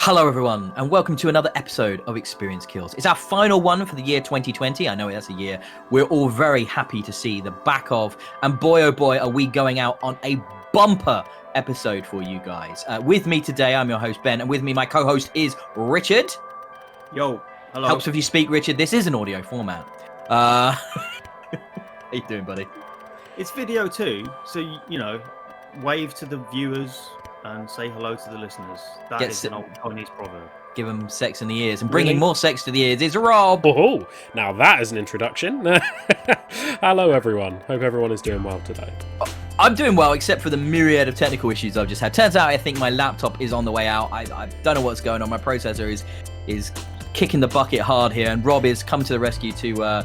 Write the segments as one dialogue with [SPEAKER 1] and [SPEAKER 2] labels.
[SPEAKER 1] Hello everyone, and welcome to another episode of Experience Kills. It's our final one for the year 2020. I know that's a year we're all very happy to see the back of, and boy oh boy are we going out on a bumper episode for you guys. With me today, I'm your host Ben, and with me my co-host is Richard.
[SPEAKER 2] Yo, hello.
[SPEAKER 1] Helps if you speak, Richard. This is an audio format. How you doing, buddy?
[SPEAKER 2] It's video too, so wave to the viewers and say hello to the listeners. That is an old Chinese proverb.
[SPEAKER 1] Give them sex in the ears, and bringing more sex to the ears is Rob.
[SPEAKER 3] Oh, now that is an introduction. Hello, everyone. Hope everyone is doing well today.
[SPEAKER 1] I'm doing well, except for the myriad of technical issues I've just had. Turns out I think my laptop is on the way out. I don't know what's going on. My processor is kicking the bucket hard here, and Rob is come to the rescue to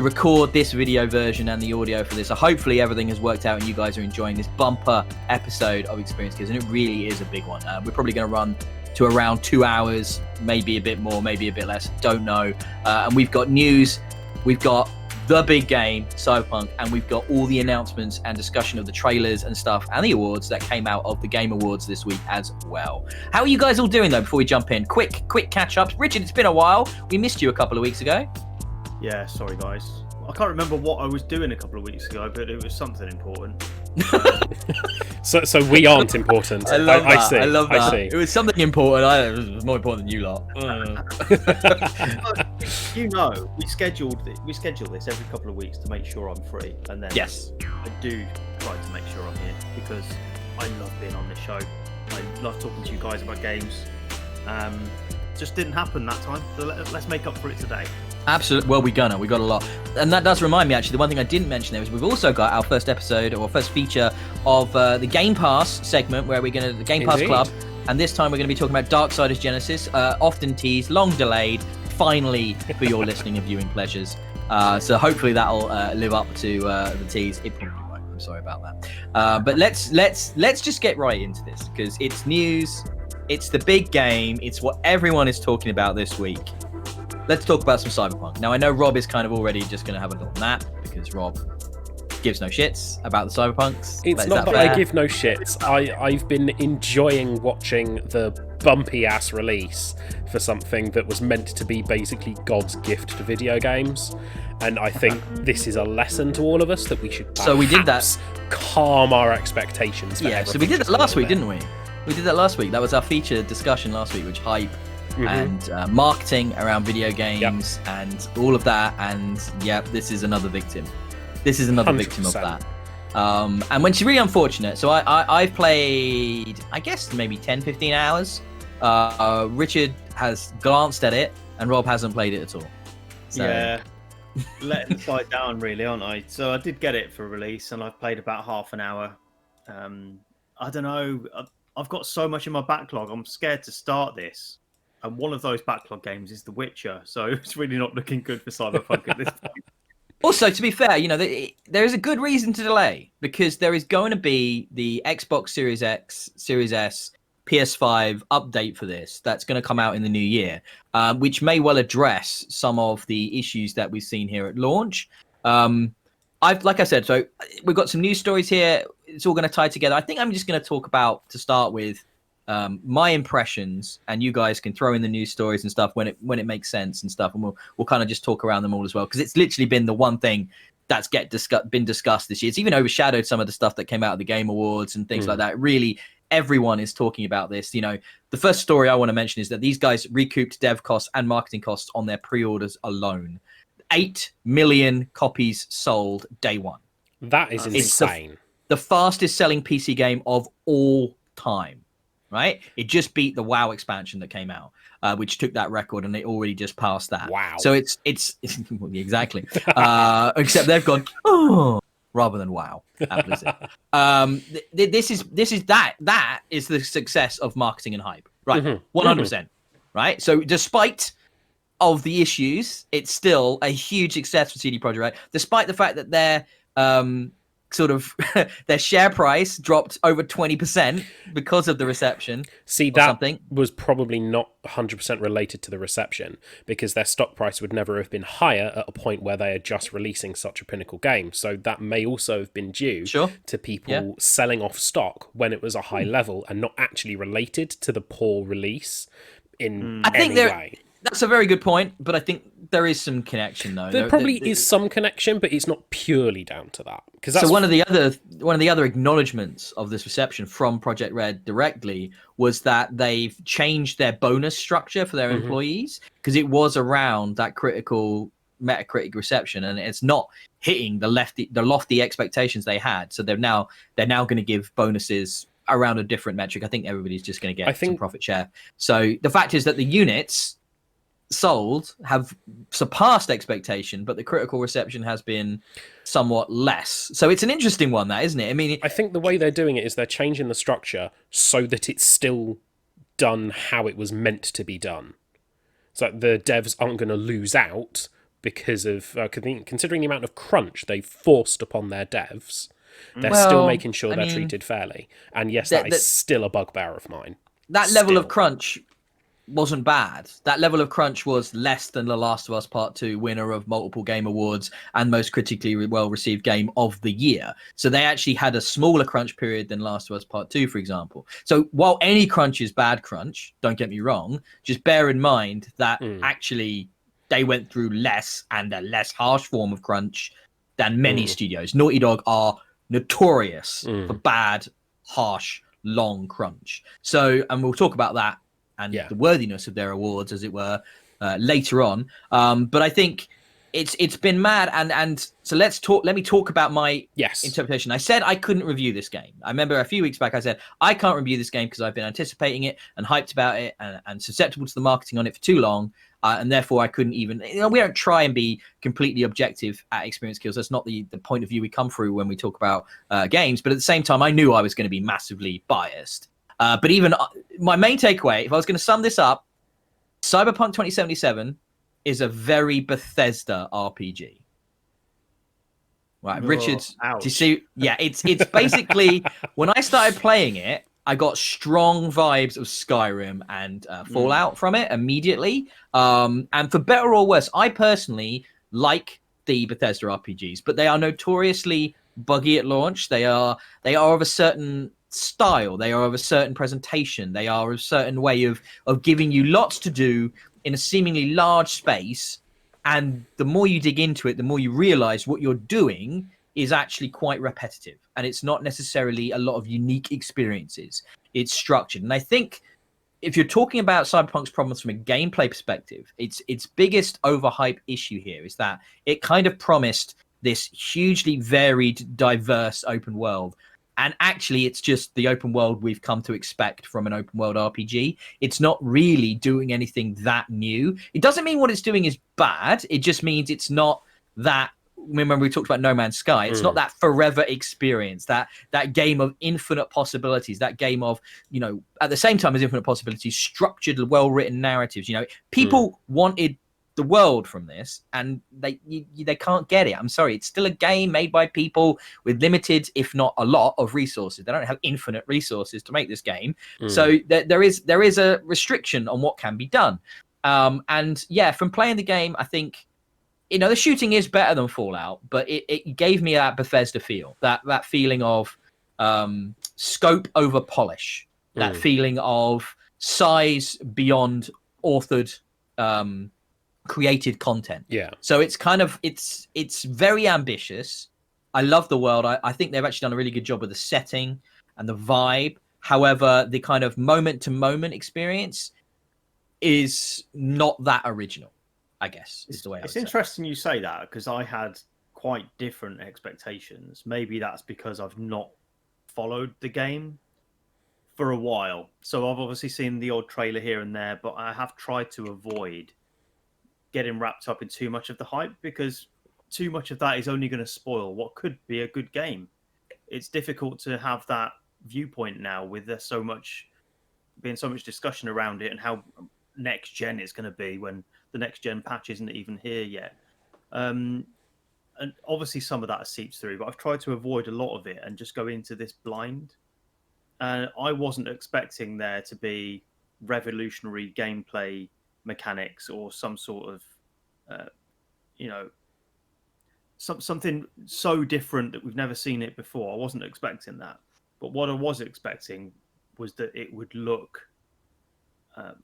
[SPEAKER 1] record this video version and the audio for this. So hopefully everything has worked out and you guys are enjoying this bumper episode of Experience Kills, and it really is a big one. We're probably going to run to around 2 hours, maybe a bit more, maybe a bit less, don't know. And we've got news, we've got the big game, Cyberpunk, and we've got all the announcements and discussion of the trailers and stuff and the awards that came out of the Game Awards this week as well. How are you guys all doing though before we jump in? Quick catch-ups. Richard, it's been a while. We missed you a couple of weeks ago.
[SPEAKER 2] Yeah, sorry guys. I can't remember what I was doing a couple of weeks ago, but it was something important.
[SPEAKER 3] So we aren't important.
[SPEAKER 1] I love that.
[SPEAKER 3] I
[SPEAKER 1] love that.
[SPEAKER 3] I see.
[SPEAKER 1] It was something important. It was more important than you lot.
[SPEAKER 2] We schedule this every couple of weeks to make sure I'm free, and then
[SPEAKER 1] Yes,
[SPEAKER 2] I do try to make sure I'm here because I love being on this show. I love talking to you guys about games. Just didn't happen that time, so let's make up for it today.
[SPEAKER 1] absolutely. Well, we got a lot, and that does remind me. Actually, the one thing I didn't mention there is we've also got our first episode or first feature of the Game Pass segment, where we're going to the Game Pass Club, and this time we're going to be talking about Darksiders Genesis, often teased, long delayed, finally for your listening and viewing pleasures. So hopefully that'll live up to the tease. It probably won't. I'm sorry about that. But let's just get right into this because it's news. It's the big game. It's what everyone is talking about this week. Let's talk about some Cyberpunk. Now, I know Rob is kind of already just going to have a little nap because Rob gives no shits about the Cyberpunks.
[SPEAKER 3] It's not that I give no shits. I've been enjoying watching the bumpy-ass release for something that was meant to be basically God's gift to video games. And I think this is a lesson to all of us that we should
[SPEAKER 1] we did that.
[SPEAKER 3] Calm our expectations.
[SPEAKER 1] Yeah, so we did that last week, didn't we? We did that last week. That was our featured discussion last week, which hype and marketing around video games and all of that. And yeah, this is another victim. This is another 100%. Victim of that. And when it's really unfortunate. So I've played, I guess, maybe 10, 15 hours. Richard has glanced at it and Rob hasn't played it at all. So.
[SPEAKER 2] Yeah, letting it slide down really, aren't I? So I did get it for release and I've played about half an hour. I don't know. I've got so much in my backlog. I'm scared to start this. And one of those backlog games is The Witcher. So it's really not looking good for Cyberpunk at this point.
[SPEAKER 1] Also, to be fair, there is a good reason to delay because there is going to be the Xbox Series X, Series S, PS5 update for this that's going to come out in the new year, which may well address some of the issues that we've seen here at launch. Like I said, so we've got some news stories here. It's all going to tie together. I think I'm just going to talk about, to start with, my impressions, and you guys can throw in the news stories and stuff when it makes sense and stuff, and we'll kind of just talk around them all as well because it's literally been the one thing that's been discussed this year. It's even overshadowed some of the stuff that came out of the Game Awards and things like that. Really, everyone is talking about this. The first story I want to mention is that these guys recouped dev costs and marketing costs on their pre-orders alone. 8 million copies sold day one.
[SPEAKER 3] That is insane.
[SPEAKER 1] The fastest selling PC game of all time, right? It just beat the WoW expansion that came out, which took that record, and it already just passed that.
[SPEAKER 3] Wow.
[SPEAKER 1] So it's exactly. Except they've gone rather than WoW. This is that is the success of marketing and hype, right? 100%, right? So despite of the issues, it's still a huge success for CD Projekt Red, despite the fact that they're sort of their share price dropped over 20% because of the reception.
[SPEAKER 3] See,
[SPEAKER 1] or
[SPEAKER 3] that
[SPEAKER 1] something.
[SPEAKER 3] was probably not 100% related to the reception, because their stock price would never have been higher at a point where they are just releasing such a pinnacle game. So that may also have been due to people selling off stock when it was a high level and not actually related to the poor release in any way.
[SPEAKER 1] That's a very good point, but I think there is some connection, though.
[SPEAKER 3] There probably is some connection, but it's not purely down to that.
[SPEAKER 1] So one of the other acknowledgements of this reception from Project Red directly was that they've changed their bonus structure for their employees, because it was around that critical Metacritic reception, and it's not hitting the lofty expectations they had. So they're now going to give bonuses around a different metric. I think everybody's just going to get some profit share. So the fact is that the units sold have surpassed expectation, but the critical reception has been somewhat less. So it's an interesting one, that, isn't it? I mean,
[SPEAKER 3] I think the way they're doing it is they're changing the structure so that it's still done how it was meant to be done. So the devs aren't going to lose out because of considering the amount of crunch they've forced upon their devs. They're still making sure they're treated fairly. And yes, that is still a bugbear of mine.
[SPEAKER 1] That level of crunch wasn't bad. That level of crunch was less than The Last of Us Part 2, winner of multiple game awards and most critically well-received game of the year. So they actually had a smaller crunch period than Last of Us Part 2, for example. So while any crunch is bad crunch, don't get me wrong, just bear in mind that actually they went through less and a less harsh form of crunch than many studios. Naughty Dog are notorious for bad, harsh, long crunch. So, and we'll talk about that and the worthiness of their awards, as it were, later on. But I think it's been mad, and so let me talk about my interpretation. I said I couldn't review this game. I remember a few weeks back I said I can't review this game because I've been anticipating it and hyped about it and susceptible to the marketing on it for too long, and therefore I couldn't even. We don't try and be completely objective at Experience Kills. That's not the point of view we come through when we talk about games. But at the same time, I knew I was going to be massively biased. But even my main takeaway, if I was going to sum this up, Cyberpunk 2077 is a very Bethesda RPG. Right, Richard, do you see? Yeah, it's basically, when I started playing it, I got strong vibes of Skyrim and Fallout from it immediately. And for better or worse, I personally like the Bethesda RPGs, but they are notoriously buggy at launch. They are of a certain style, they are of a certain presentation, they are a certain way of giving you lots to do in a seemingly large space, and the more you dig into it, the more you realize what you're doing is actually quite repetitive, and it's not necessarily a lot of unique experiences. It's structured. And I think if you're talking about Cyberpunk's problems from a gameplay perspective, its biggest overhype issue here is that it kind of promised this hugely varied, diverse open world. And actually, it's just the open world we've come to expect from an open world RPG. It's not really doing anything that new. It doesn't mean what it's doing is bad. It just means it's not that. Remember, we talked about No Man's Sky. It's not that forever experience, that game of infinite possibilities, that game of, at the same time as infinite possibilities, structured, well-written narratives. People wanted the world from this, and they can't get it. I'm sorry, it's still a game made by people with limited, if not a lot, of resources. They don't have infinite resources to make this game, so there is a restriction on what can be done. And yeah, from playing the game, I think the shooting is better than Fallout, but it gave me that Bethesda feel, that feeling of scope over polish, that feeling of size beyond authored created content. So it's kind of it's very ambitious. I love the world. I think they've actually done a really good job with the setting and the vibe. However, the kind of moment to moment experience is not that original, I guess, is the way
[SPEAKER 2] it's interesting you say that, because I had quite different expectations. Maybe that's because I've not followed the game for a while, so I've obviously seen the odd trailer here and there, but I have tried to avoid getting wrapped up in too much of the hype, because too much of that is only going to spoil what could be a good game. It's difficult to have that viewpoint now, with there's so much discussion around it and how next gen it's going to be when the next gen patch isn't even here yet. And and obviously some of that seeps through, but I've tried to avoid a lot of it and just go into this blind. And I wasn't expecting there to be revolutionary gameplay mechanics or some sort of, you know, something so different that we've never seen it before. I wasn't expecting that. But what I was expecting was that it would look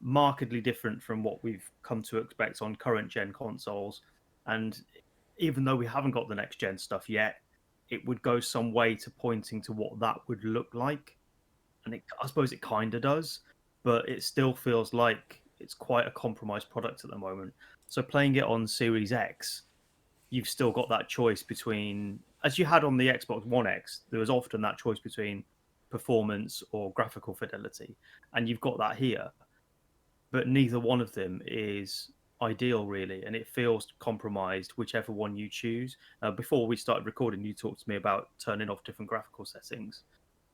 [SPEAKER 2] markedly different from what we've come to expect on current gen consoles. And even though we haven't got the next gen stuff yet, it would go some way to pointing to what that would look like. And I suppose it kind of does, but it still feels like it's quite a compromised product at the moment. So playing it on Series X, you've still got that choice between, as you had on the Xbox One X, there was often that choice between performance or graphical fidelity, and you've got that here. But neither one of them is ideal, really, and it feels compromised, whichever one you choose. Before we started recording, you talked to me about turning off different graphical settings.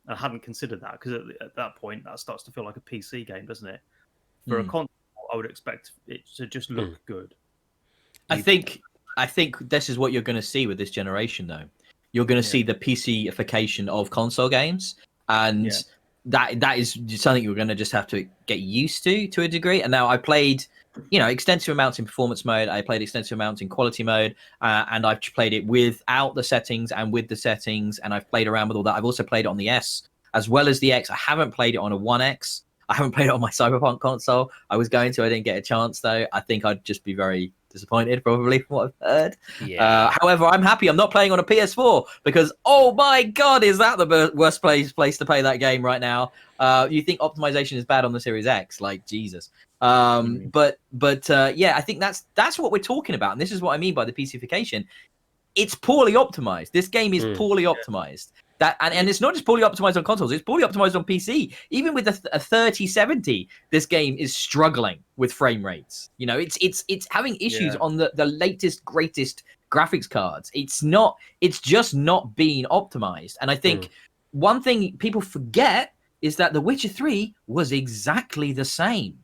[SPEAKER 2] I hadn't considered that because at that point, that starts to feel like a PC game, doesn't it? For a console, I would expect it to just look good.
[SPEAKER 1] I think this is what you're going to see with this generation, though. You're going to see the PCification of console games, and that is something you're going to just have to get used to a degree. And now I played, extensive amounts in performance mode. I played extensive amounts in quality mode, and I've played it without the settings and with the settings, and I've played around with all that. I've also played it on the S as well as the X. I haven't played it on a One X. I haven't played it on my Cyberpunk console. I was going to. I didn't get a chance, though. I think I'd just be very disappointed, probably, from what I've heard.
[SPEAKER 3] Yeah.
[SPEAKER 1] However, I'm happy I'm not playing on a PS4 because, oh my God, is that the worst place to play that game right now? You think optimization is bad on the Series X? Like, Jesus. But I think that's what we're talking about. And this is what I mean by the PCification. It's poorly optimized. This game is poorly optimized. And it's not just poorly optimized on consoles, it's poorly optimized on PC. Even with a 3070, this game is struggling with frame rates. It's having issues on the latest, greatest graphics cards. It's just not being optimized. And I think one thing people forget is that The Witcher 3 was exactly the same.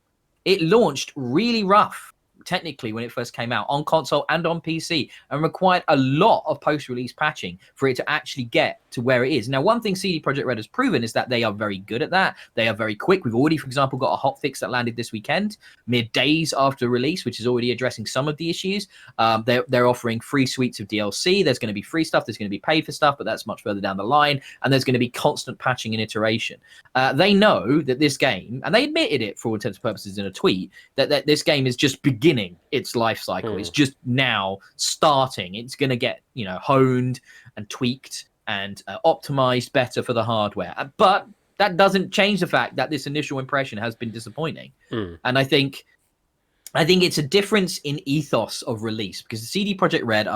[SPEAKER 1] It launched really rough, technically, when it first came out on console and on PC, and required a lot of post-release patching for it to actually get to where it is. Now, one thing CD Projekt Red has proven is that they are very good at that. They are very quick. We've already, for example, got a hotfix that landed this weekend, mere days after release, which is already addressing some of the issues. They're offering free suites of DLC. There's going to be free stuff. There's going to be paid for stuff, but that's much further down the line. And there's going to be constant patching and iteration. They know that this game, and they admitted it for all intents and purposes in a tweet, that this game is just beginning its life cycle. It's just now starting. It's going to get, honed and tweaked and optimized better for the hardware. But that doesn't change the fact that this initial impression has been disappointing. And I think it's a difference in ethos of release, because the CD Projekt Red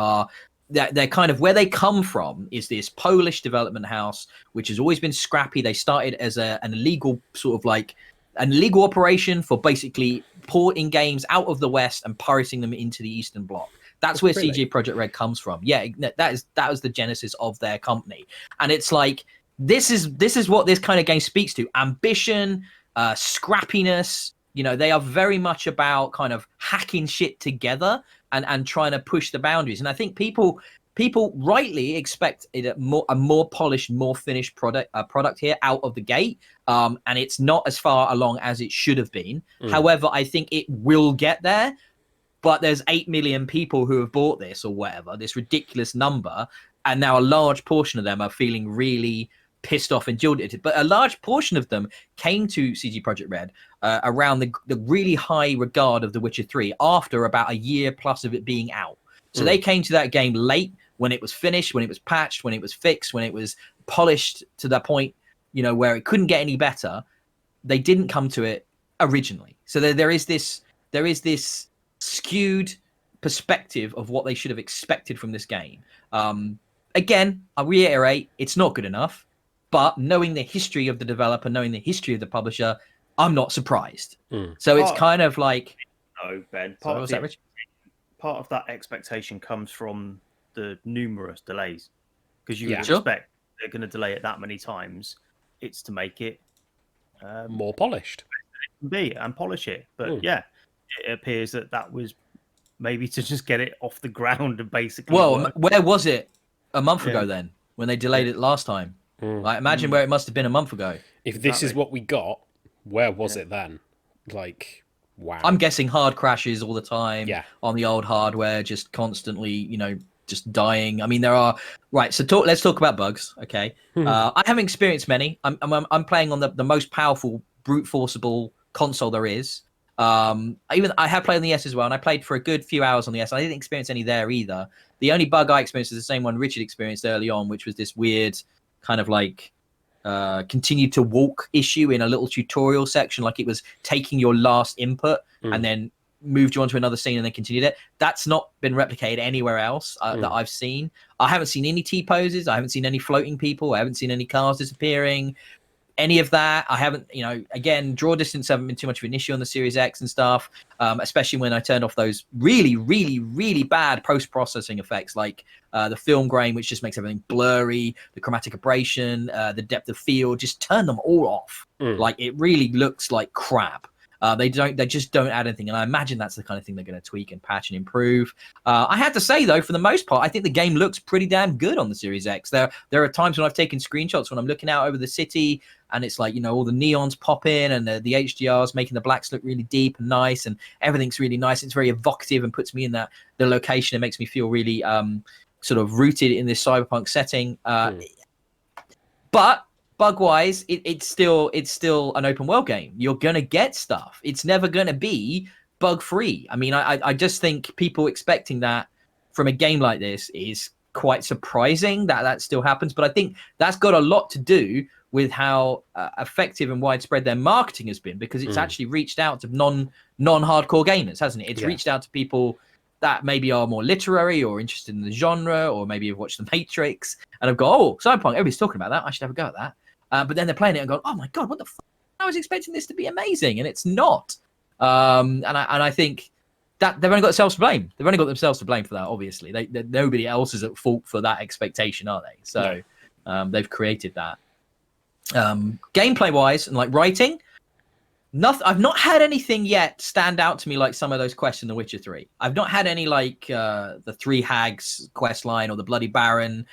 [SPEAKER 1] they're kind of, where they come from is this Polish development house, which has always been scrappy. They started as an illegal sort of like an illegal operation for basically porting games out of the West and pirating them into the Eastern Bloc. That's where CG Projekt Red comes from. Yeah, that was the genesis of their company. And it's like, this is what this kind of game speaks to. Ambition, scrappiness. They are very much about kind of hacking shit together and trying to push the boundaries. And I think people rightly expect a more polished, more finished product here out of the gate. And it's not as far along as it should have been. However, I think it will get there. But there's 8 million people who have bought this or whatever, this ridiculous number. And now a large portion of them are feeling really pissed off and jilted. But a large portion of them came to CG Projekt Red around the really high regard of The Witcher 3 after about a year plus of it being out. So they came to that game late, when it was finished, when it was patched, when it was fixed, when it was polished to the point, where it couldn't get any better. They didn't come to it originally. So there is this skewed perspective of what they should have expected from this game. Again, I'll reiterate, it's not good enough, but knowing the history of the developer, knowing the history of the publisher, I'm not surprised. So it's kind of like...
[SPEAKER 2] No, Ben.
[SPEAKER 1] Part
[SPEAKER 2] of that expectation comes from the numerous delays, because you would expect they're going to delay it that many times. It's to make it
[SPEAKER 3] more polished.
[SPEAKER 2] And polish it. But it appears that was maybe to just get it off the ground and basically.
[SPEAKER 1] Well,
[SPEAKER 2] work.
[SPEAKER 1] where was it a month
[SPEAKER 2] Yeah.
[SPEAKER 1] ago then when they delayed it last time? Like, imagine where it must have been a month ago.
[SPEAKER 3] If this is
[SPEAKER 2] Exactly.
[SPEAKER 3] what we got, where was it then? Like, wow.
[SPEAKER 1] I'm guessing hard crashes all the time
[SPEAKER 3] Yeah.
[SPEAKER 1] on the old hardware, just constantly, you know, just dying. I mean, there are right. So let's talk about bugs. Okay, I haven't experienced many. I'm playing on the most powerful brute forceable console there is. I have played on the S as well, and I played for a good few hours on the S. I didn't experience any there either. The only bug I experienced is the same one Richard experienced early on, which was this weird kind of like continue to walk issue in a little tutorial section, like it was taking your last input and then moved you onto another scene and then continued it. That's not been replicated anywhere else that I've seen. I haven't seen any T-poses. I haven't seen any floating people. I haven't seen any cars disappearing. Any of that. I haven't, you know, again, draw distance haven't been too much of an issue on the Series X and stuff, especially when I turned off those really, really, really bad post-processing effects like the film grain, which just makes everything blurry, the chromatic aberration, the depth of field, just turn them all off. Like, it really looks like crap. They just don't add anything, and I imagine that's the kind of thing they're going to tweak and patch and improve. I have to say though, for the most part, I think the game looks pretty damn good on the Series X. There are times when I've taken screenshots when I'm looking out over the city, and it's like, you know, all the neons pop in, and the HDRs making the blacks look really deep and nice, and everything's really nice. It's very evocative and puts me in the location. It makes me feel really sort of rooted in this cyberpunk setting. But bug-wise, it's still an open world game. You're gonna get stuff. It's never gonna be bug-free. I mean, I just think people expecting that from a game like this is quite surprising that still happens. But I think that's got a lot to do with how effective and widespread their marketing has been, because it's actually reached out to non-hardcore gamers, hasn't it? It's reached out to people that maybe are more literary or interested in the genre, or maybe have watched The Matrix and have gone, oh, Cyberpunk, everybody's talking about that, I should have a go at that. But then they're playing it and going, oh my God, what the fuck? I was expecting this to be amazing, and it's not. And I think that they've only got themselves to blame. They've only got themselves to blame for that, obviously. Nobody else is at fault for that expectation, are they? So they've created that. Gameplay-wise and like writing, I've not had anything yet stand out to me like some of those quests in The Witcher 3. I've not had any like the Three Hags quest line or the Bloody Baron,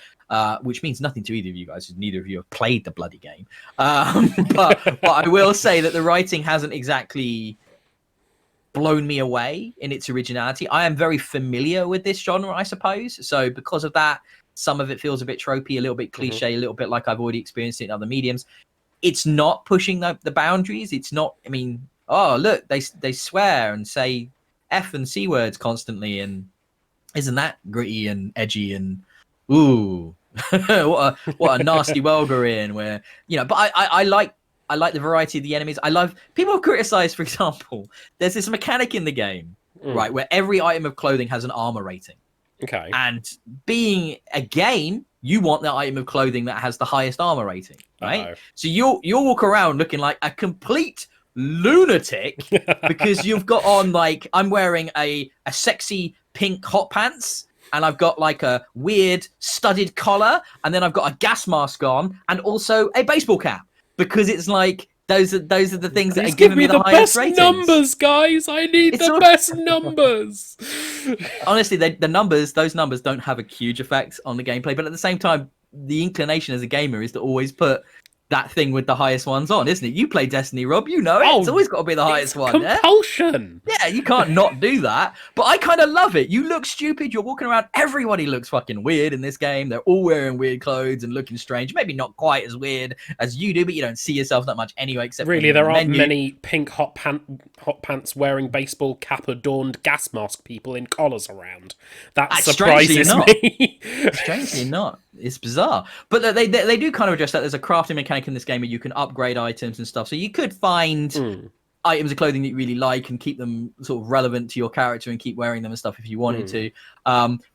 [SPEAKER 1] which means nothing to either of you guys, as neither of you have played the bloody game. But I will say that the writing hasn't exactly blown me away in its originality. I am very familiar with this genre, I suppose. So because of that, some of it feels a bit tropey, a little bit cliche, a little bit like I've already experienced it in other mediums. It's not pushing the boundaries. It's not, I mean, oh, look, they swear and say F and C words constantly. And isn't that gritty and edgy and, ooh, what a nasty world we're in, where, you know, but I like the variety of the enemies. I love, people have criticized, for example, there's this mechanic in the game, right, where every item of clothing has an armor rating.
[SPEAKER 3] Okay.
[SPEAKER 1] And being a game, you want that item of clothing that has the highest armor rating, right? So you'll walk around looking like a complete lunatic because you've got on, like, I'm wearing a sexy pink hot pants, and I've got like a weird studded collar, and then I've got a gas mask on, and also a baseball cap, because it's like those are the things that are giving me the highest ratings.
[SPEAKER 3] Numbers, guys. I need the best numbers.
[SPEAKER 1] Honestly, those numbers don't have a huge effect on the gameplay, but at the same time, the inclination as a gamer is to always put that thing with the highest ones on, isn't it? You play Destiny, Rob, you know it. It's always got to be the highest one.
[SPEAKER 3] Compulsion.
[SPEAKER 1] Yeah, you can't not do that. But I kind of love it. You look stupid. You're walking around. Everybody looks fucking weird in this game. They're all wearing weird clothes and looking strange. Maybe not quite as weird as you do, but you don't see yourself that much anyway. Except
[SPEAKER 3] really, there aren't many pink hot pants wearing baseball cap adorned gas mask people in collars around. That surprises me.
[SPEAKER 1] Strangely not. It's bizarre. But they do kind of address that. There's a crafting mechanic in this game where you can upgrade items and stuff. So you could find items of clothing that you really like and keep them sort of relevant to your character and keep wearing them and stuff if you wanted to.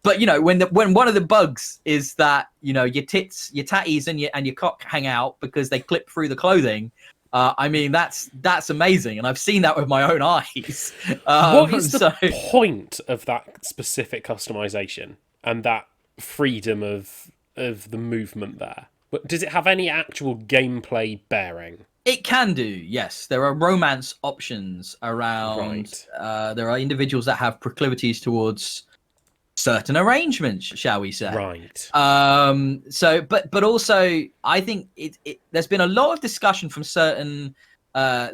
[SPEAKER 1] But, you know, when one of the bugs is that, you know, your tits, your tatties and your cock hang out because they clip through the clothing, I mean, that's amazing. And I've seen that with my own eyes.
[SPEAKER 3] What is the point of that specific customization and that freedom of the movement there? But does it have any actual gameplay bearing?
[SPEAKER 1] It can do, yes. There are romance options around.
[SPEAKER 3] Right.
[SPEAKER 1] There are individuals that have proclivities towards certain arrangements, shall we say?
[SPEAKER 3] Right.
[SPEAKER 1] So, but also, I think there's been a lot of discussion from certain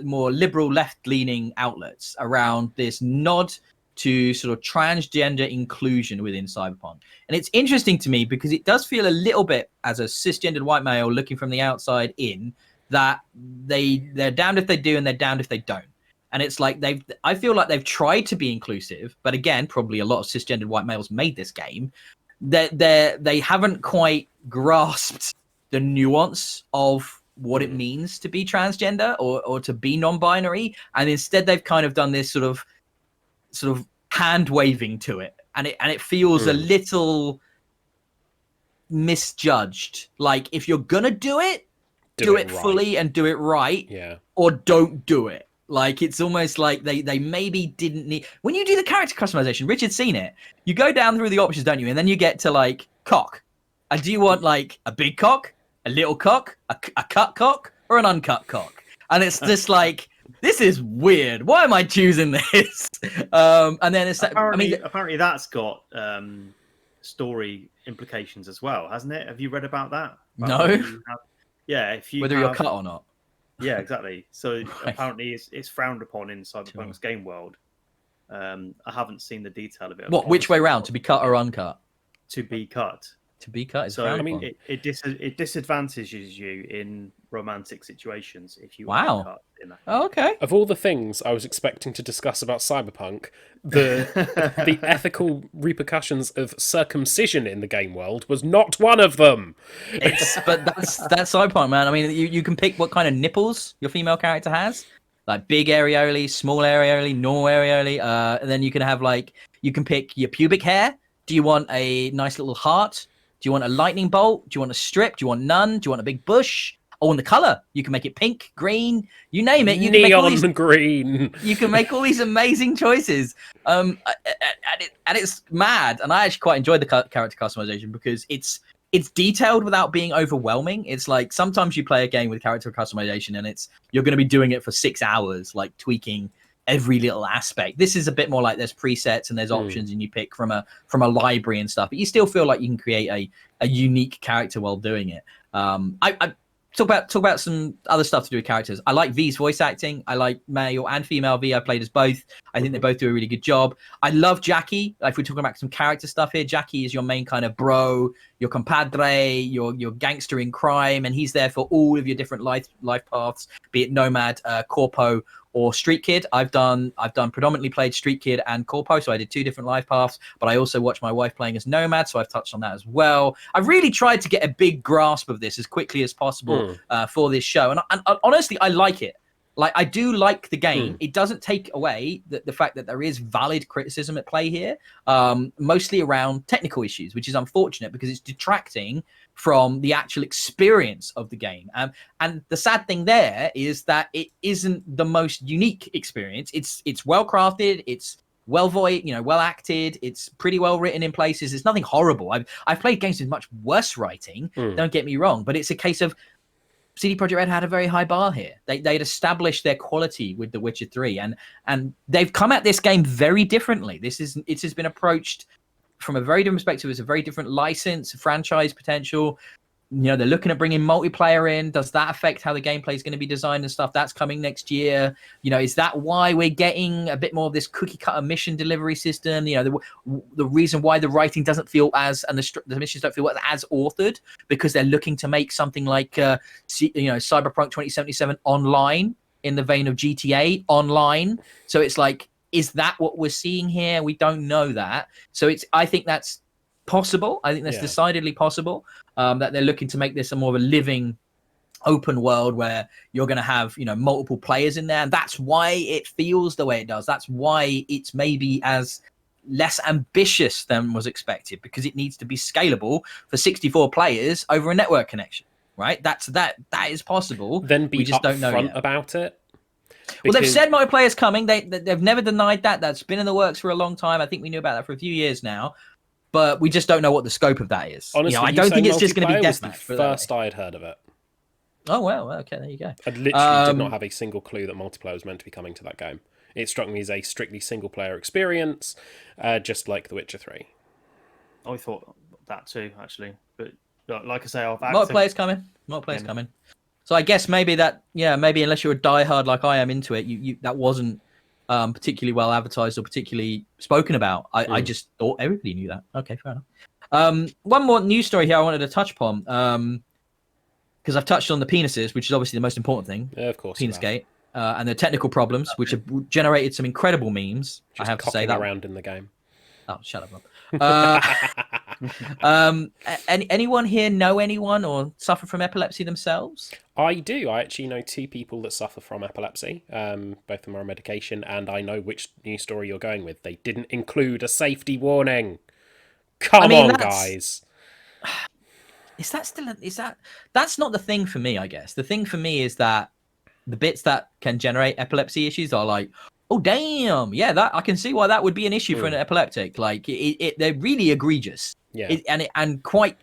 [SPEAKER 1] more liberal, left-leaning outlets around this nod to sort of transgender inclusion within Cyberpunk, and it's interesting to me because it does feel a little bit as a cisgendered white male looking from the outside in that they're damned if they do and they're damned if they don't. And it's like I feel like they've tried to be inclusive, but again, probably a lot of cisgendered white males made this game. They haven't quite grasped the nuance of what it means to be transgender or to be non-binary, and instead they've kind of done this sort of hand waving to it, and it feels a little misjudged. Like, if you're gonna do it, do it
[SPEAKER 3] right.
[SPEAKER 1] fully and do it right, or don't do it. Like, it's almost like they maybe didn't need. When you do the character customization, Richard's seen it. You go down through the options, don't you? And then you get to like cock. And do you want like a big cock, a little cock, a cut cock, or an uncut cock? And it's just like, this is weird. Why am I choosing this? And then it's
[SPEAKER 2] apparently that's got story implications as well, hasn't it? Have you read about that?
[SPEAKER 1] No.
[SPEAKER 2] If you
[SPEAKER 1] whether you're cut or not.
[SPEAKER 2] Yeah, exactly. So apparently it's frowned upon in Cyberpunk's game world. I haven't seen the detail of it.
[SPEAKER 1] What? Which way round? To be cut or uncut?
[SPEAKER 2] To be cut.
[SPEAKER 1] To be cut is
[SPEAKER 2] so
[SPEAKER 1] frowned
[SPEAKER 2] I mean,
[SPEAKER 1] upon.
[SPEAKER 2] it disadvantages you in romantic situations if you
[SPEAKER 1] Wow.
[SPEAKER 2] are cut in that.
[SPEAKER 1] Oh, okay.
[SPEAKER 3] Of all the things I was expecting to discuss about Cyberpunk, the ethical repercussions of circumcision in the game world was not one of them.
[SPEAKER 1] But that's Cyberpunk, man. I mean, you can pick what kind of nipples your female character has, like big areoli, small areoli, normal areoli. And then you can have you can pick your pubic hair. Do you want a nice little heart? Do you want a lightning bolt? Do you want a strip? Do you want none? Do you want a big bush? Oh, and the color, you can make it pink, green, you name it. You can
[SPEAKER 3] neon green.
[SPEAKER 1] You can make all these amazing choices. And it's mad. And I actually quite enjoyed the character customization because it's detailed without being overwhelming. It's like sometimes you play a game with character customization and you're going to be doing it for 6 hours, like tweaking every little aspect. This is a bit more like there's presets and there's options and you pick from a library and stuff, but you still feel like you can create a unique character while doing it. I talk about some other stuff to do with characters. I like V's voice acting. I like male and female V. I played as both. I think they both do a really good job. I love Jackie. If we're talking about some character stuff here, Jackie is your main kind of bro, your compadre, your gangster in crime, and he's there for all of your different life paths, be it nomad, corpo, or street kid. I've done predominantly played street kid and corpo, so I did 2 different life paths, but I also watched my wife playing as nomad, so I've touched on that as well. I've really tried to get a big grasp of this as quickly as possible for this show, and honestly, I like it. Like, I do like the game. It doesn't take away the fact that there is valid criticism at play here, mostly around technical issues, which is unfortunate because it's detracting from the actual experience of the game. And the sad thing there is that it isn't the most unique experience. It's well crafted. It's well voiced, well acted. It's pretty well written in places. It's nothing horrible. I've played games with much worse writing. Don't get me wrong, but it's a case of CD Projekt Red had a very high bar here. They'd established their quality with The Witcher 3, and they've come at this game very differently. It has been approached from a very different perspective. It's a very different license, franchise potential. They're looking at bringing multiplayer in. Does that affect how the gameplay is going to be designed and stuff? That's coming next year. Is that why we're getting a bit more of this cookie cutter mission delivery system? The reason why the writing doesn't feel and the missions don't feel as authored, because they're looking to make something like Cyberpunk 2077 online in the vein of GTA online. So it's like, is that what we're seeing here? We don't know that. So I think that's possible. I think that's decidedly possible, that they're looking to make this a more of a living open world where you're going to have multiple players in there, and that's why it feels the way it does. That's why it's maybe as less ambitious than was expected, because it needs to be scalable for 64 players over a network connection, right? That is possible.
[SPEAKER 3] Then we just don't know about it.
[SPEAKER 1] Well, they've said multiplayer is coming. They've never denied that. That's been in the works for a long time. I think we knew about that for a few years now, but we just don't know what the scope of that is.
[SPEAKER 3] Honestly,
[SPEAKER 1] I don't think it's just going to be deathmatch.
[SPEAKER 3] First I'd heard of it.
[SPEAKER 1] Oh well, okay, there you go.
[SPEAKER 3] I literally did not have a single clue that multiplayer was meant to be coming to that game. It struck me as a strictly single player experience, just like The Witcher 3.
[SPEAKER 2] I thought that too, actually. But like I say, I've
[SPEAKER 1] Multiplayer's coming. Multiplayer's coming. So I guess maybe maybe unless you're a diehard like I am into it, you that wasn't particularly well advertised or particularly spoken about. I just thought everybody knew that. Okay, fair enough. One more news story here I wanted to touch upon, because I've touched on the penises, which is obviously the most important thing.
[SPEAKER 3] Yeah, of course.
[SPEAKER 1] Penisgate. And the technical problems, which have generated some incredible memes.
[SPEAKER 3] Just
[SPEAKER 1] I have to say that.
[SPEAKER 3] around in the game.
[SPEAKER 1] Oh, shut up, Rob. Anyone here know anyone or suffer from epilepsy themselves?
[SPEAKER 3] I do. I actually know 2 people that suffer from epilepsy. Both of them are on medication, and I know which news story you're going with. They didn't include a safety warning. Come on, guys.
[SPEAKER 1] Is that still? That's not the thing for me? I guess the thing for me is that the bits that can generate epilepsy issues are like, oh damn, yeah, that I can see why that would be an issue for an epileptic. Like they're really egregious, and quite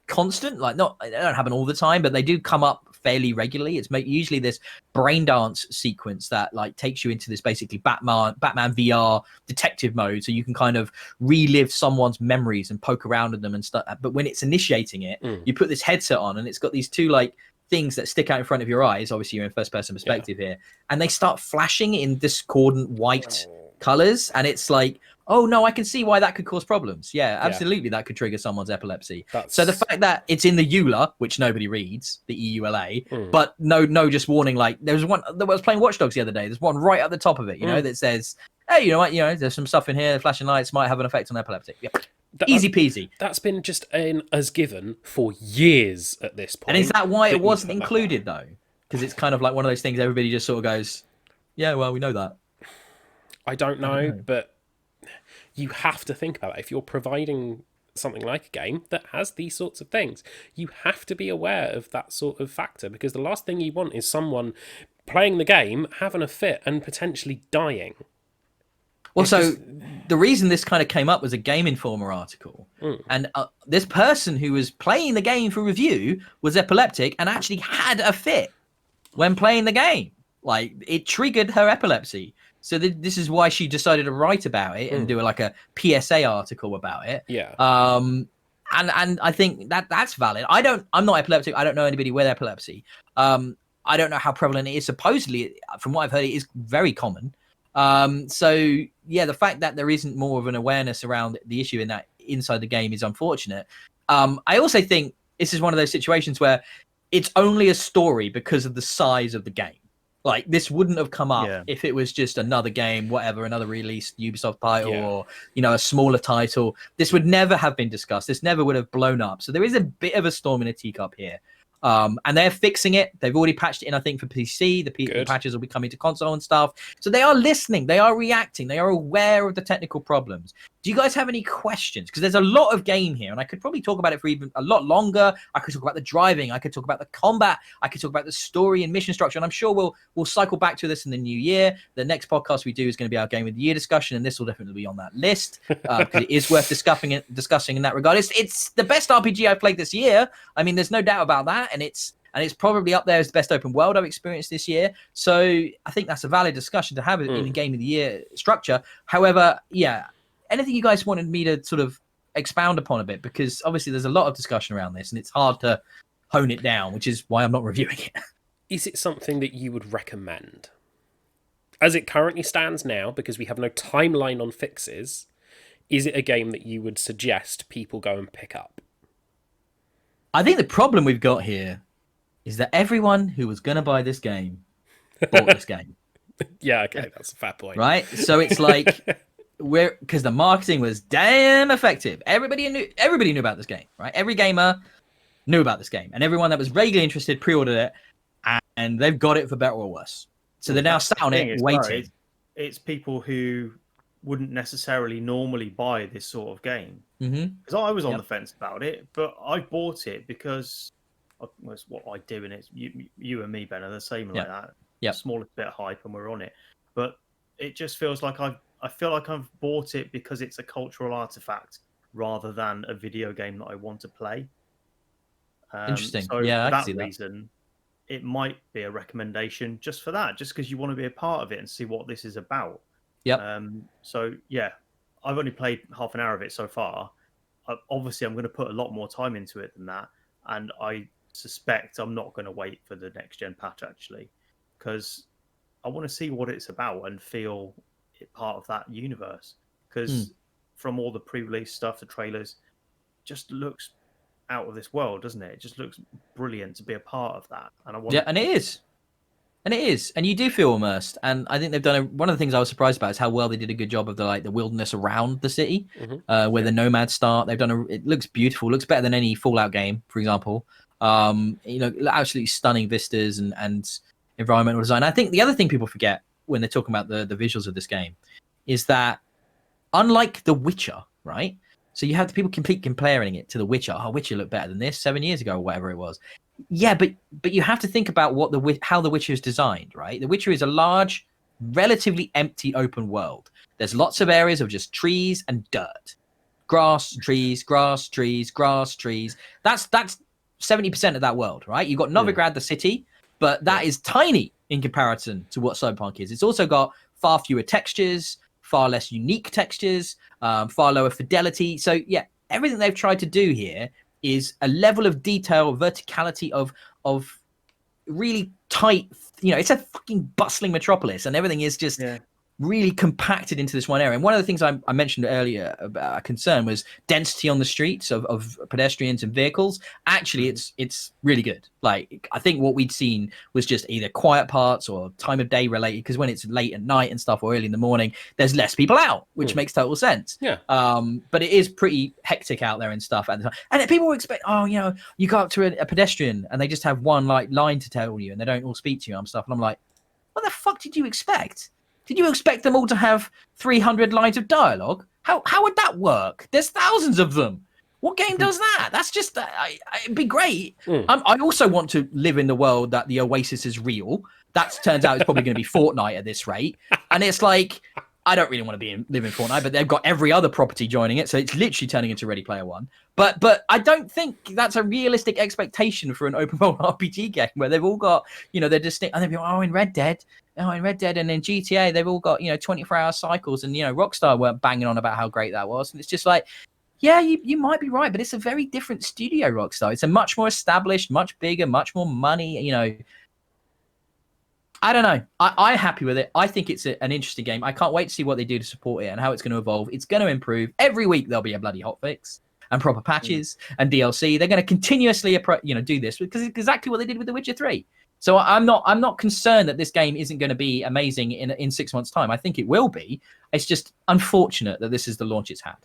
[SPEAKER 1] constant. Like they don't happen all the time, but they do come up fairly regularly. It's usually this brain dance sequence that like takes you into this basically Batman VR detective mode, so you can kind of relive someone's memories and poke around in them and stuff. But when it's initiating it, you put this headset on, and it's got these 2 like things that stick out in front of your eyes. Obviously, you're in first person perspective here, and they start flashing in discordant white colors, and it's like, oh no, I can see why that could cause problems. Yeah, absolutely, that could trigger someone's epilepsy. So the fact that it's in the EULA, which nobody reads, the EULA, but no, just warning. Like there was one that was playing Watch Dogs the other day. There's one right at the top of it, you know, that says, hey, you know what, there's some stuff in here. Flashing lights might have an effect on epileptic. Yeah. Easy peasy. That's
[SPEAKER 3] been just as given for years at this point.
[SPEAKER 1] And is that why it wasn't included though? Because it's kind of like one of those things everybody just sort of goes, yeah, well, we know that.
[SPEAKER 3] I don't know, but you have to think about it. If you're providing something like a game that has these sorts of things, you have to be aware of that sort of factor, because the last thing you want is someone playing the game, having a fit, and potentially dying.
[SPEAKER 1] Well, so the reason this kind of came up was a Game Informer article. And this person who was playing the game for review was epileptic and actually had a fit when playing the game. Like, it triggered her epilepsy. So this is why she decided to write about it and do like a PSA article about it.
[SPEAKER 3] Yeah.
[SPEAKER 1] And I think that's valid. I'm not epileptic. I don't know anybody with epilepsy. I don't know how prevalent it is. Supposedly, from what I've heard, it is very common. So yeah, the fact that there isn't more of an awareness around the issue in that inside the game is unfortunate. I also think this is one of those situations where it's only a story because of the size of the game. Like, this wouldn't have come up if it was just another game, whatever, another released Ubisoft title or, a smaller title. This would never have been discussed. This never would have blown up. So there is a bit of a storm in a teacup here. And they're fixing it. They've already patched it in, I think, for PC. The patches will be coming to console and stuff. So they are listening. They are reacting. They are aware of the technical problems. Do you guys have any questions? Because there's a lot of game here, and I could probably talk about it for even a lot longer. I could talk about the driving. I could talk about the combat. I could talk about the story and mission structure. And I'm sure we'll cycle back to this in the new year. The next podcast we do is going to be our Game of the Year discussion, and this will definitely be on that list because it is worth discussing in that regard. It's the best RPG I've played this year. I mean, there's no doubt about that. And it's probably up there as the best open world I've experienced this year. So I think that's a valid discussion to have in the Game of the Year structure. However, anything you guys wanted me to sort of expound upon a bit, because obviously there's a lot of discussion around this and it's hard to hone it down, which is why I'm not reviewing it.
[SPEAKER 3] Is it something that you would recommend? As it currently stands now, because we have no timeline on fixes, is it a game that you would suggest people go and pick up?
[SPEAKER 1] I think the problem we've got here is that everyone who was going to buy this game bought this game.
[SPEAKER 3] Yeah, okay, that's a fair point.
[SPEAKER 1] Right? So it's like, because the marketing was damn effective. Everybody knew about this game, right? Every gamer knew about this game, and everyone that was vaguely interested pre-ordered it, and they've got it for better or worse. So they're now sat on it waiting.
[SPEAKER 2] It's people who wouldn't necessarily normally buy this sort of game. Because I was on the fence about it, but I bought it because it's what I do, and it's you and me, Ben, are the same like that. Smallest bit of hype, and we're on it. But it just feels like I feel like I've bought it because it's a cultural artifact rather than a video game that I want to play.
[SPEAKER 1] Interesting.
[SPEAKER 2] So
[SPEAKER 1] I
[SPEAKER 2] for
[SPEAKER 1] can
[SPEAKER 2] that
[SPEAKER 1] see that
[SPEAKER 2] reason, it might be a recommendation just for that, just because you want to be a part of it and see what this is about.
[SPEAKER 1] Yep.
[SPEAKER 2] So yeah, I've only played half an hour of it so far. Obviously, I'm going to put a lot more time into it than that, and I suspect I'm not going to wait for the next gen patch actually, because I want to see what it's about and feel it part of that universe. Because from all the pre-release stuff, the trailers, just looks out of this world, doesn't it? It just looks brilliant to be a part of that, and I want.
[SPEAKER 1] Yeah, and it is. And it is, and you do feel immersed. And I think they've done one of the things I was surprised about is how well they did a good job of the wilderness around the city, where the nomads start. They've done it looks beautiful, looks better than any Fallout game, for example. Absolutely stunning vistas and environmental design. I think the other thing people forget when they're talking about the visuals of this game is that unlike The Witcher, right? So you have the people comparing it to The Witcher. Oh, Witcher looked better than this 7 years ago or whatever it was. Yeah, but you have to think about how The Witcher is designed, right? The Witcher is a large, relatively empty open world. There's lots of areas of just trees and dirt. Grass, trees, grass, trees, grass, trees. That's 70% of that world, right? You've got Novigrad, the city, but that is tiny in comparison to what Cyberpunk is. It's also got far fewer textures, far less unique textures, far lower fidelity. So yeah, everything they've tried to do here is a level of detail, verticality of really tight. It's a fucking bustling metropolis, and everything is just really compacted into this one area. And one of the things I mentioned earlier about a concern was density on the streets of pedestrians and vehicles. Actually, it's really good. Like, I think what we'd seen was just either quiet parts or time of day related, because when it's late at night and stuff or early in the morning, there's less people out, which makes total sense.
[SPEAKER 3] Yeah.
[SPEAKER 1] But it is pretty hectic out there and stuff at the time. And people will expect, you go up to a pedestrian and they just have one line to tell you and they don't all speak to you and stuff. And I'm like, what the fuck did you expect? Did you expect them all to have 300 lines of dialogue? How would that work? There's thousands of them. What game does that? That's just, it'd be great. I also want to live in the world that the Oasis is real. That turns out it's probably going to be Fortnite at this rate. And it's like, I don't really want to live in Fortnite, but they've got every other property joining it. So it's literally turning into Ready Player One. But I don't think that's a realistic expectation for an open world RPG game where they've all got, they're distinct. And they'll be in Red Dead and in GTA, they've all got, 24-hour cycles. And, Rockstar weren't banging on about how great that was. And it's just like, yeah, you might be right, but it's a very different studio, Rockstar. It's a much more established, much bigger, much more money, I don't know. I'm happy with it. I think it's an interesting game. I can't wait to see what they do to support it and how it's going to evolve. It's going to improve. Every week there'll be a bloody hotfix and proper patches and DLC. They're going to continuously, do this because it's exactly what they did with The Witcher 3. So I'm not concerned that this game isn't going to be amazing in 6 months' time. I think it will be. It's just unfortunate that this is the launch it's had,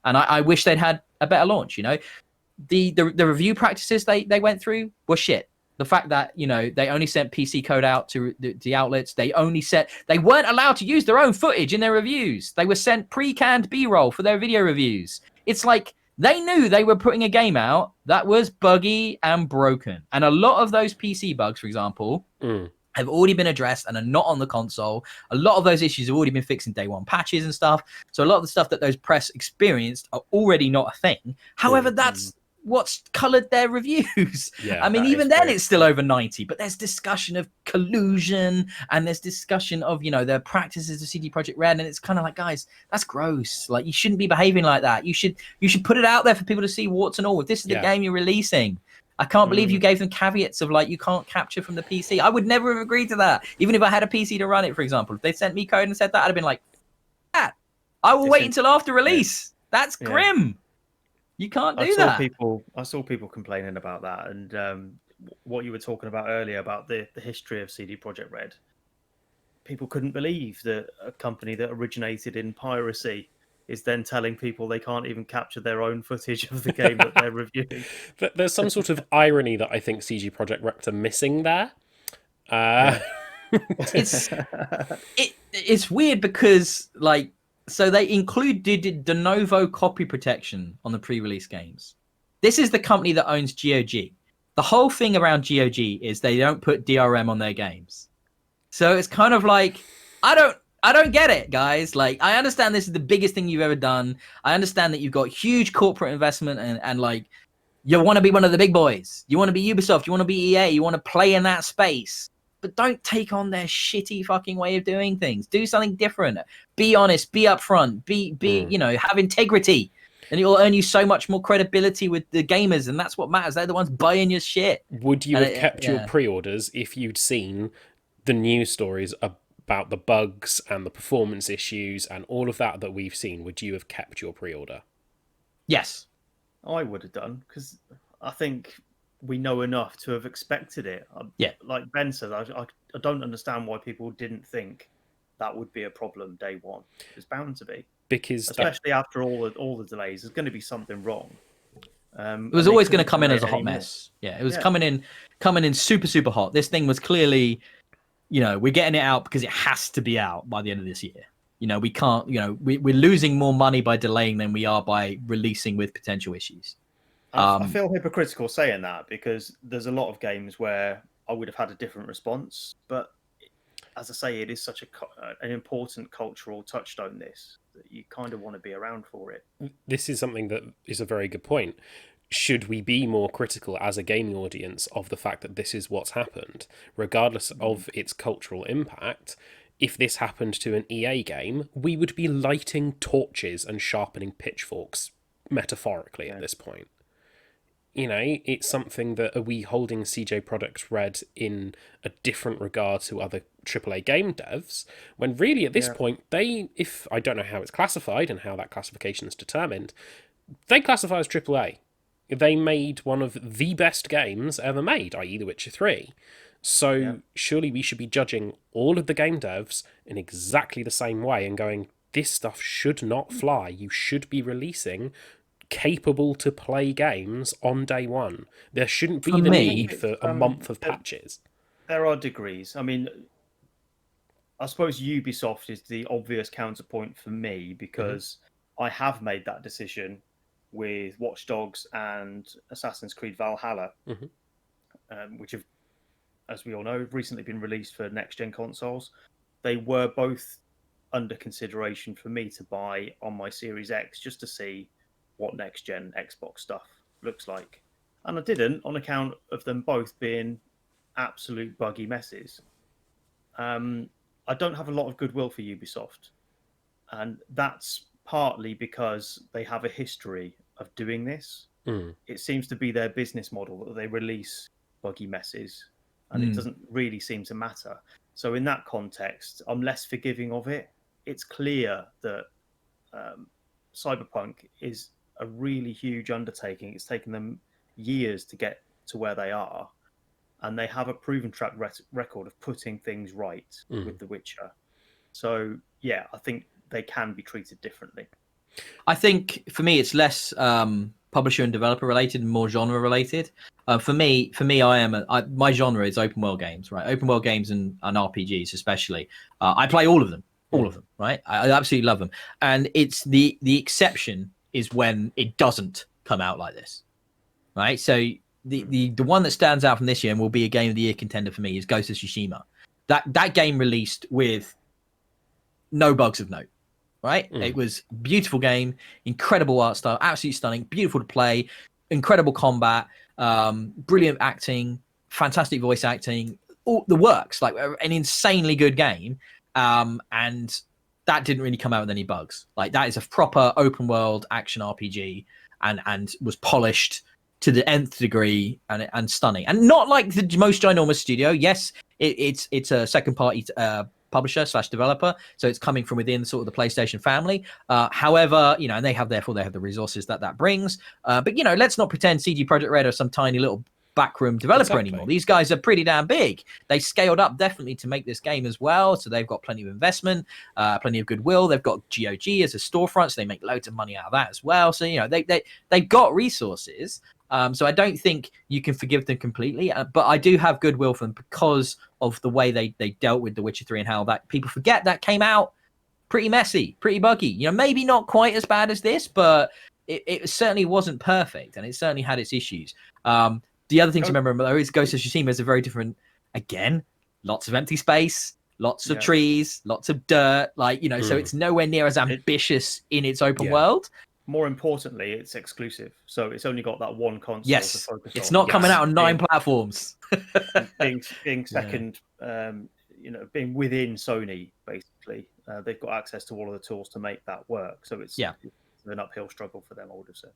[SPEAKER 1] and I wish they'd had a better launch. The review practices they went through were shit. The fact that, they only sent PC code out to the outlets. They weren't allowed to use their own footage in their reviews. They were sent pre-canned B-roll for their video reviews. It's like they knew they were putting a game out that was buggy and broken. And a lot of those PC bugs, for example, have already been addressed and are not on the console. A lot of those issues have already been fixed in day one patches and stuff. So a lot of the stuff that those press experienced are already not a thing. However, that's what's colored their reviews. I mean, even then it's still over 90, but there's discussion of collusion and there's discussion of, their practices of CD Projekt Red. And it's kind of like, guys, that's gross. Like, you shouldn't be behaving like that. You should put it out there for people to see warts and all. If this is the game you're releasing, I can't believe you gave them caveats of you can't capture from the PC. I would never have agreed to that. Even if I had a PC to run it, for example, if they sent me code and said that, I'd have been like, I will wait until after release. That's grim. You can't do that.
[SPEAKER 2] I saw people complaining about that, and what you were talking about earlier about the history of CD Projekt Red. People couldn't believe that a company that originated in piracy is then telling people they can't even capture their own footage of the game that they're reviewing.
[SPEAKER 3] There's some sort of irony that I think CD Projekt Red are missing there.
[SPEAKER 1] It's weird because so they included de novo copy protection on the pre-release games. This is the company that owns GOG. The whole thing around GOG is they don't put DRM on their games. So it's kind of like, I don't get it, guys. I understand this is the biggest thing you've ever done. I understand that you've got huge corporate investment and You want to be one of the big boys. You want to be Ubisoft. You want to be EA. You want to play in that space. But don't take on their shitty fucking way of doing things. Do something different. Be honest. Be upfront. Be have integrity. And it will earn you so much more credibility with the gamers, and that's what matters. They're the ones buying your shit.
[SPEAKER 3] Would you have kept your pre-orders if you'd seen the news stories about the bugs and the performance issues and all of that we've seen? Would you have kept your pre-order?
[SPEAKER 1] Yes.
[SPEAKER 2] I would have done, because I think we know enough to have expected it.
[SPEAKER 1] Yeah.
[SPEAKER 2] Like Ben said, I don't understand why people didn't think that would be a problem day one. It's bound to be.
[SPEAKER 3] Because
[SPEAKER 2] especially after all the delays, there's going to be something wrong.
[SPEAKER 1] It was always going to come in as a hot mess. Yeah, it was coming in super, super hot. This thing was clearly, we're getting it out because it has to be out by the end of this year. We can't, we're losing more money by delaying than we are by releasing with potential issues.
[SPEAKER 2] I feel hypocritical saying that, because there's a lot of games where I would have had a different response. But as I say, it is such an important cultural touchstone, this, that you kind of want to be around for it.
[SPEAKER 3] This is something that is a very good point. Should we be more critical as a gaming audience of the fact that this is what's happened, regardless of its cultural impact? If this happened to an EA game, we would be lighting torches and sharpening pitchforks, metaphorically, at this point. It's something that, are we holding CJ Products Red in a different regard to other AAA game devs, when really at this point, if I don't know how it's classified and how that classification is determined, they classify as AAA. They made one of the best games ever made, i.e. The Witcher 3. So surely we should be judging all of the game devs in exactly the same way and going, this stuff should not fly. You should be releasing capable to play games on day one. There shouldn't be the need for a month of patches.
[SPEAKER 2] There are degrees. I mean, I suppose Ubisoft is the obvious counterpoint for me, because I have made that decision with Watch Dogs and Assassin's Creed Valhalla, which have, as we all know, recently been released for next-gen consoles. They were both under consideration for me to buy on my Series X, just to see what next-gen Xbox stuff looks like. And I didn't, on account of them both being absolute buggy messes. I don't have a lot of goodwill for Ubisoft. And that's partly because they have a history of doing this. It seems to be their business model that they release buggy messes, and it doesn't really seem to matter. So in that context, I'm less forgiving of it. It's clear that Cyberpunk is a really huge undertaking. It's taken them years to get to where they are, and they have a proven track record of putting things right with The Witcher. So yeah, I think they can be treated differently.
[SPEAKER 1] I think for me, it's less publisher and developer related and more genre related. For me, my genre is open world games, right? Open world games and RPGs, especially. I play all of them, right? I absolutely love them. And it's the exception is when it doesn't come out like this, right? So the one that stands out from this year and will be a game of the year contender for me is Ghost of Tsushima. That game released with no bugs of note, right? It was a beautiful game, incredible art style, absolutely stunning, beautiful to play, incredible combat, brilliant acting, fantastic voice acting, all the works, like an insanely good game. And that didn't really come out with any bugs. Like, that is a proper open world action RPG and was polished to the nth degree and stunning. And not like the most ginormous studio. Yes, it's a second party publisher / developer, so it's coming from within sort of the PlayStation family. However, and they have the resources that brings. But let's not pretend CG Projekt Red are some tiny little backroom developer anymore. These guys are pretty damn big. They scaled up definitely to make this game as well, so they've got plenty of investment, plenty of goodwill. They've got GOG as a storefront, so they make loads of money out of that as well. So they've got resources. So I don't think you can forgive them completely, but I do have goodwill for them because of the way they dealt with The Witcher 3 and how that people forget that came out pretty messy, pretty buggy. Maybe not quite as bad as this, but it certainly wasn't perfect, and it certainly had its issues. The other thing to remember though is Ghost of Tsushima is a very different, again, lots of empty space, lots of trees, lots of dirt, so it's nowhere near as ambitious in its open world.
[SPEAKER 2] more importantly, it's exclusive, so it's only got that one console to
[SPEAKER 1] Yes,
[SPEAKER 2] focus
[SPEAKER 1] it's
[SPEAKER 2] on.
[SPEAKER 1] not coming out on 9
[SPEAKER 2] Being-
[SPEAKER 1] platforms.
[SPEAKER 2] being second, being within Sony, basically, they've got access to all of the tools to make that work. So it's an uphill struggle for them, I would have said.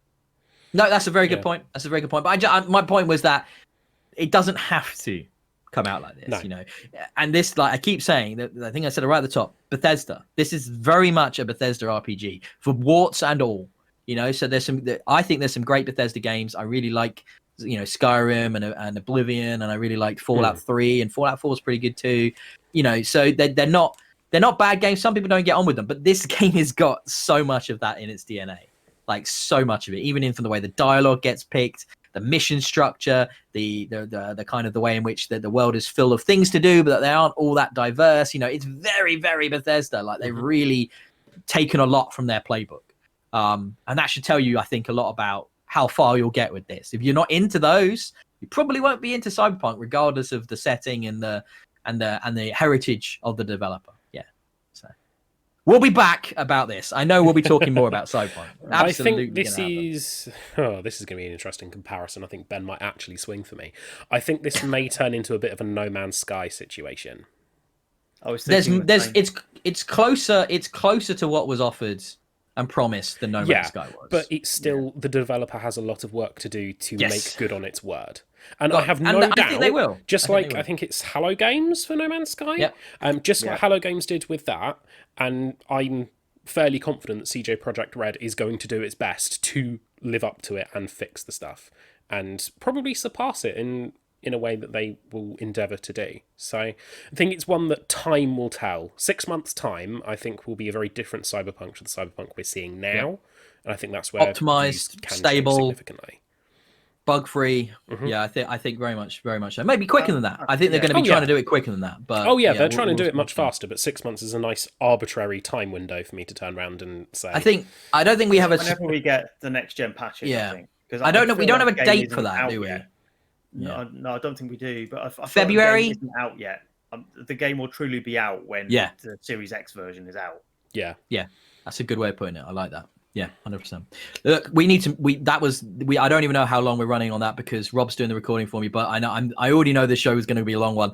[SPEAKER 1] No, that's a very good point. That's a very good point. But my point was that it doesn't have to come out like this, And this, like I keep saying, that I think I said it right at the top, Bethesda. This is very much a Bethesda RPG for warts and all, So I think there's some great Bethesda games. I really like, Skyrim and Oblivion, and I really like Fallout 3, and Fallout 4 is pretty good too, So they're not bad games. Some people don't get on with them, but this game has got so much of that in its DNA, like so much of it, even in from the way the dialogue gets picked, the mission structure, the kind of the way in which the world is full of things to do, but they aren't all that diverse. It's very, very Bethesda. Like they've really taken a lot from their playbook. And that should tell you, I think, a lot about how far you'll get with this. If you're not into those, you probably won't be into Cyberpunk, regardless of the setting and the heritage of the developer. Yeah. So we'll be back about this. I know we'll be talking more about Cyberpunk. Absolutely.
[SPEAKER 3] I think this is going to be an interesting comparison. I think Ben might actually swing for me. I think this may turn into a bit of a No Man's Sky situation.
[SPEAKER 2] I was thinking
[SPEAKER 1] it's closer to what was offered and promised than No Man's Sky was.
[SPEAKER 3] But it's still the developer has a lot of work to do to make good on its word. And I have no doubt
[SPEAKER 1] I think they will.
[SPEAKER 3] I think it's Hello Games for No Man's Sky.
[SPEAKER 1] Yep.
[SPEAKER 3] Like Hello Games did with that, and I'm fairly confident CJ Projekt Red is going to do its best to live up to it and fix the stuff, and probably surpass it in a way that they will endeavour to do. So I think it's one that time will tell. 6 months' time, I think, will be a very different Cyberpunk to the Cyberpunk we're seeing now. Yeah. And I think that's where
[SPEAKER 1] optimized, stable,
[SPEAKER 3] significantly.
[SPEAKER 1] Bug-free. Mm-hmm. Yeah, I think very much so. Maybe quicker than that. I think they're going to be trying to do it quicker than that. But
[SPEAKER 3] they're trying to do it much faster. But 6 months is a nice arbitrary time window for me to turn around and say.
[SPEAKER 1] I don't think we have
[SPEAKER 2] whenever we get the next gen patches.
[SPEAKER 1] Yeah.
[SPEAKER 2] I think, because
[SPEAKER 1] I don't know. We don't have a date for that, do we?
[SPEAKER 2] Yet. No, I don't think we do. But I
[SPEAKER 1] February
[SPEAKER 2] isn't out yet. The game will truly be out when the Series X version is out.
[SPEAKER 3] Yeah,
[SPEAKER 1] that's a good way of putting it. I like that. Yeah, 100%. Look, we need to. I don't even know how long we're running on that because Rob's doing the recording for me. But I already know this show is going to be a long one.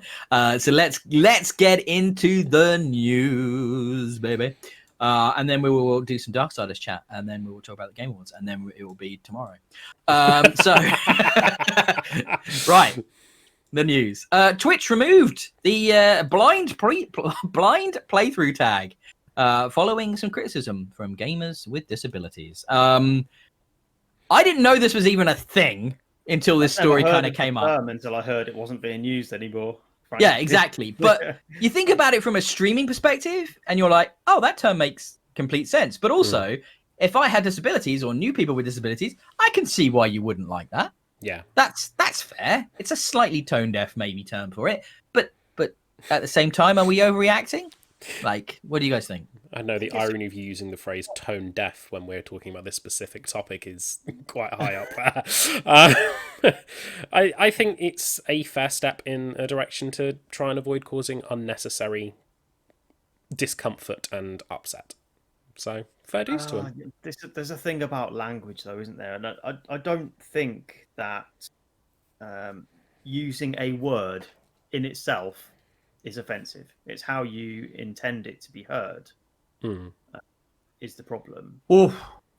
[SPEAKER 1] So let's get into the news, baby. And then we will do some Darksiders chat, and then we will talk about the Game Awards, and then it will be tomorrow. So, right, the news. Twitch removed the blind playthrough tag following some criticism from gamers with disabilities. I didn't know this was even a thing until this story kind of came up.
[SPEAKER 2] Until I heard it wasn't being used anymore.
[SPEAKER 1] Frankly. Yeah, exactly. But you think about it from a streaming perspective, and you're like, oh, that term makes complete sense. But also, if I had disabilities or knew people with disabilities, I can see why you wouldn't like that.
[SPEAKER 3] Yeah,
[SPEAKER 1] that's fair. It's a slightly tone deaf maybe term for it, but at the same time, are we overreacting? Like, what do you guys think?
[SPEAKER 3] I know the irony of you using the phrase tone deaf when we're talking about this specific topic is quite high up there. I think it's a fair step in a direction to try and avoid causing unnecessary discomfort and upset. So, fair dues to him.
[SPEAKER 2] There's a thing about language, though, isn't there? And I don't think that using a word in itself is offensive. It's how you intend it to be heard is the problem.
[SPEAKER 1] Oh,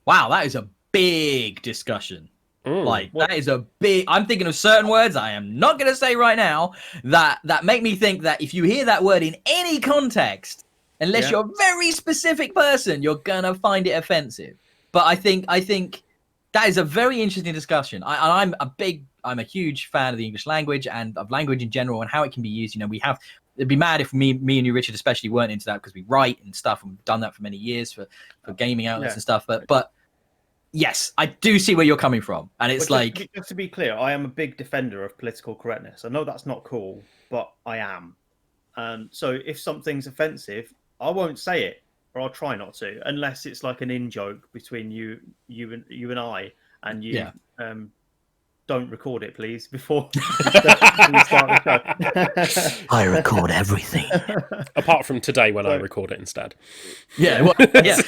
[SPEAKER 1] wow, that is a big discussion. That is a big... I'm thinking of certain words I am not going to say right now that make me think that if you hear that word in any context, unless you're a very specific person, you're going to find it offensive. But I think that is a very interesting discussion. I'm a huge fan of the English language and of language in general and how it can be used. It'd be mad if me and you, Richard, especially weren't into that because we write and stuff and we've done that for many years for gaming outlets and stuff. But yes, I do see where you're coming from. And it's
[SPEAKER 2] just to be clear, I am a big defender of political correctness. I know that's not cool, but I am. So if something's offensive, I won't say it, or I'll try not to, unless it's like an in-joke between you and I, and you don't don't record it, please, before we start the show.
[SPEAKER 1] I record everything.
[SPEAKER 3] Apart from today when I record it instead.
[SPEAKER 1] Yeah, well, yeah.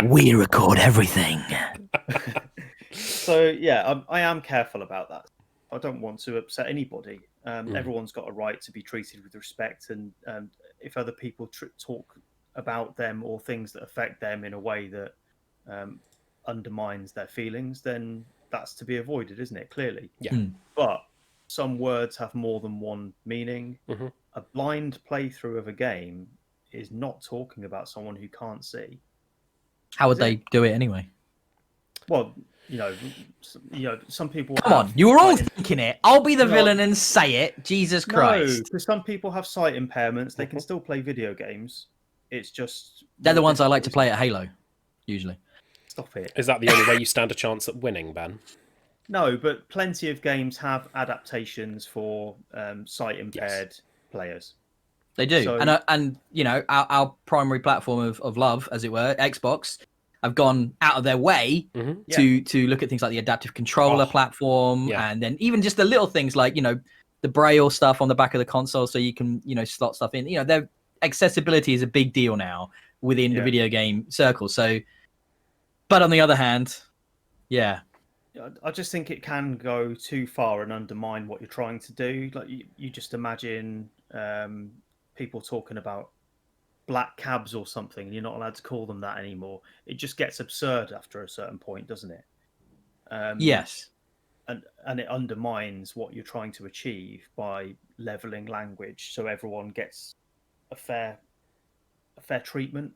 [SPEAKER 1] We record everything.
[SPEAKER 2] So yeah, I am careful about that. I don't want to upset anybody. Everyone's got a right to be treated with respect, and if other people talk about them or things that affect them in a way that undermines their feelings, then that's to be avoided, isn't it? Clearly.
[SPEAKER 3] Yeah.
[SPEAKER 2] But some words have more than one meaning. A blind playthrough of a game is not talking about someone who can't see.
[SPEAKER 1] How would they do it anyway?
[SPEAKER 2] Well, you know, some people.
[SPEAKER 1] Come on, you were all thinking it. I'll be the villain and say it. Jesus Christ!
[SPEAKER 2] No, because some people have sight impairments. They can still play video games. It's just
[SPEAKER 1] they're the ones I like to play at Halo, usually.
[SPEAKER 2] Stop it.
[SPEAKER 3] Is that the only way you stand a chance at winning, Ben?
[SPEAKER 2] No, but plenty of games have adaptations for sight impaired players.
[SPEAKER 1] They do, so, and you know, our primary platform of love, as it were, Xbox, have gone out of their way to look at things like the adaptive controller platform, and then even just the little things like, you know, the Braille stuff on the back of the console, so you can, you know, slot stuff in. You know, their accessibility is a big deal now within the video game circle. So, but on the other hand,
[SPEAKER 2] I just think it can go too far and undermine what you're trying to do. Like you just imagine people talking about black cabs or something, and you're not allowed to call them that anymore. It just gets absurd after a certain point, doesn't it?
[SPEAKER 1] Yes.
[SPEAKER 2] And it undermines what you're trying to achieve by leveling language so everyone gets a fair treatment.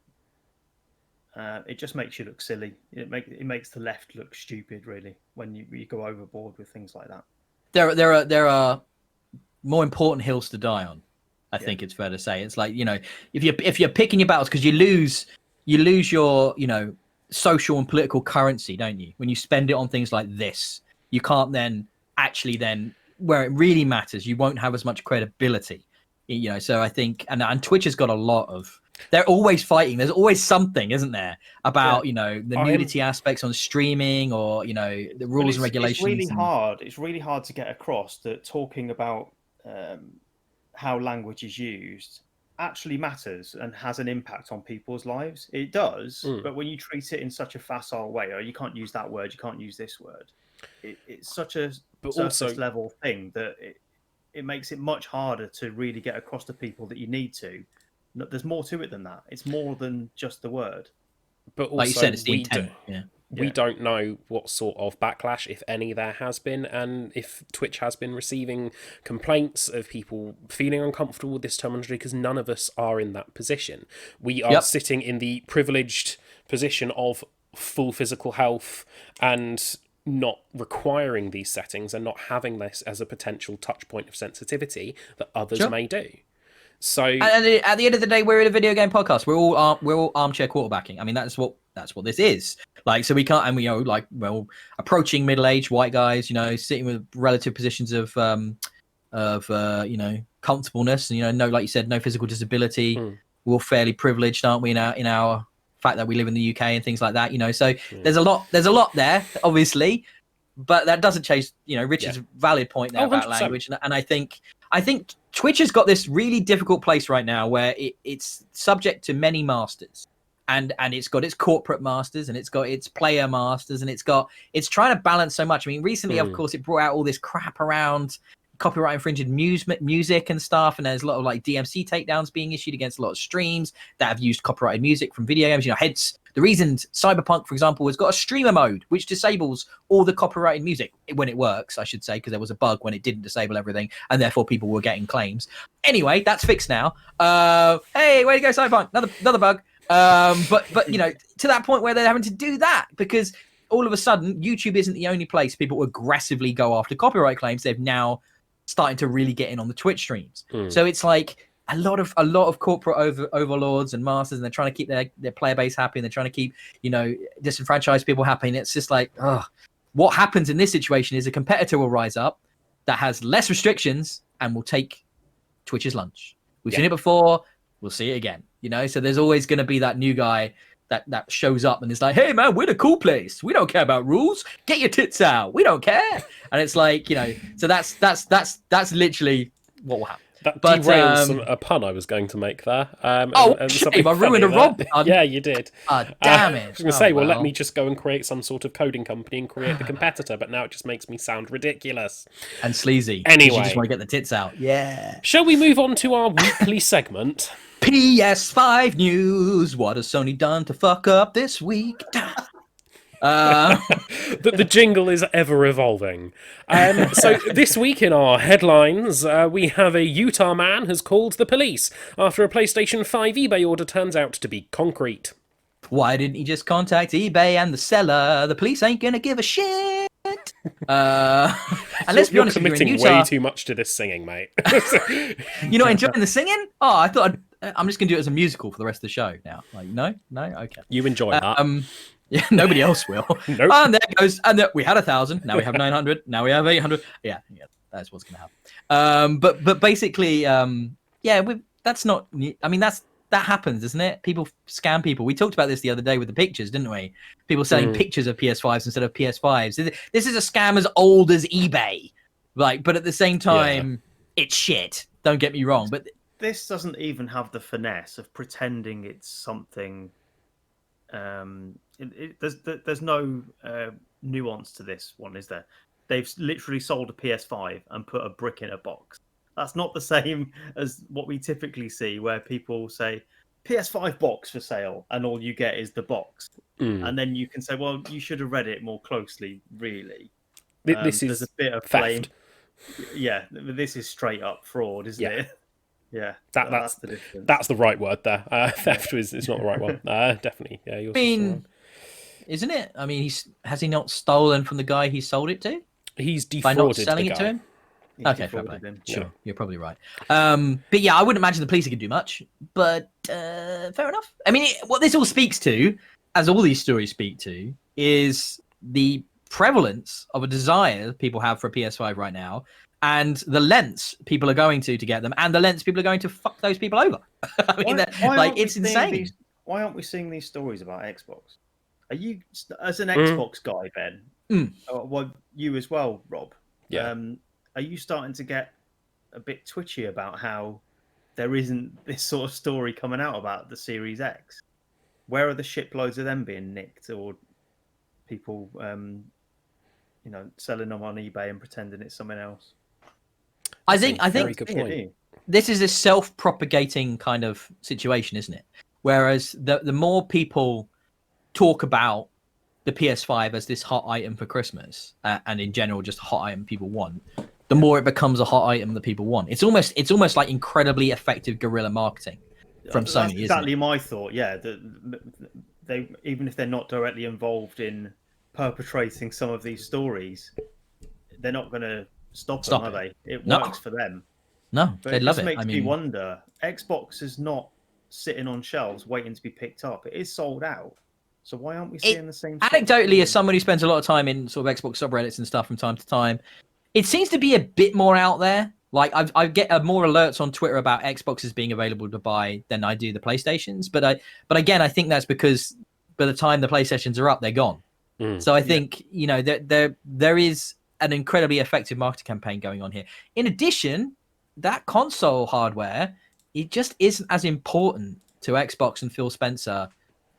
[SPEAKER 2] It just makes you look silly. It makes the left look stupid, really, when you go overboard with things like that.
[SPEAKER 1] There are more important hills to die on. I think it's fair to say. It's like, you know, if you're picking your battles, because you lose your, you know, social and political currency, don't you? When you spend it on things like this, you can't then where it really matters, you won't have as much credibility. You know, so I think, and Twitch has got a lot of. They're always fighting. There's always something, isn't there, about you know, the nudity aspects on streaming, or you know, the rules and regulations.
[SPEAKER 2] It's really hard to get across that talking about how language is used actually matters and has an impact on people's lives. It does, but when you treat it in such a facile way, or you can't use that word, you can't use this word, it's such a surface level thing that it makes it much harder to really get across to people that you need to. There's more to it than that. It's more than just the word.
[SPEAKER 3] But also,
[SPEAKER 1] like you said, it's the intent.
[SPEAKER 3] We don't know what sort of backlash, if any, there has been, and if Twitch has been receiving complaints of people feeling uncomfortable with this terminology, because none of us are in that position. We are sitting in the privileged position of full physical health and not requiring these settings and not having this as a potential touch point of sensitivity that others may do. So, and
[SPEAKER 1] at the end of the day, we're in a video game podcast. We're all armchair quarterbacking. I mean, that's what this is. Like, so we can't, and we, you know, like, well, approaching middle-aged white guys, you know, sitting with relative positions of you know, comfortableness, and, you know, no, like you said, no physical disability. We're all fairly privileged, aren't we, in our fact that we live in the UK and things like that, you know. So there's a lot there, obviously, but that doesn't change, you know, Richard's valid point there about
[SPEAKER 3] 100%.
[SPEAKER 1] language, and I think Twitch has got this really difficult place right now where it's subject to many masters, and it's got its corporate masters, and it's got its player masters, and it's trying to balance so much. I mean, recently, of course, it brought out all this crap around copyright infringed music and stuff, and there's a lot of like DMC takedowns being issued against a lot of streams that have used copyrighted music from video games. You know, hence the reason Cyberpunk, for example, has got a streamer mode which disables all the copyrighted music when it works, I should say, because there was a bug when it didn't disable everything, and therefore people were getting claims. Anyway, that's fixed now. Hey, way to go, Cyberpunk! Another bug. But you know, to that point where they're having to do that because all of a sudden YouTube isn't the only place people aggressively go after copyright claims. They've now starting to really get in on the Twitch streams. So it's like a lot of corporate overlords and masters, and they're trying to keep their player base happy, and they're trying to keep, you know, disenfranchised people happy. And it's just like, what happens in this situation is a competitor will rise up that has less restrictions and will take Twitch's lunch. We've seen it before. We'll see it again, you know? So there's always going to be that new guy that shows up and is like, hey man, we're the cool place. We don't care about rules. Get your tits out. We don't care. And it's like, so that's literally what will happen.
[SPEAKER 3] That
[SPEAKER 1] But,
[SPEAKER 3] derails a pun I was going to make there.
[SPEAKER 1] Shame, I ruined a Rob pun.
[SPEAKER 3] Yeah, you did.
[SPEAKER 1] Damn it.
[SPEAKER 3] I was going to say, well, let me just go and create some sort of coding company and create the competitor, but now it just makes me sound ridiculous.
[SPEAKER 1] And sleazy.
[SPEAKER 3] Anyway.
[SPEAKER 1] You just want to get the tits out. Yeah.
[SPEAKER 3] Shall we move on to our weekly segment?
[SPEAKER 1] PS5 news. What has Sony done to fuck up this week?
[SPEAKER 3] The jingle is ever evolving. So this week in our headlines, we have a Utah man has called the police after a PlayStation 5 eBay order turns out to be concrete.
[SPEAKER 1] Why didn't he just contact eBay and the seller? The police ain't gonna give a shit. And let's be honest,
[SPEAKER 3] you're committing way too much to this singing, mate.
[SPEAKER 1] You're not enjoying the singing? Oh, I thought I'm just gonna do it as a musical for the rest of the show now. Like, no, okay.
[SPEAKER 3] You enjoy that.
[SPEAKER 1] Yeah, nobody else will.
[SPEAKER 3] Nope.
[SPEAKER 1] And there it goes. And there, we had 1,000. Now we have 900. Now we have 800. Yeah, that's what's gonna happen. But basically, that's not. I mean, that happens, doesn't it? People scam people. We talked about this the other day with the pictures, didn't we? People selling pictures of PS5s instead of PS5s. This is a scam as old as eBay. Like, but at the same time, it's shit. Don't get me wrong. But
[SPEAKER 2] this doesn't even have the finesse of pretending it's something. There's no nuance to this one, is there? They've literally sold a PS5 and put a brick in a box. That's not the same as what we typically see, where people say PS5 box for sale, and all you get is the box, and then you can say, well, you should have read it more closely. Really,
[SPEAKER 3] this is
[SPEAKER 2] there's a bit of
[SPEAKER 3] theft.
[SPEAKER 2] Yeah, this is straight up fraud, isn't it? Yeah,
[SPEAKER 3] that's
[SPEAKER 2] the difference.
[SPEAKER 3] That's the right word there. Theft is not the right one. Definitely. Yeah, you're
[SPEAKER 1] isn't it? I mean, has he not stolen from the guy he sold it to?
[SPEAKER 3] He's defrauded
[SPEAKER 1] by not selling
[SPEAKER 3] the
[SPEAKER 1] it
[SPEAKER 3] guy.
[SPEAKER 1] to him. Okay, fair play. Sure,
[SPEAKER 3] Yeah.
[SPEAKER 1] You're probably right. But yeah, I wouldn't imagine the police could do much. But fair enough. I mean, what this all speaks to, as all these stories speak to, is the prevalence of a desire people have for a PS5 right now, and the lengths people are going to get them, and the lengths people are going to fuck those people over. I mean, it's insane.
[SPEAKER 2] Why aren't we seeing these stories about Xbox? Are you, as an Xbox guy, Ben? Well, you as well, Rob.
[SPEAKER 3] Yeah.
[SPEAKER 2] Are you starting to get a bit twitchy about how there isn't this sort of story coming out about the Series X? Where are the shiploads of them being nicked, or people, selling them on eBay and pretending it's something else?
[SPEAKER 1] I think
[SPEAKER 3] good point.
[SPEAKER 1] This is a self-propagating kind of situation, isn't it? Whereas the more people talk about the PS5 as this hot item for Christmas, and in general just a hot item people want, the more it becomes a hot item that people want. It's almost like incredibly effective guerrilla marketing from Sony.
[SPEAKER 2] That's exactly my thought. Yeah, they, even if they're not directly involved in perpetrating some of these stories, they're not going to stop them, are they? It works for them.
[SPEAKER 1] No,
[SPEAKER 2] but
[SPEAKER 1] they love it.
[SPEAKER 2] It makes me wonder. Xbox is not sitting on shelves waiting to be picked up. It is sold out. So why aren't we seeing the same?
[SPEAKER 1] Anecdotally, as someone who spends a lot of time in sort of Xbox subreddits and stuff from time to time, it seems to be a bit more out there. Like I get more alerts on Twitter about Xboxes being available to buy than I do the PlayStations. But again, I think that's because by the time the PlayStations are up, they're gone. So I think there is an incredibly effective marketing campaign going on here. In addition, that console hardware, it just isn't as important to Xbox and Phil Spencer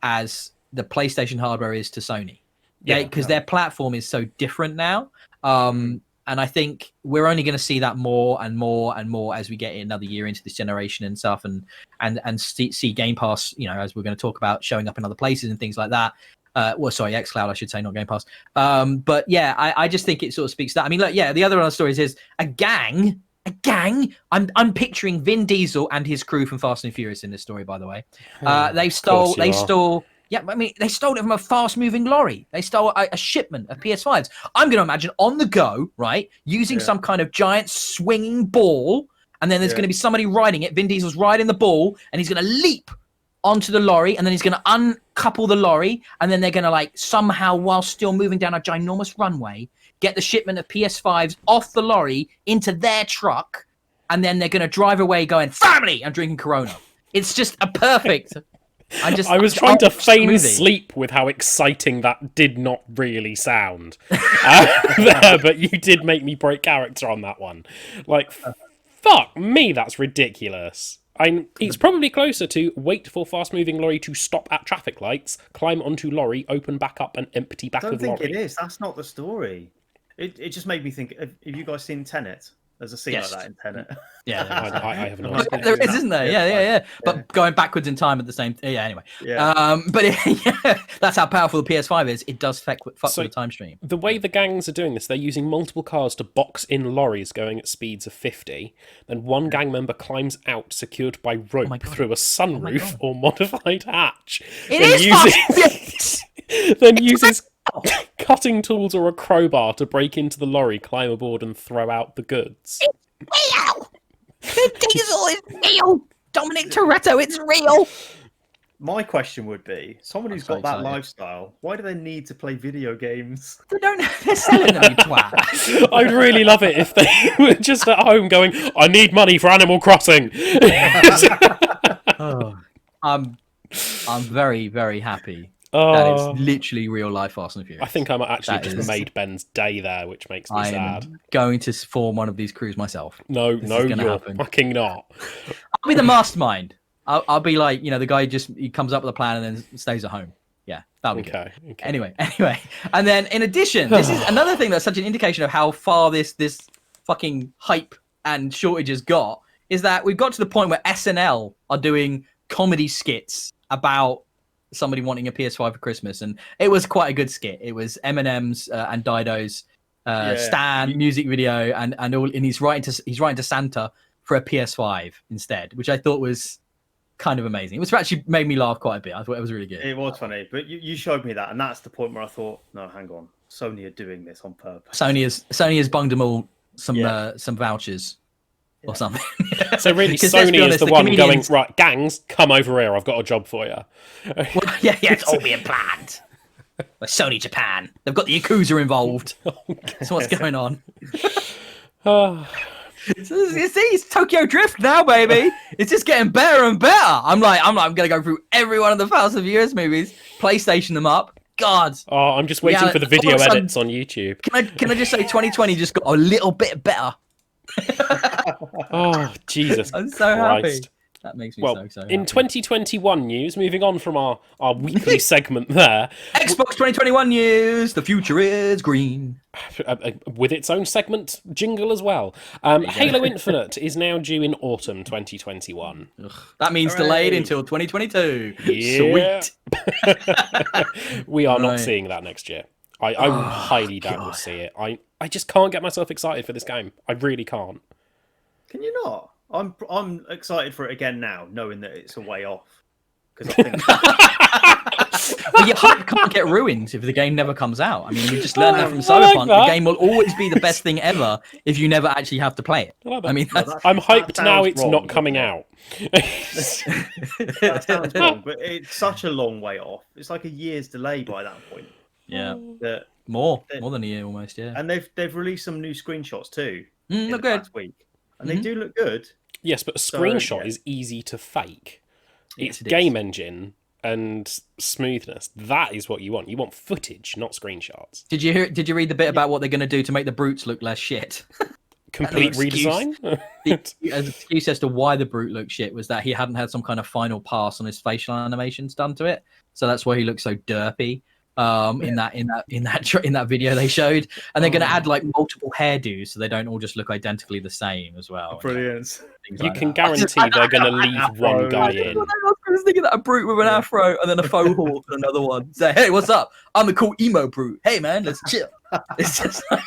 [SPEAKER 1] as the PlayStation hardware is to Sony. Because their platform is so different now. And I think we're only going to see that more and more and more as we get another year into this generation and stuff, and see Game Pass, as we're going to talk about, showing up in other places and things like that. xCloud, I should say, not Game Pass. But yeah, I just think it sort of speaks to that. I mean, look, the other one of the stories is a gang. I'm picturing Vin Diesel and his crew from Fast and Furious in this story, by the way. They stole. Yeah, I mean, they stole it from a fast-moving lorry. They stole a shipment of PS5s. I'm going to imagine on the go, right, using some kind of giant swinging ball, and then there's going to be somebody riding it. Vin Diesel's riding the ball, and he's going to leap onto the lorry, and then he's going to uncouple the lorry, and then they're going to, somehow, while still moving down a ginormous runway, get the shipment of PS5s off the lorry into their truck, and then they're going to drive away going, family, and drinking Corona. It's just a perfect
[SPEAKER 3] I was trying to feign sleep with how exciting that did not really sound. But you did make me break character on that one. Like, fuck me, that's ridiculous. It's probably closer to wait for fast-moving lorry to stop at traffic lights, climb onto lorry, open back up, and empty back of lorry.
[SPEAKER 2] I don't think it is. That's not the story. It just made me think. Have you guys seen Tenet? There's a scene like that in Tenet.
[SPEAKER 1] Yeah,
[SPEAKER 3] I have no idea.
[SPEAKER 1] There is, isn't there? Yeah. But going backwards in time at the same. Yeah. Anyway.
[SPEAKER 2] Yeah.
[SPEAKER 1] But that's how powerful the PS5 is. It does fuck with the time stream.
[SPEAKER 3] The way the gangs are doing this, they're using multiple cars to box in lorries going at speeds of 50. Then one gang member climbs out, secured by rope through a sunroof or modified hatch. Then uses cutting tools or a crowbar to break into the lorry, climb aboard, and throw out the goods.
[SPEAKER 1] It's real! The diesel is real! Dominic Toretto, it's real!
[SPEAKER 2] My question would be, someone who's got that lifestyle, why do they need to play video games?
[SPEAKER 1] They're selling them, you twat.
[SPEAKER 3] I'd really love it if they were just at home going, I need money for Animal Crossing.
[SPEAKER 1] I'm very, very happy. That is literally real life Fast and Furious.
[SPEAKER 3] I think I might actually just made Ben's day there, which makes me sad.
[SPEAKER 1] I'm going to form one of these crews myself.
[SPEAKER 3] No, you're fucking not.
[SPEAKER 1] I'll be the mastermind. I'll be like, the guy he comes up with a plan and then stays at home. Yeah, that'll be good. Okay. Anyway. And then in addition, this is another thing that's such an indication of how far this fucking hype and shortage has got, is that we've got to the point where SNL are doing comedy skits about somebody wanting a PS5 for Christmas, and it was quite a good skit. It was Eminem's and Dido's Stan music video, and he's writing to Santa for a PS5 instead, which I thought was kind of amazing. It was actually made me laugh quite a bit. I thought it was really good.
[SPEAKER 2] It was funny, but you showed me that, and that's the point where I thought, no, hang on, Sony are doing this on purpose.
[SPEAKER 1] Sony has bunged them all some vouchers. Or something.
[SPEAKER 3] So really, Sony is the one going, right, gangs, come over here. I've got a job for you.
[SPEAKER 1] Well, yeah, it's all being planned. Sony Japan. They've got the Yakuza involved. That's what's going on. It's Tokyo Drift now, baby. It's just getting better and better. I'm going to go through every one of the Fast and Furious movies, PlayStation them up. God.
[SPEAKER 3] Oh, I'm just waiting for the video edits on YouTube.
[SPEAKER 1] Can I just say 2020 just got a little bit better?
[SPEAKER 3] Oh, Jesus
[SPEAKER 1] I'm so
[SPEAKER 3] Christ.
[SPEAKER 1] happy. That makes me so happy.
[SPEAKER 3] In 2021 news, moving on from our weekly segment there.
[SPEAKER 1] Xbox 2021 news, the future is green.
[SPEAKER 3] With its own segment jingle as well. Halo Infinite is now due in autumn 2021.
[SPEAKER 1] That means delayed until 2022.
[SPEAKER 3] Yeah.
[SPEAKER 1] Sweet.
[SPEAKER 3] We are not seeing that next year. I highly doubt we'll see it. I just can't get myself excited for this game. I really can't.
[SPEAKER 2] Can you not? I'm excited for it again now, knowing that it's a way off. Because I think.
[SPEAKER 1] Well, your hype can't get ruined if the game never comes out. I mean, you just learned that from Cyberpunk. The game will always be the best thing ever if you never actually have to play it. I mean,
[SPEAKER 3] I'm hyped now. It's wrong, not coming out.
[SPEAKER 2] That sounds wrong, but it's such a long way off. It's like a year's delay by that point.
[SPEAKER 1] Yeah, more than a year almost. Yeah,
[SPEAKER 2] and they've released some new screenshots too.
[SPEAKER 1] Look good.
[SPEAKER 2] Last week, and they do look good.
[SPEAKER 3] Yes, but a screenshot is easy to fake. It's game engine and smoothness. That is what you want. You want footage, not screenshots.
[SPEAKER 1] Did you read the bit about what they're going to do to make the brutes look less shit?
[SPEAKER 3] Complete redesign?
[SPEAKER 1] The excuse as to why the brute looked shit was that he hadn't had some kind of final pass on his facial animations done to it. So that's why he looks so derpy. In that video they showed, and they're going to add like multiple hairdos so they don't all just look identically the same as well.
[SPEAKER 2] Brilliant.
[SPEAKER 3] You can guarantee they're going to leave one guy in.
[SPEAKER 1] I was thinking that a brute with an afro and then a faux hawk and another one. Say, hey, what's up? I'm the cool emo brute. Hey man, let's chill. It's just like,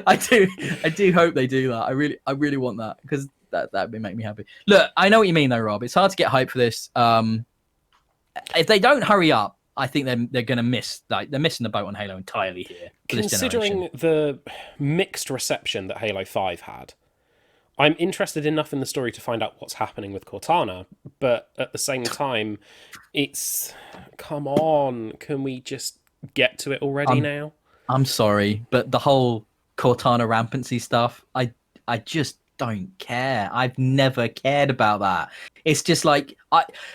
[SPEAKER 1] I do hope they do that. I really want that, because that would make me happy. Look, I know what you mean though, Rob. It's hard to get hype for this. If they don't hurry up, I think they're going to miss. Like, they're missing the boat on Halo entirely here.
[SPEAKER 3] Considering the mixed reception that Halo 5 had, I'm interested enough in the story to find out what's happening with Cortana, but at the same time, it's... Come on, can we just get to it already now?
[SPEAKER 1] I'm sorry, but the whole Cortana rampancy stuff, I just don't care. I've never cared about that. It's just like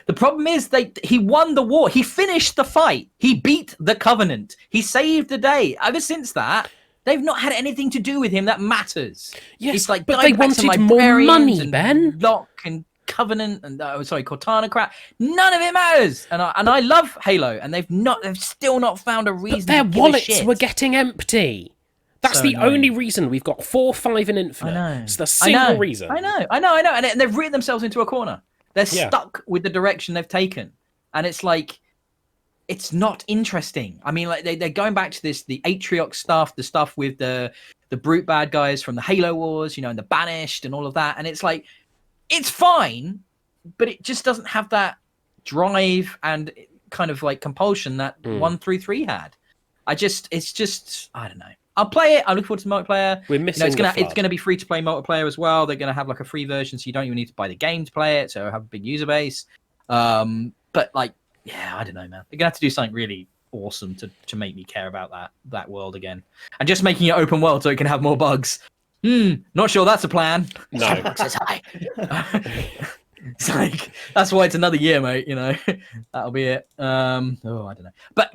[SPEAKER 1] the problem is he won the war. He finished the fight. He beat the Covenant. He saved the day. Ever since that, they've not had anything to do with him that matters.
[SPEAKER 3] Yes,
[SPEAKER 1] it's like
[SPEAKER 3] but they wanted more money, Ben.
[SPEAKER 1] Locke and Covenant and Cortana crap. None of it matters. And I love Halo, and they've still not found a reason.
[SPEAKER 3] But their
[SPEAKER 1] to give
[SPEAKER 3] wallets
[SPEAKER 1] a shit.
[SPEAKER 3] were getting empty. That's the only reason we've got 4, 5, and Infinite.
[SPEAKER 1] I know.
[SPEAKER 3] It's the single reason.
[SPEAKER 1] I know. And they've written themselves into a corner. They're stuck with the direction they've taken. And it's like, it's not interesting. I mean, like they're going back to the Atriox stuff, the stuff with the brute bad guys from the Halo Wars, and the Banished and all of that. And it's like, it's fine, but it just doesn't have that drive and kind of like compulsion that 133 had. I don't know. I'll play it. I look forward to multiplayer.
[SPEAKER 3] We're missing
[SPEAKER 1] it's gonna be free to play multiplayer as well. They're gonna have like a free version, so you don't even need to buy the game to play it. So have a big user base. But like, yeah, I don't know, man. They're gonna have to do something really awesome to make me care about that world again. And just making it open world so it can have more bugs. Not sure that's a plan.
[SPEAKER 3] No.
[SPEAKER 1] It's like, that's why it's another year, mate. That'll be it. I don't know. But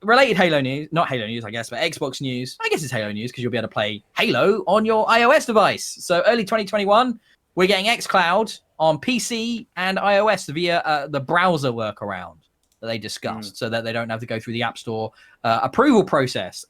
[SPEAKER 1] related Halo news, not Halo news, I guess, but Xbox news. I guess it's Halo news because you'll be able to play Halo on your iOS device. So early 2021, we're getting xCloud on PC and iOS via the browser workaround that they discussed, so that they don't have to go through the App Store approval process.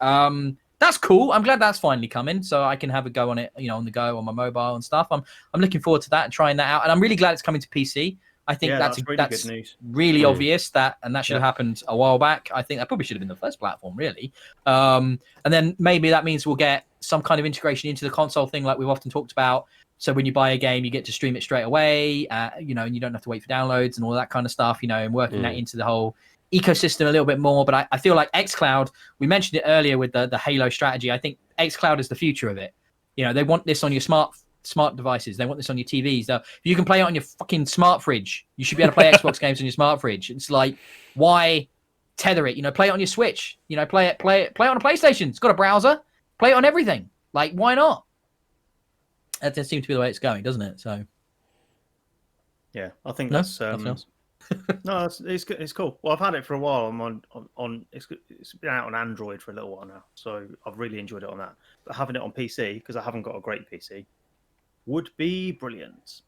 [SPEAKER 1] That's cool. I'm glad that's finally coming, so I can have a go on it, on the go on my mobile and stuff. I'm looking forward to that and trying that out, and I'm really glad it's coming to PC. I think that's
[SPEAKER 2] really good news.
[SPEAKER 1] Really obvious that should have happened a while back. I think that probably should have been the first platform, really. And then maybe that means we'll get some kind of integration into the console thing, like we've often talked about. So when you buy a game, you get to stream it straight away, and you don't have to wait for downloads and all that kind of stuff, and working that into the whole ecosystem a little bit more. But I feel like xCloud, we mentioned it earlier with the Halo strategy. I think xCloud is the future of it. They want this on your smart devices. They want this on your TVs. If you can play it on your fucking smart fridge, you should be able to play Xbox games on your smart fridge. It's like, why tether it? Play it on your Switch. Play it on a PlayStation. It's got a browser. Play it on everything. Like, why not? That seems to be the way it's going, doesn't it? So,
[SPEAKER 2] yeah, I think that's no, it's cool. Well, I've had it for a while. I'm on it's been out on Android for a little while now, so I've really enjoyed it on that. But having it on PC, because I haven't got a great PC, would be brilliant.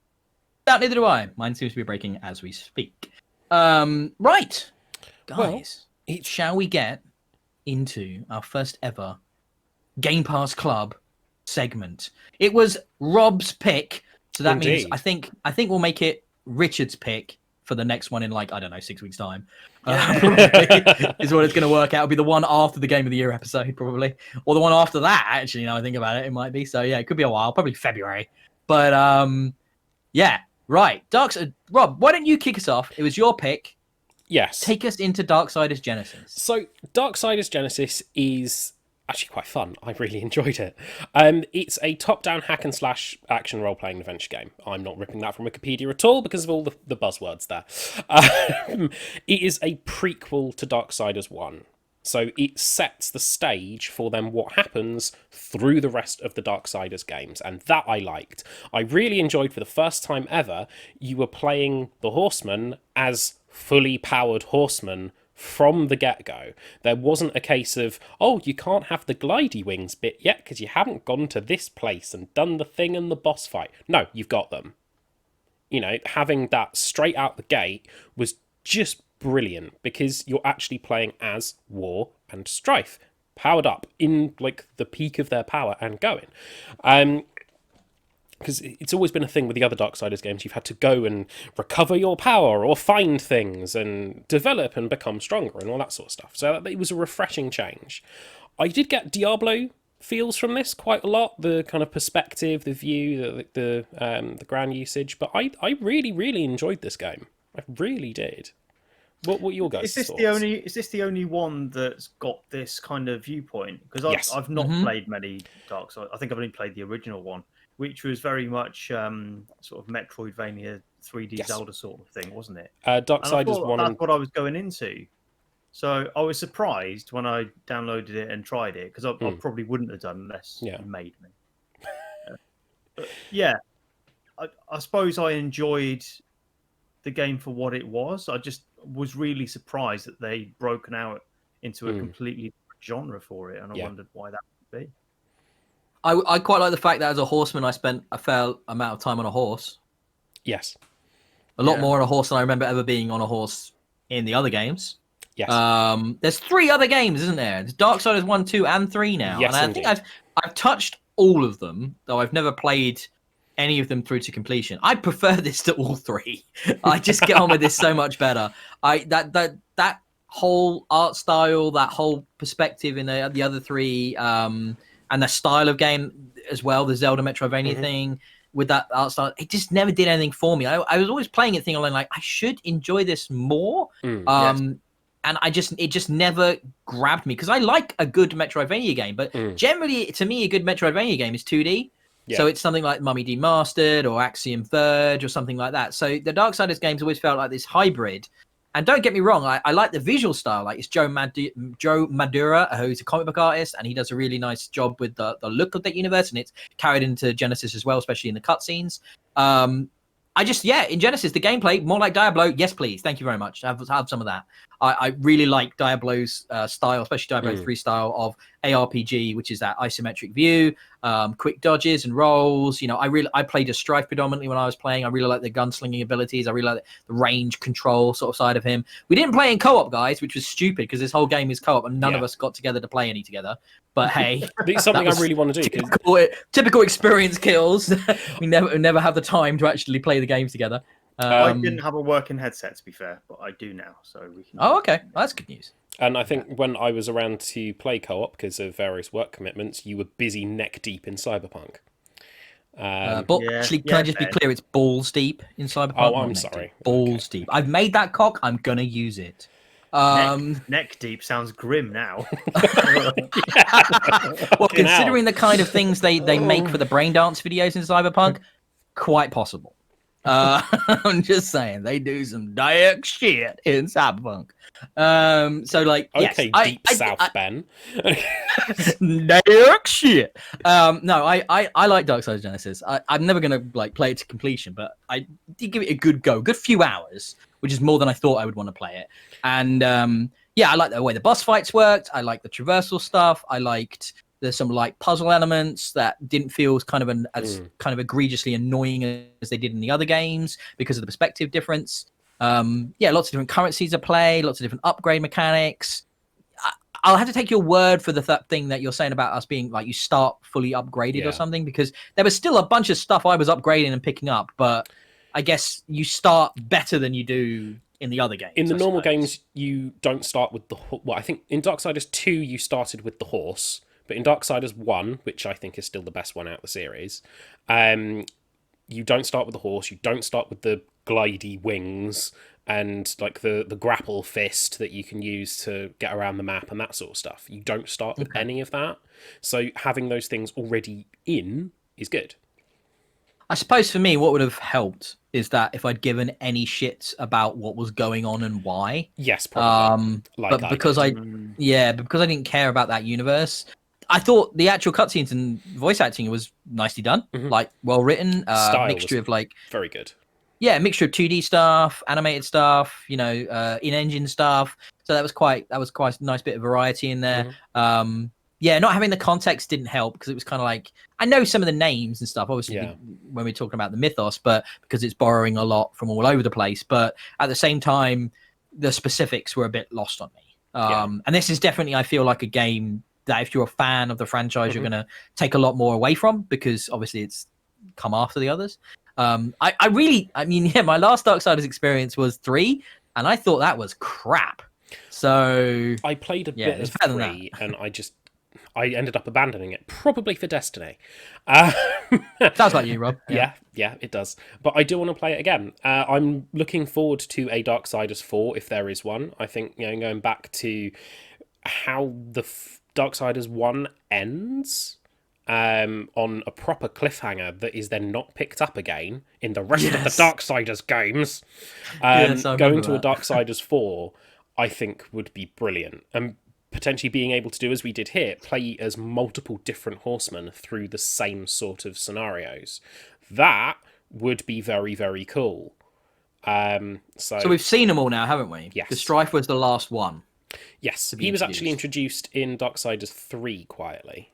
[SPEAKER 1] Neither do I. Mine seems to be breaking as we speak. Right, guys, shall we get into our first ever Gamepass Club segment? It was Rob's pick, so that means I think we'll make it Richard's pick for the next one in 6 weeks time. Is what it's going to work out. It'll be the one after the Game of the Year episode, probably, or the one after that. Actually, now I think about it, it might be. So yeah, it could be a while, probably February. But yeah, right. Rob, why don't you kick us off? It was your pick.
[SPEAKER 3] Yes.
[SPEAKER 1] Take us into Darksiders Genesis.
[SPEAKER 3] So Darksiders Genesis is actually quite fun. I really enjoyed it. It's a top-down hack and slash action role-playing adventure game. I'm not ripping that from Wikipedia at all because of all the buzzwords there. It is a prequel to Darksiders 1. So it sets the stage for then what happens through the rest of the Darksiders games, and that I liked. I really enjoyed, for the first time ever, you were playing the Horsemen as fully powered horsemen from the get-go. There wasn't a case of, you can't have the glidey wings bit yet because you haven't gone to this place and done the thing and the boss fight. No, you've got them. Having that straight out the gate was just brilliant because you're actually playing as War and Strife, powered up in the peak of their power and going. Because it's always been a thing with the other Darksiders games. You've had to go and recover your power or find things and develop and become stronger and all that sort of stuff. So it was a refreshing change. I did get Diablo feels from this quite a lot. The kind of perspective, the view, the grand usage. But I really, really enjoyed this game. I really did. What were your guys' thoughts?
[SPEAKER 2] Is this the only one that's got this kind of viewpoint? Because I've not played many Darksiders. I think I've only played the original one, which was very much sort of Metroidvania 3D Zelda sort of thing, wasn't it?
[SPEAKER 3] Darksiders 1.
[SPEAKER 2] That's what I was going into. So I was surprised when I downloaded it and tried it, because I probably wouldn't have done unless you made me. Yeah, I suppose I enjoyed the game for what it was. I just was really surprised that they'd broken out into a completely different genre for it, and I wondered why that would be.
[SPEAKER 1] I quite like the fact that as a horseman, I spent a fair amount of time on a horse.
[SPEAKER 3] Yes.
[SPEAKER 1] A lot more on a horse than I remember ever being on a horse in the other games.
[SPEAKER 3] Yes.
[SPEAKER 1] There's 3 other games, isn't there? There's Darksiders 1, 2, and 3 now.
[SPEAKER 3] Yes,
[SPEAKER 1] and I think I've touched all of them, though I've never played any of them through to completion. I prefer this to all 3. I just get on with this so much better. That whole art style, that whole perspective in the other 3, and the style of game as well, the Zelda Metroidvania thing with that art style, it just never did anything for me. I was always playing it thinking like, I should enjoy this more. And it just never grabbed me, because I like a good Metroidvania game, but generally to me a good Metroidvania game is 2D. Yeah. So it's something like Mummy Demastered or Axiom Verge or something like that. So the Darksiders games always felt like this hybrid. And don't get me wrong, I like the visual style. Like, it's Joe Madura, who's a comic book artist, and he does a really nice job with the look of that universe, and it's carried into Genesis as well, especially in the cutscenes. In Genesis, the gameplay, more like Diablo. Yes, please. Thank you very much. Have some of that. I really like Diablo's style, especially Diablo 3 style of ARPG, which is that isometric view, quick dodges and rolls. You know, I played a Strife predominantly when I was playing. I really like the gunslinging abilities. I really like the range control sort of side of him. We didn't play in co-op, guys, which was stupid, because this whole game is co-op and none of us got together to play any together. But hey,
[SPEAKER 3] it's something I really want to do.
[SPEAKER 1] Typical experience kills. we never have the time to actually play the games together.
[SPEAKER 2] I didn't have a working headset, to be fair, but I do now, so we can.
[SPEAKER 1] Oh, okay, well, that's good news.
[SPEAKER 3] And I think when I was around to play co-op because of various work commitments, you were busy neck deep in Cyberpunk.
[SPEAKER 1] Actually, can I just be clear? It's balls deep in Cyberpunk.
[SPEAKER 3] Oh, I'm sorry.
[SPEAKER 1] Balls deep. I've made that cock. I'm gonna use it.
[SPEAKER 2] Neck deep sounds grim now.
[SPEAKER 1] Well, considering the kind of things they make for the brain dance videos in Cyberpunk, quite possible. I'm just saying, they do some dark shit in Cyberpunk.
[SPEAKER 3] Okay, deep south, Ben.
[SPEAKER 1] Dark shit. No, I like Darksiders Genesis. I'm never gonna play it to completion, but I did give it a good go, good few hours, which is more than I thought I would want to play it. And I like the way the boss fights worked. I like the traversal stuff. I liked there's some puzzle elements that didn't feel as kind of egregiously annoying as they did in the other games because of the perspective difference. Lots of different currencies to play, lots of different upgrade mechanics. I'll have to take your word for the thing that you're saying about us being you start fully upgraded or something, because there was still a bunch of stuff I was upgrading and picking up, but I guess you start better than you do in the other games.
[SPEAKER 3] In the normal games, you don't start with the... Well, I think in Darksiders 2, you started with the horse. But in Darksiders 1, which I think is still the best one out of the series, you don't start with the horse, you don't start with the glidey wings and the grapple fist that you can use to get around the map and that sort of stuff. You don't start with any of that. So having those things already in is good.
[SPEAKER 1] I suppose for me, what would have helped is that if I'd given any shit about what was going on and why.
[SPEAKER 3] Yes, probably.
[SPEAKER 1] But because I didn't care about that universe, I thought the actual cutscenes and voice acting was nicely done, well written. Mixture of
[SPEAKER 3] very good.
[SPEAKER 1] Yeah, a mixture of 2D stuff, animated stuff, in-engine stuff. So that was quite a nice bit of variety in there. Not having the context didn't help, because it was kind of I know some of the names and stuff, obviously, when we're talking about the mythos, but because it's borrowing a lot from all over the place. But at the same time, the specifics were a bit lost on me. And this is definitely, I feel like, a game that if you're a fan of the franchise, you're going to take a lot more away from, because obviously it's come after the others. My last Darksiders experience was 3, and I thought that was crap. So
[SPEAKER 3] I played a bit of 3, and I ended up abandoning it, probably for Destiny.
[SPEAKER 1] Sounds like you, Rob.
[SPEAKER 3] Yeah, it does. But I do want to play it again. I'm looking forward to a Darksiders 4, if there is one. I think, going back to how the Darksiders 1 ends on a proper cliffhanger that is then not picked up again in the rest of the Darksiders games. Going to a Darksiders 4, I think, would be brilliant. And potentially being able to do as we did here, play as multiple different horsemen through the same sort of scenarios. That would be very, very cool. So
[SPEAKER 1] we've seen them all now, haven't we?
[SPEAKER 3] Yes.
[SPEAKER 1] The Strife was the last one.
[SPEAKER 3] Yes, he was actually introduced in Darksiders 3 quietly.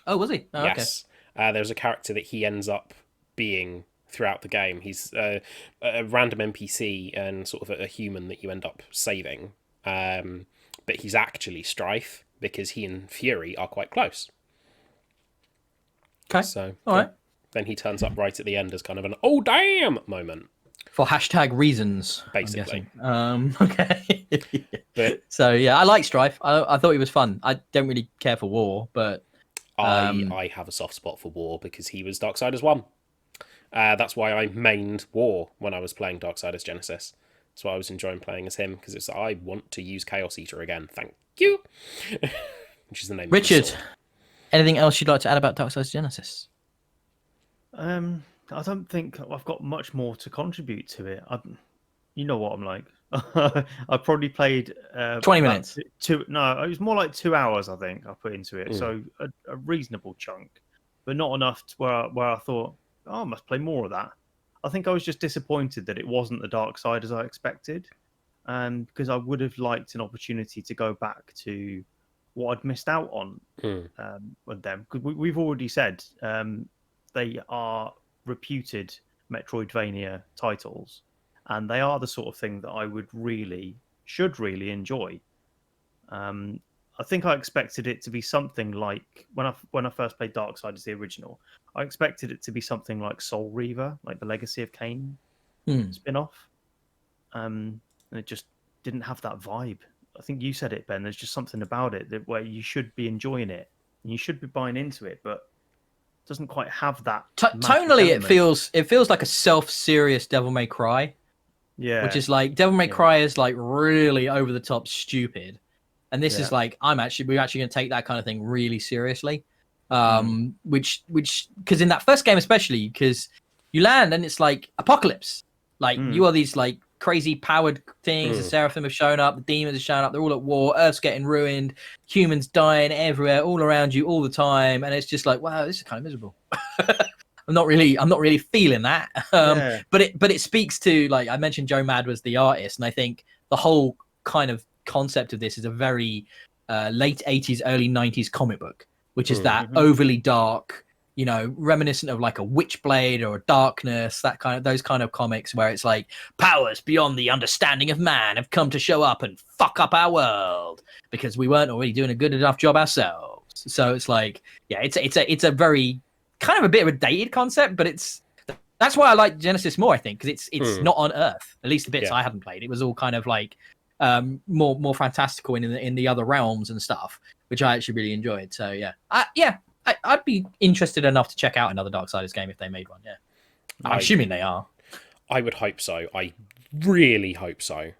[SPEAKER 1] Oh, was he? Oh,
[SPEAKER 3] yes. Okay. There's a character that he ends up being throughout the game. He's a random NPC and sort of a human that you end up saving. But he's actually Strife because he and Fury are quite close.
[SPEAKER 1] Okay.
[SPEAKER 3] So
[SPEAKER 1] all right.
[SPEAKER 3] Then he turns up right at the end as kind of an "oh damn" moment.
[SPEAKER 1] For hashtag reasons,
[SPEAKER 3] basically.
[SPEAKER 1] Okay.
[SPEAKER 3] But
[SPEAKER 1] so yeah, I like Strife. I thought he was fun. I don't really care for War, but
[SPEAKER 3] I have a soft spot for War because he was Darksiders 1. That's why I mained War when I was playing Darksiders Genesis. That's why I was enjoying playing as him, because I want to use Chaos Eater again. Thank you. Which is the name.
[SPEAKER 1] Richard,
[SPEAKER 3] of the sword.
[SPEAKER 1] Anything else you'd like to add about Darksiders Genesis?
[SPEAKER 2] I don't think I've got much more to contribute to it. You know what I'm like. I probably played
[SPEAKER 1] 20 minutes.
[SPEAKER 2] No, it was more like 2 hours. I think I put into it, so a reasonable chunk, but not enough to where I thought, oh, I must play more of that. I think I was just disappointed that it wasn't the Darksiders I expected, because I would have liked an opportunity to go back to what I'd missed out on with them. Because we've already said they are reputed Metroidvania titles, and they are the sort of thing that I should really enjoy. I think I expected it to be something like when I first played Darksiders the original. I expected it to be something like Soul Reaver, like the Legacy of Kain spin-off. And it just didn't have that vibe. I think you said it, Ben. There's just something about it where you should be enjoying it and you should be buying into it, but it doesn't quite have that.
[SPEAKER 1] Tonally, it feels like a self-serious Devil May Cry.
[SPEAKER 2] Yeah,
[SPEAKER 1] which is like Devil May Cry is like really over the top stupid, and this is like we're actually going to take that kind of thing really seriously. Which because in that first game especially, because you land and it's like apocalypse, like you are these like crazy powered things. The Seraphim have shown up, the demons have shown up, they're all at war, Earth's getting ruined, humans dying everywhere, all around you, all the time, and it's just like, wow, this is kind of miserable. I'm not really feeling that. But it speaks to, like I mentioned, Joe Mad was the artist, and I think the whole kind of concept of this is a very late 80s, early 90s comic book, which is that overly dark, reminiscent of like a Witchblade or a Darkness, those kind of comics where it's like powers beyond the understanding of man have come to show up and fuck up our world because we weren't already doing a good enough job ourselves. So it's like, yeah, it's a very kind of a bit of a dated concept, but that's why I like Genesis more, I think, because it's not on Earth. At least the bits I hadn't played, it was all kind of like more fantastical in the other realms and stuff, which I actually really enjoyed. So I'd be interested enough to check out another Darksiders game if they made one. Yeah, I'm assuming they are.
[SPEAKER 3] I would hope so. I really hope so.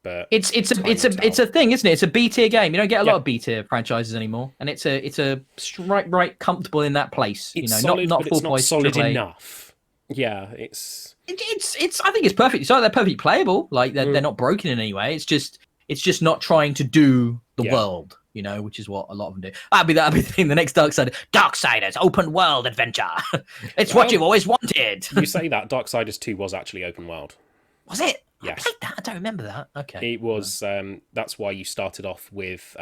[SPEAKER 3] But
[SPEAKER 1] it's a thing, isn't it? It's a B tier game. You don't get a lot of B tier franchises anymore, and it's a right comfortable in that place.
[SPEAKER 3] It's solid,
[SPEAKER 1] not
[SPEAKER 3] but
[SPEAKER 1] full
[SPEAKER 3] it's not solid enough. Yeah, it's.
[SPEAKER 1] I think it's perfect. It's like they're perfectly playable. Like they're not broken in any way. It's just not trying to do the world, which is what a lot of them do. That'd be the thing. The next Darksiders open world adventure. It's what you've always wanted.
[SPEAKER 3] You say that Darksiders 2 was actually open world.
[SPEAKER 1] Was it?
[SPEAKER 3] Yes.
[SPEAKER 1] I played that. I don't remember that. Okay.
[SPEAKER 3] It was. That's why you started off with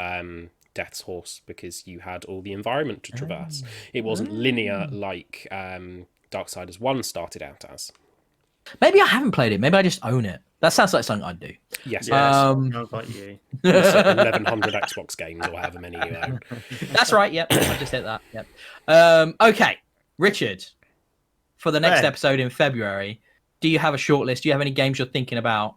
[SPEAKER 3] Death's Horse, because you had all the environment to traverse. It wasn't linear like Darksiders 1 started out as.
[SPEAKER 1] Maybe I haven't played it. Maybe I just own it. That sounds like something I'd do.
[SPEAKER 3] Yes.
[SPEAKER 2] Sounds like you.
[SPEAKER 3] 1100 Xbox games or however many you own.
[SPEAKER 1] That's right. Yep. I just hit that. Yep. Okay, Richard. For the next episode in February, do you have a shortlist? Do you have any games you're thinking about?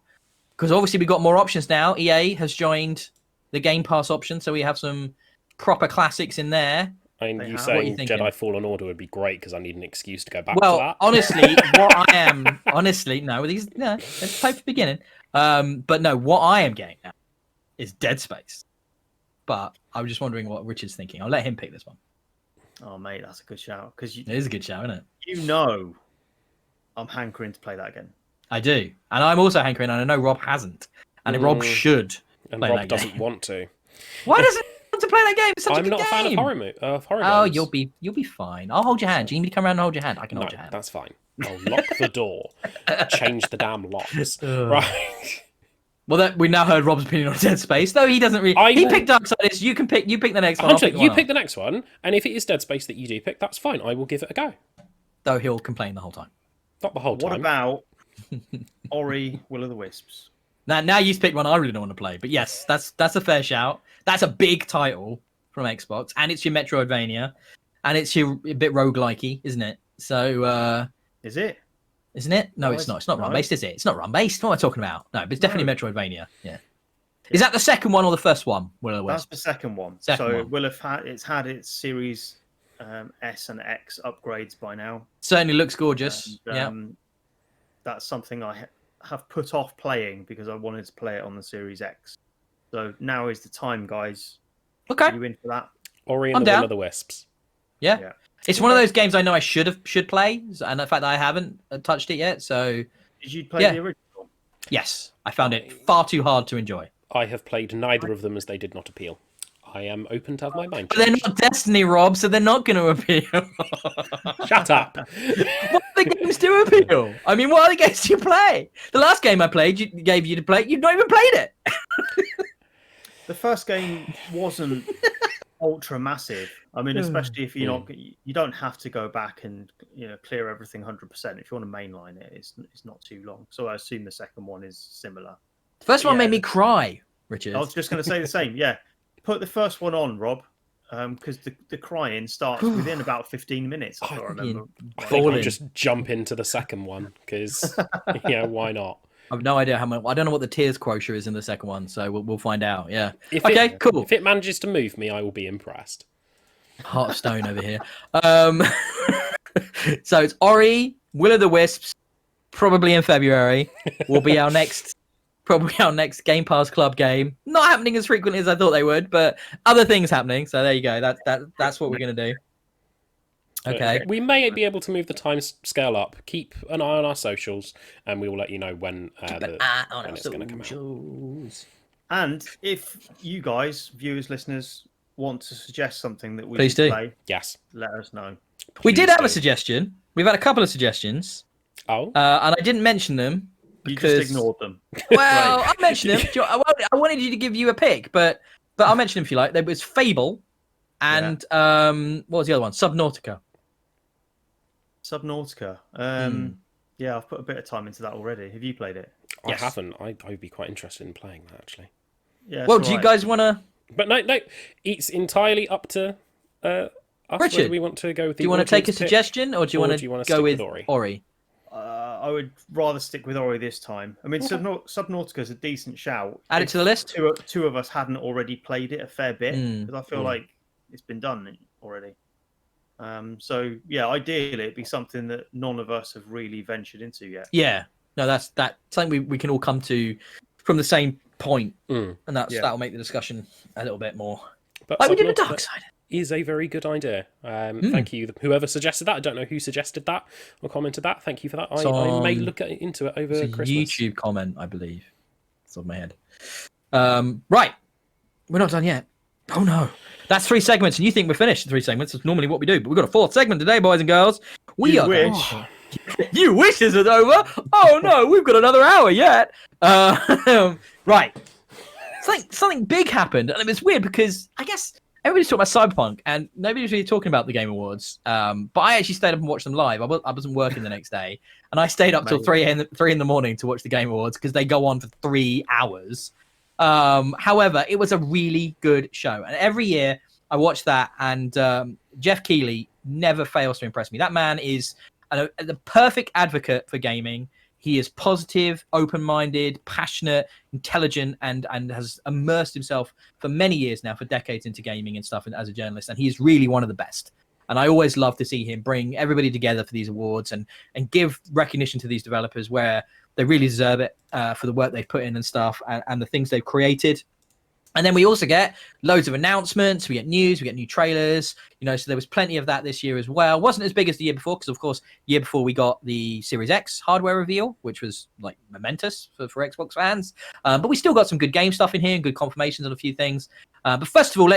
[SPEAKER 1] Because obviously we've got more options now. EA has joined the Game Pass option, so we have some proper classics in there.
[SPEAKER 3] I mean, you saying Jedi Fallen Order would be great because I need an excuse to go back to that.
[SPEAKER 1] Honestly, let's play for the beginning. But no, what I am getting at is Dead Space. But I was just wondering what Richard's thinking. I'll let him pick this one.
[SPEAKER 2] Oh, mate, that's a good shout.
[SPEAKER 1] It is a good shout, isn't
[SPEAKER 2] it? I'm hankering to play that again.
[SPEAKER 1] I do. And I'm also hankering, and I know Rob hasn't. And Rob should
[SPEAKER 3] and
[SPEAKER 1] play
[SPEAKER 3] Rob
[SPEAKER 1] that
[SPEAKER 3] doesn't
[SPEAKER 1] game.
[SPEAKER 3] want to.
[SPEAKER 1] Why doesn't want to play that game. It's such a
[SPEAKER 3] I'm
[SPEAKER 1] good
[SPEAKER 3] not a fan of
[SPEAKER 1] game.
[SPEAKER 3] horror
[SPEAKER 1] Oh,
[SPEAKER 3] games.
[SPEAKER 1] you'll be fine. I'll hold your hand. Do you need me to come around and hold your hand? I can
[SPEAKER 3] No,
[SPEAKER 1] hold your hand.
[SPEAKER 3] that's fine. I'll lock the door. Change the damn locks.
[SPEAKER 1] Ugh.
[SPEAKER 3] Right.
[SPEAKER 1] Well, we now heard Rob's opinion on Dead Space, though he doesn't really. He picked Darksiders. You pick the next one.
[SPEAKER 3] You pick the next one, and if it is Dead Space that you do pick, that's fine. I will give it a go.
[SPEAKER 1] Though he'll complain the whole time.
[SPEAKER 3] Not the whole time.
[SPEAKER 2] What about Ori Will of the Wisps?
[SPEAKER 1] Now you've picked one I really don't want to play, but yes, that's a fair shout. That's a big title from Xbox, and it's your Metroidvania, and it's your a bit roguelikey, isn't it? So
[SPEAKER 2] Is it?
[SPEAKER 1] Isn't it? No, it's not. It's not run-based, is it? It's not run-based. What am I talking about? No, but it's definitely Metroidvania. Yeah. Is that the second one or the first one?
[SPEAKER 2] That's the second one. It will have had its Series S and X upgrades by now.
[SPEAKER 1] Certainly looks gorgeous.
[SPEAKER 2] And, that's something I have put off playing because I wanted to play it on the Series X. So now is the time, guys.
[SPEAKER 1] Okay.
[SPEAKER 2] Are you in for that?
[SPEAKER 3] Ori and the Will of the Wisps.
[SPEAKER 1] Yeah. It's one of those games I know I should play, and the fact that I haven't touched it yet. So,
[SPEAKER 2] did you play the original?
[SPEAKER 1] Yes, I found it far too hard to enjoy.
[SPEAKER 3] I have played neither of them as they did not appeal. I am open to have my mind
[SPEAKER 1] changed. But they're not Destiny, Rob, so they're not going to appeal.
[SPEAKER 3] Shut up.
[SPEAKER 1] What other games do appeal? I mean, what other games do you play? The last game I played, gave you to play, you've not even played it.
[SPEAKER 2] The first game wasn't ultra massive. I mean, especially if you're not, you don't have to go back and clear everything 100%. If you want to mainline it, it's not too long. So I assume the second one is similar.
[SPEAKER 1] The first one made me cry, Richard.
[SPEAKER 2] I was just going to say the same. Yeah, put the first one on, Rob, because the crying starts within about 15 minutes. I remember.
[SPEAKER 3] I think I'll just jump into the second one because why not?
[SPEAKER 1] I've no idea how much. I don't know what the tears quotient is in the second one, so we'll find out. Yeah.
[SPEAKER 3] Cool. If it manages to move me, I will be impressed.
[SPEAKER 1] Heart of stone over here. So it's Ori, Will of the Wisps, probably in February. Will be our next Gamepass Club game. Not happening as frequently as I thought they would, but other things happening. So there you go. That's what we're gonna do. Okay.
[SPEAKER 3] We may be able to move the time scale up. Keep an eye on our socials, and we will let you know when it's going to come out.
[SPEAKER 2] And if you guys, viewers, listeners, want to suggest something that we
[SPEAKER 1] Please
[SPEAKER 2] should
[SPEAKER 1] do.
[SPEAKER 2] play,
[SPEAKER 3] yes,
[SPEAKER 2] let us know.
[SPEAKER 1] We did have a suggestion. We've had a couple of suggestions.
[SPEAKER 3] Oh.
[SPEAKER 1] And I didn't mention them because
[SPEAKER 2] You just ignored them.
[SPEAKER 1] Well, I mentioned them. I wanted you to give you a pick, but I'll mention them if you like. There was Fable, and what was the other one? Subnautica.
[SPEAKER 2] Subnautica. Yeah, I've put a bit of time into that already. Have you played it?
[SPEAKER 3] I haven't. I would be quite interested in playing that, actually.
[SPEAKER 2] Yeah.
[SPEAKER 1] Well, do you guys want to?
[SPEAKER 3] But no, it's entirely up to us.
[SPEAKER 1] Richard,
[SPEAKER 3] whether we want to go with the.
[SPEAKER 1] Do you want to take a suggestion, or do you want to go with Ori?
[SPEAKER 2] I would rather stick with Ori this time. I mean, Subnautica is a decent shout.
[SPEAKER 1] Add it to the list.
[SPEAKER 2] Two of us hadn't already played it a fair bit because I feel like it's been done already. So yeah, ideally it'd be something that none of us have really ventured into yet.
[SPEAKER 1] Yeah, no, that's something we can all come to from the same point, and that'll make the discussion a little bit more.
[SPEAKER 3] But
[SPEAKER 1] like we did with Darksiders.
[SPEAKER 3] Is a very good idea. Thank you, whoever suggested that. I don't know who suggested that or commented that. Thank you for that. I may look into it over Christmas.
[SPEAKER 1] YouTube comment, I believe. It's off my head. Right, we're not done yet. Oh no. That's 3 segments, and you think we're finished 3 segments. That's normally what we do, but we've got a 4th segment today, boys and girls. You wish this was over. Oh no, we've got another hour yet. Right. Something big happened, and it was weird because I guess everybody's talking about Cyberpunk, and nobody's really talking about the Game Awards. But I actually stayed up and watched them live. I wasn't working the next day, and I stayed up till 3 in the morning to watch the Game Awards because they go on for 3 hours. However, it was a really good show, and every year I watch that, and Jeff Keighley never fails to impress me. That man is the perfect advocate for gaming. He is positive, open-minded, passionate, intelligent, and has immersed himself for many years now, for decades, into gaming and stuff, and as a journalist, and he is really one of the best. And I always love to see him bring everybody together for these awards and give recognition to these developers where they really deserve it for the work they've put in and stuff, and the things they've created. And then we also get loads of announcements. We get news. We get new trailers. So there was plenty of that this year as well. Wasn't as big as the year before because, of course, year before we got the Series X hardware reveal, which was like momentous for Xbox fans. But we still got some good game stuff in here and good confirmations on a few things. But first of all,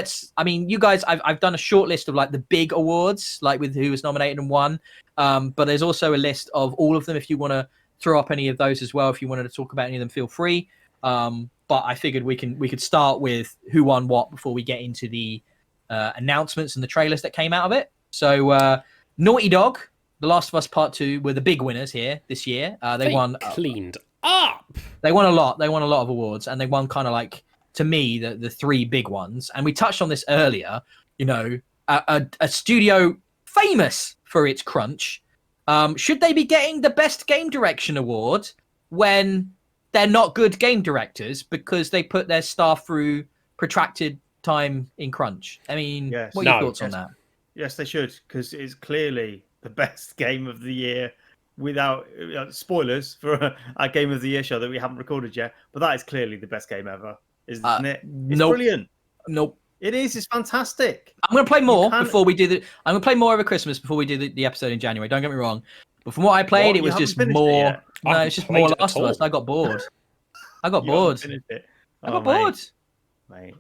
[SPEAKER 1] you guys, I've done a short list of like the big awards, like with who was nominated and won. But there's also a list of all of them. If you want to throw up any of those as well, if you wanted to talk about any of them, feel free. But I figured we could start with who won what before we get into the announcements and the trailers that came out of it. So Naughty Dog, The Last of Us Part 2 were the big winners here this year. They won
[SPEAKER 3] cleaned up.
[SPEAKER 1] They won a lot. They won a lot of awards, and they won kind of like, to me, the three big ones. And we touched on this earlier. A studio famous for its crunch. Should they be getting the Best Game Direction award when they're not good game directors because they put their staff through protracted time in crunch? I mean, what are your thoughts on that?
[SPEAKER 2] Yes, they should, because it's clearly the best game of the year without spoilers for our Game of the Year show that we haven't recorded yet. But that is clearly the best game ever, isn't it? It's brilliant.
[SPEAKER 1] Nope.
[SPEAKER 2] It is. It's fantastic.
[SPEAKER 1] I'm going to play more before we do I'm going to play more over Christmas before we do the episode in January. Don't get me wrong. But from what I played, it was just more. No, it's just more Last of Us. I got bored. I got bored. I got bored.
[SPEAKER 2] Mate.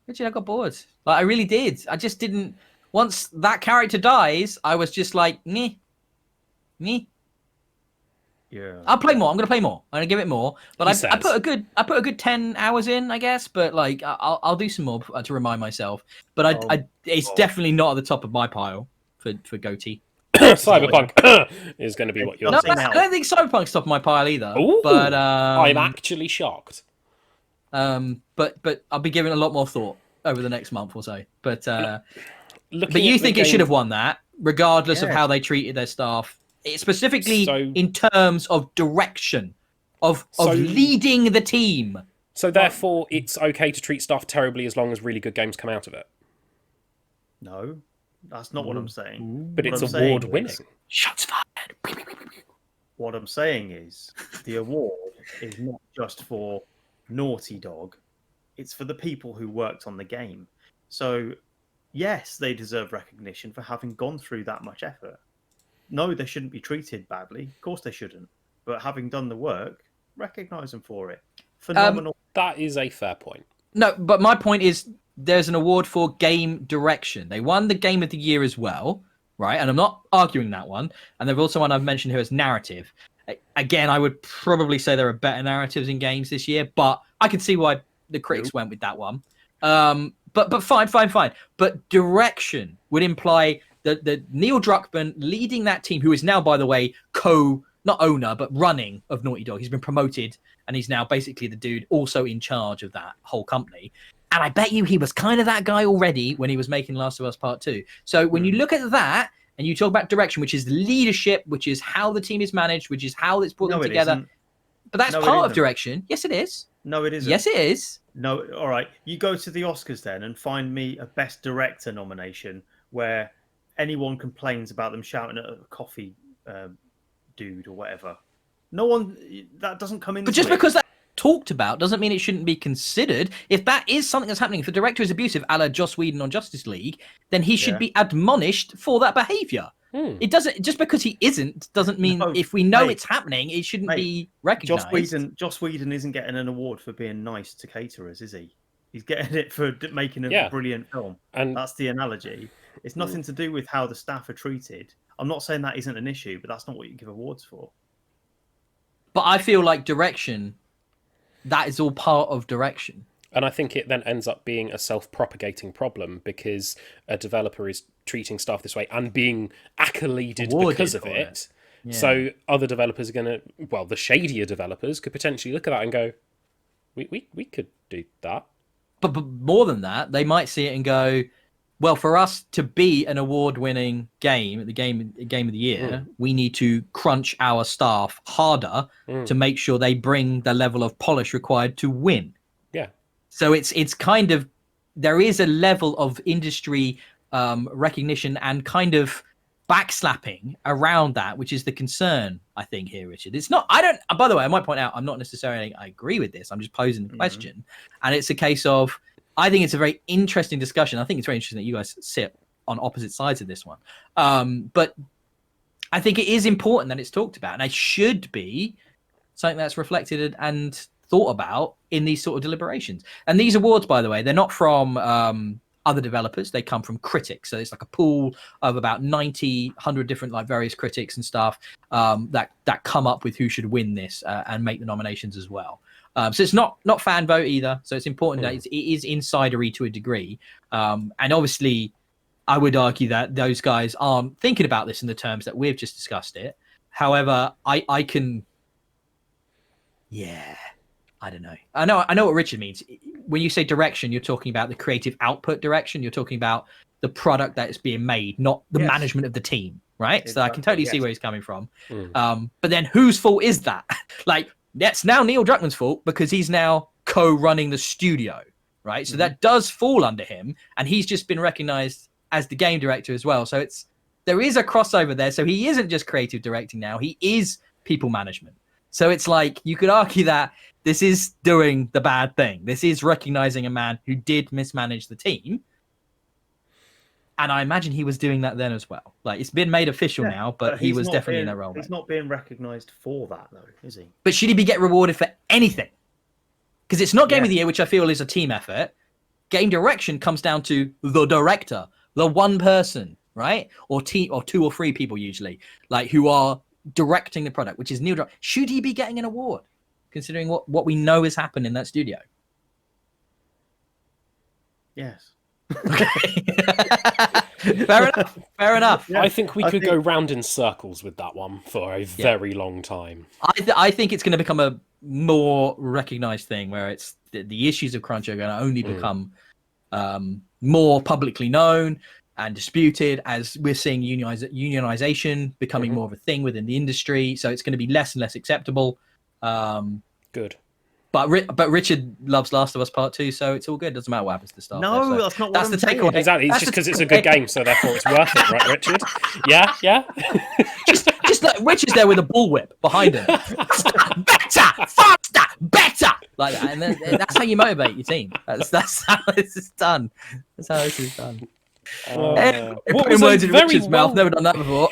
[SPEAKER 1] Richard, I got bored. Like, I really did. I just didn't. Once that character dies, I was just like, meh.
[SPEAKER 2] Yeah.
[SPEAKER 1] I'll play more. I'm gonna play more. I'm gonna give it more. But I put a good 10 hours in, I guess. But like, I'll do some more to remind myself. But it's definitely not at the top of my pile for goatee.
[SPEAKER 3] Cyberpunk is going to be what you're saying.
[SPEAKER 1] I don't think Cyberpunk's top of my pile either.
[SPEAKER 3] Ooh,
[SPEAKER 1] but
[SPEAKER 3] I'm actually shocked.
[SPEAKER 1] But I'll be giving a lot more thought over the next month or so. But you think
[SPEAKER 3] it
[SPEAKER 1] should have won that, regardless of how they treated their staff, specifically in terms of direction, of leading the team.
[SPEAKER 3] So therefore, it's okay to treat staff terribly as long as really good games come out of it.
[SPEAKER 2] No. That's not what I'm saying.
[SPEAKER 3] But it's award-winning.
[SPEAKER 1] Shots fired.
[SPEAKER 2] What I'm saying is the award is not just for Naughty Dog. It's for the people who worked on the game. So, yes, they deserve recognition for having gone through that much effort. No, they shouldn't be treated badly. Of course they shouldn't. But having done the work, recognise them for it. Phenomenal.
[SPEAKER 3] That is a fair point.
[SPEAKER 1] No, but my point is there's an award for game direction. They won the Game of the Year as well, right? And I'm not arguing that one. And there's also one I've mentioned here as narrative. Again, I would probably say there are better narratives in games this year, but I can see why the critics went with that one. But fine. But direction would imply that Neil Druckmann leading that team, who is now, by the way, not owner, but running of Naughty Dog. He's been promoted, and he's now basically the dude also in charge of that whole company. And I bet you he was kind of that guy already when he was making Last of Us Part 2. So when you look at that, and you talk about direction, which is leadership, which is how the team is managed, which is how it's put them together.
[SPEAKER 2] Isn't.
[SPEAKER 1] But that's part of direction. Yes, it is.
[SPEAKER 2] No, it isn't.
[SPEAKER 1] Yes, it is.
[SPEAKER 2] No, all right. You go to the Oscars then and find me a Best Director nomination where anyone complains about them shouting at a coffee dude or whatever. No one, that doesn't come in.
[SPEAKER 1] But just because that's talked about doesn't mean it shouldn't be considered. If that is something that's happening, if the director is abusive, a la Joss Whedon on Justice League, then he should be admonished for that behavior. It doesn't, just because he isn't doesn't mean if we know it's happening, it shouldn't be recognised.
[SPEAKER 2] Joss Whedon isn't getting an award for being nice to caterers, is he? He's getting it for making a brilliant film. And that's the analogy. It's nothing to do with how the staff are treated. I'm not saying that isn't an issue, but that's not what you give awards for.
[SPEAKER 1] But I feel like direction, that is all part of direction.
[SPEAKER 3] And I think it then ends up being a self-propagating problem because a developer is treating staff this way and being accoladed because of it. Yeah. So other developers are going to, well, the shadier developers could potentially look at that and go, we could do that.
[SPEAKER 1] But more than that, they might see it and go, well, for us to be an award-winning game, the game of the year, we need to crunch our staff harder to make sure they bring the level of polish required to win.
[SPEAKER 3] Yeah.
[SPEAKER 1] So it's kind of, there is a level of industry recognition and kind of backslapping around that, which is the concern, I think, here, Richard. It's not, by the way, I might point out, I'm not necessarily, I agree with this. I'm just posing the question. And it's a case of, I think it's a very interesting discussion. I think it's very interesting that you guys sit on opposite sides of this one. But I think it is important that it's talked about, and it should be something that's reflected and thought about in these sort of deliberations. And these awards, by the way, they're not from other developers. They come from critics. So it's like a pool of about 90, 100 different like various critics and stuff that come up with who should win this and make the nominations as well. So it's not fan vote either. So it's important that it is insidery to a degree. And obviously, I would argue that those guys aren't thinking about this in the terms that we've just discussed it. However, I can... Yeah, I don't know. I know what Richard means. When you say direction, you're talking about the creative output direction. You're talking about the product that is being made, not the management of the team, right? Exactly. So I can totally see where he's coming from. But then whose fault is that? Like, that's now Neil Druckmann's fault because he's now co-running the studio, right? So that does fall under him, and he's just been recognized as the game director as well. So there is a crossover there. So he isn't just creative directing now; he is people management. So it's like you could argue that this is doing the bad thing. This is recognizing a man who did mismanage the team. And I imagine he was doing that then as well. Like, it's been made official now, but he was definitely in that role.
[SPEAKER 2] He's not being recognised for that, though, is he?
[SPEAKER 1] But should he get rewarded for anything? Because it's not Game of the Year, which I feel is a team effort. Game direction comes down to the director, the one person, right? Or two or three people usually, like who are directing the product, which is Neil Druckmann. Should he be getting an award, considering what we know has happened in that studio?
[SPEAKER 2] Yes.
[SPEAKER 1] Okay. Fair enough.
[SPEAKER 3] Yeah. I think we could go round in circles with that one for a very long time.
[SPEAKER 1] I think it's going to become a more recognized thing where it's the issues of crunch are going to only become more publicly known and disputed as we're seeing unionization becoming more of a thing within the industry. So it's going to be less and less acceptable.
[SPEAKER 3] Good.
[SPEAKER 1] But Richard loves Last of Us Part 2, so it's all good. Doesn't matter what happens to start.
[SPEAKER 2] No, that's not what I'm
[SPEAKER 1] the
[SPEAKER 2] saying.
[SPEAKER 1] takeaway.
[SPEAKER 3] Exactly. It's just because it's a good game, so therefore it's worth it, right, Richard? Yeah.
[SPEAKER 1] just like Richard's there with a bullwhip behind him. Better, faster, better, like that, and then that's how you motivate your team. That's how this is done. That's how this is done. Putting words in Richard's mouth. Never done that before.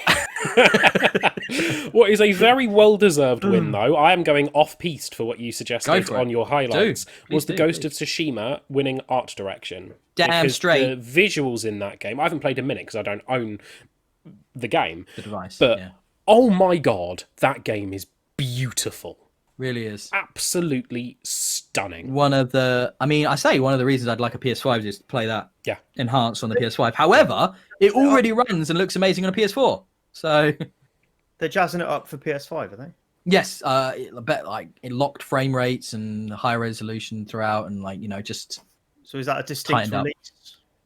[SPEAKER 3] What is a very well-deserved win, though, I am going off-piste for what you suggested on your highlights, was the Ghost of Tsushima winning art direction.
[SPEAKER 1] Damn straight.
[SPEAKER 3] The visuals in that game, I haven't played a minute because I don't own the game.
[SPEAKER 1] The device.
[SPEAKER 3] But, oh my god, that game is beautiful.
[SPEAKER 1] Really is.
[SPEAKER 3] Absolutely stunning.
[SPEAKER 1] One of the reasons I'd like a PS5 is to play that enhanced on the PS5. However, it already runs and looks amazing on a PS4. So
[SPEAKER 2] they're jazzing it up for PS5, are they?
[SPEAKER 1] Yes, I bet like it locked frame rates and high resolution throughout, and like just.
[SPEAKER 2] So is that a distinct release?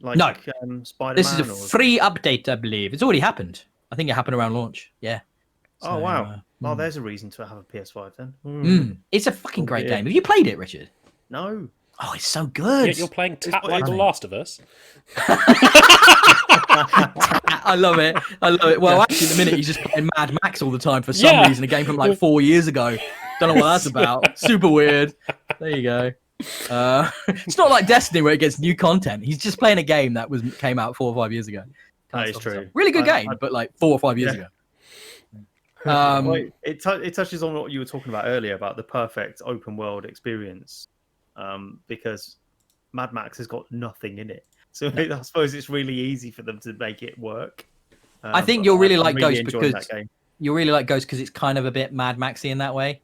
[SPEAKER 2] Like,
[SPEAKER 1] no,
[SPEAKER 2] Spider-Man.
[SPEAKER 1] This is a free update, I believe. It's already happened. I think it happened around launch. Yeah.
[SPEAKER 2] So, wow. Well, there's a reason to have a PS5 then.
[SPEAKER 1] It's a fucking great game. Have you played it, Richard?
[SPEAKER 2] No.
[SPEAKER 1] Oh, it's so good.
[SPEAKER 3] Yeah, you're playing Tap like The Last of Us.
[SPEAKER 1] I love it. Well, actually, at the minute he's just playing Mad Max all the time for some reason. A game from like 4 years ago. Don't know what that's about. Super weird. There you go. It's not like Destiny where it gets new content. He's just playing a game that came out 4 or 5 years ago.
[SPEAKER 2] That is true.
[SPEAKER 1] Really good game, but like 4 or 5 years ago.
[SPEAKER 2] It touches on what you were talking about earlier about the perfect open world experience, because Mad Max has got nothing in it, so I suppose it's really easy for them to make it work.
[SPEAKER 1] I think you'll really like Ghost because it's kind of a bit Mad Maxy in that way.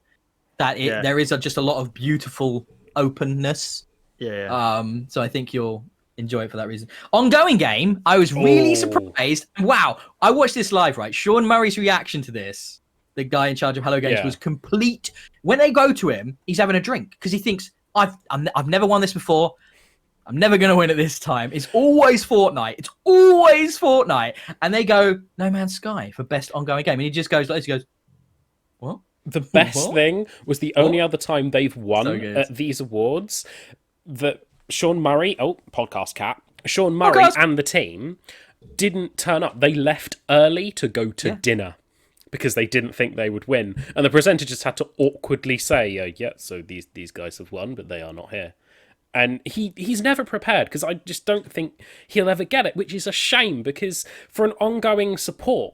[SPEAKER 1] There is just a lot of beautiful openness. So I think you'll enjoy it for that reason. Ongoing game, I was really surprised. Wow, I watched this live, right? Sean Murray's reaction to this, the guy in charge of Hello Games, was complete. When they go to him, he's having a drink because he thinks, I've never won this before. I'm never going to win it this time. It's always Fortnite. And they go, No Man's Sky for best ongoing game. And he just goes, what?
[SPEAKER 3] The best thing was the only other time they've won at these awards that Sean Murray, podcast cat, Sean Murray and the team didn't turn up. They left early to go to dinner because they didn't think they would win. And the presenter just had to awkwardly say, so these guys have won, but they are not here. And he's never prepared, because I just don't think he'll ever get it, which is a shame, because for an ongoing support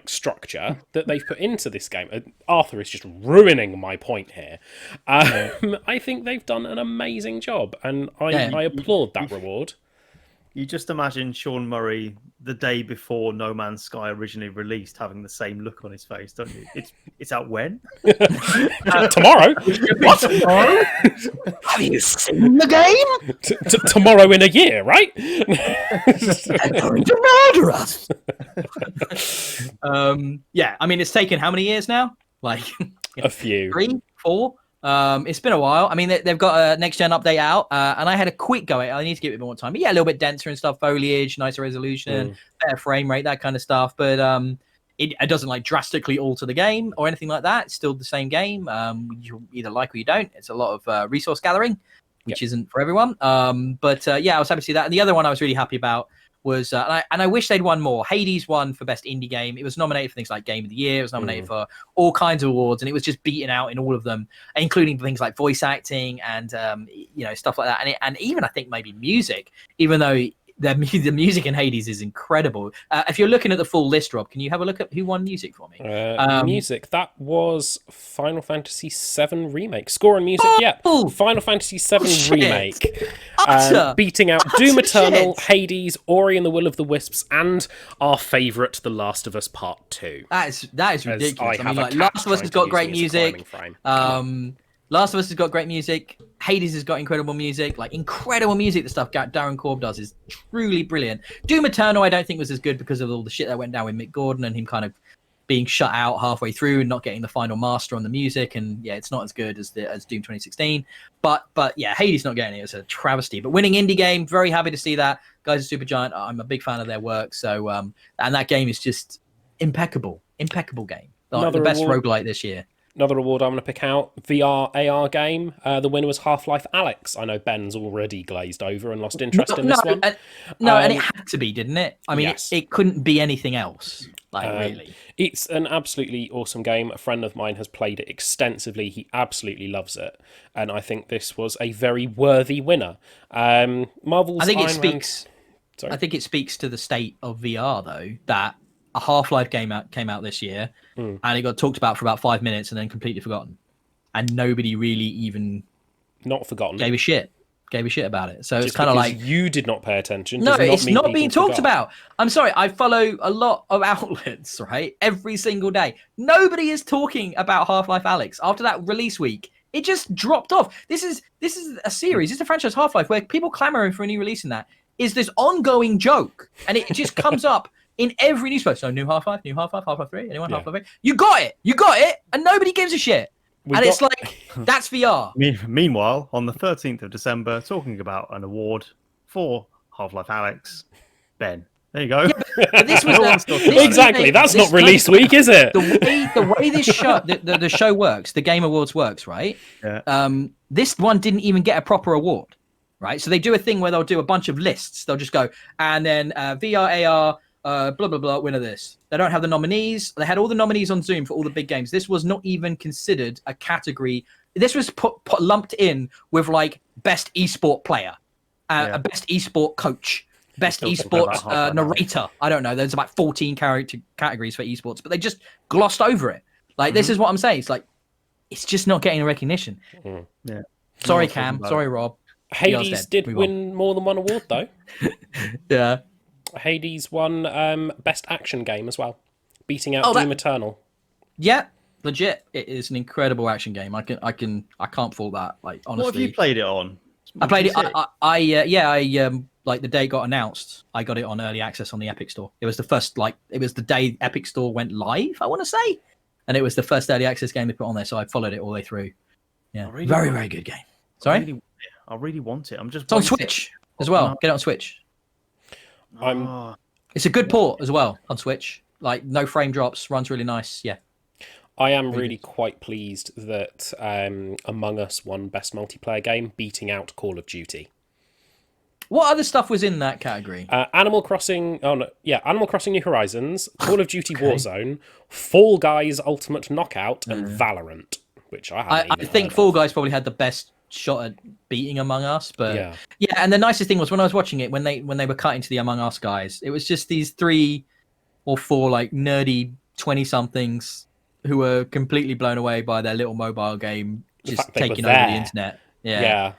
[SPEAKER 3] structure that they've put into this game, Arthur is just ruining my point here. I think they've done an amazing job, and I applaud that reward.
[SPEAKER 2] You just imagine Sean Murray the day before No Man's Sky originally released having the same look on his face, don't you? It's out when?
[SPEAKER 3] Tomorrow? What?
[SPEAKER 1] Tomorrow? Have you seen the game?
[SPEAKER 3] Tomorrow in a year, right?
[SPEAKER 1] They're going to murder us. Yeah, I mean, it's taken how many years now? Like
[SPEAKER 3] a few.
[SPEAKER 1] 3, 4? It's been a while. I mean, they've got a next-gen update out, and I had a quick go. I need to give it a bit more time. But yeah, a little bit denser and stuff, foliage, nicer resolution, better frame rate, that kind of stuff. But it doesn't like drastically alter the game or anything like that. It's still the same game. You either like or you don't. It's a lot of resource gathering, which isn't for everyone. But yeah, I was happy to see that. And the other one I was really happy about was, and I wish they'd won more. Hades won for best indie game. It was nominated for things like Game of the Year. It was nominated for all kinds of awards, and it was just beaten out in all of them, including things like voice acting and stuff like that. And even I think maybe music, even though the music in Hades is incredible. If you're looking at the full list, Rob, can you have a look at who won music for me?
[SPEAKER 3] Music, that was Final Fantasy VII Remake. Score and music, Final Fantasy VII Remake. Beating out Doom Eternal, Hades, Ori and the Will of the Wisps, and our favourite, The Last of Us Part 2.
[SPEAKER 1] That is ridiculous. I mean, like, Last of Us has got great music. Last of Us has got great music. Hades has got incredible music. Like, incredible music. The stuff Darren Korb does is truly brilliant. Doom Eternal, I don't think was as good because of all the shit that went down with Mick Gordon and him kind of being shut out halfway through and not getting the final master on the music. And yeah, it's not as good as Doom 2016. But yeah, Hades not getting it. It's a travesty. But winning indie game, very happy to see that. Guys are Supergiant. I'm a big fan of their work. So and that game is just impeccable game. Like, the best roguelite this year.
[SPEAKER 3] Another award I'm going to pick out, VR AR game. The winner was Half-Life Alyx. I know Ben's already glazed over and lost interest in this one.
[SPEAKER 1] And it had to be, didn't it? I mean, yes. It couldn't be anything else. Really. It's
[SPEAKER 3] an absolutely awesome game. A friend of mine has played it extensively. He absolutely loves it. And I think this was a very worthy winner. Marvel's
[SPEAKER 1] I think it speaks to the state of VR, though, that a Half-Life game came out this year, and it got talked about for about 5 minutes and then completely forgotten, and nobody really even gave a shit about it. So it's kind of like
[SPEAKER 3] you did not pay attention.
[SPEAKER 1] No, it's not being talked about. I'm sorry. I follow a lot of outlets, right? Every single day, nobody is talking about Half-Life Alyx after that release week. It just dropped off. This is a series. It's a franchise, Half-Life, where people clamoring for a new release in that is this ongoing joke, and it just comes up in every news post. So new Half-Life, Half-Life 3, anyone Half-Life 3? You got it, and nobody gives a shit. It's like, that's VR.
[SPEAKER 2] Meanwhile, on the 13th of December, talking about an award for Half-Life Alyx, Ben. There you go.
[SPEAKER 1] Yeah, but this was
[SPEAKER 3] exactly. That's not release week, is it?
[SPEAKER 1] The way this show, the show works, the Game Awards works, right?
[SPEAKER 2] Yeah.
[SPEAKER 1] This one didn't even get a proper award, right? So they do a thing where they'll do a bunch of lists. They'll just go, and then VR, AR, blah blah blah, winner this. They don't have the nominees. They had all the nominees on Zoom for all the big games. This was not even considered a category. This was put lumped in with like best esport player, a best esport coach, best esport narrator. I don't know. There's about 14 categories for esports, but they just glossed over it. Like this is what I'm saying. It's like it's just not getting a recognition.
[SPEAKER 2] Yeah.
[SPEAKER 1] Sorry, Cam. Sorry, Rob.
[SPEAKER 3] Hades did win more than one award though.
[SPEAKER 1] Yeah.
[SPEAKER 3] Hades won Best Action Game as well, beating out Doom Eternal.
[SPEAKER 1] Yeah, legit. It is an incredible action game. I can't fault that. Like honestly,
[SPEAKER 2] what have you played it on?
[SPEAKER 1] I played it. I like the day it got announced. I got it on early access on the Epic Store. It was the first it was the day Epic Store went live, I want to say, and it was the first early access game they put on there. So I followed it all the way through. Yeah, very good game. Sorry,
[SPEAKER 2] I really want it.
[SPEAKER 1] It's on Switch as well. Get it on Switch. It's a good port as well on Switch. Like no frame drops, runs really nice. Yeah.
[SPEAKER 3] I am really quite pleased that Among Us won Best Multiplayer Game, beating out Call of Duty.
[SPEAKER 1] What other stuff was in that category?
[SPEAKER 3] Animal Crossing. Animal Crossing: New Horizons, Call of Duty Warzone, Fall Guys Ultimate Knockout, and Valorant, which I haven't.
[SPEAKER 1] I think Fall Guys probably had the best shot at beating Among Us, but
[SPEAKER 3] Yeah.
[SPEAKER 1] yeah. And the nicest thing was when I was watching it, when they were cutting to the Among Us guys, it was just these 3 or 4 like nerdy 20-somethings who were completely blown away by their little mobile game just taking over the internet. Yeah.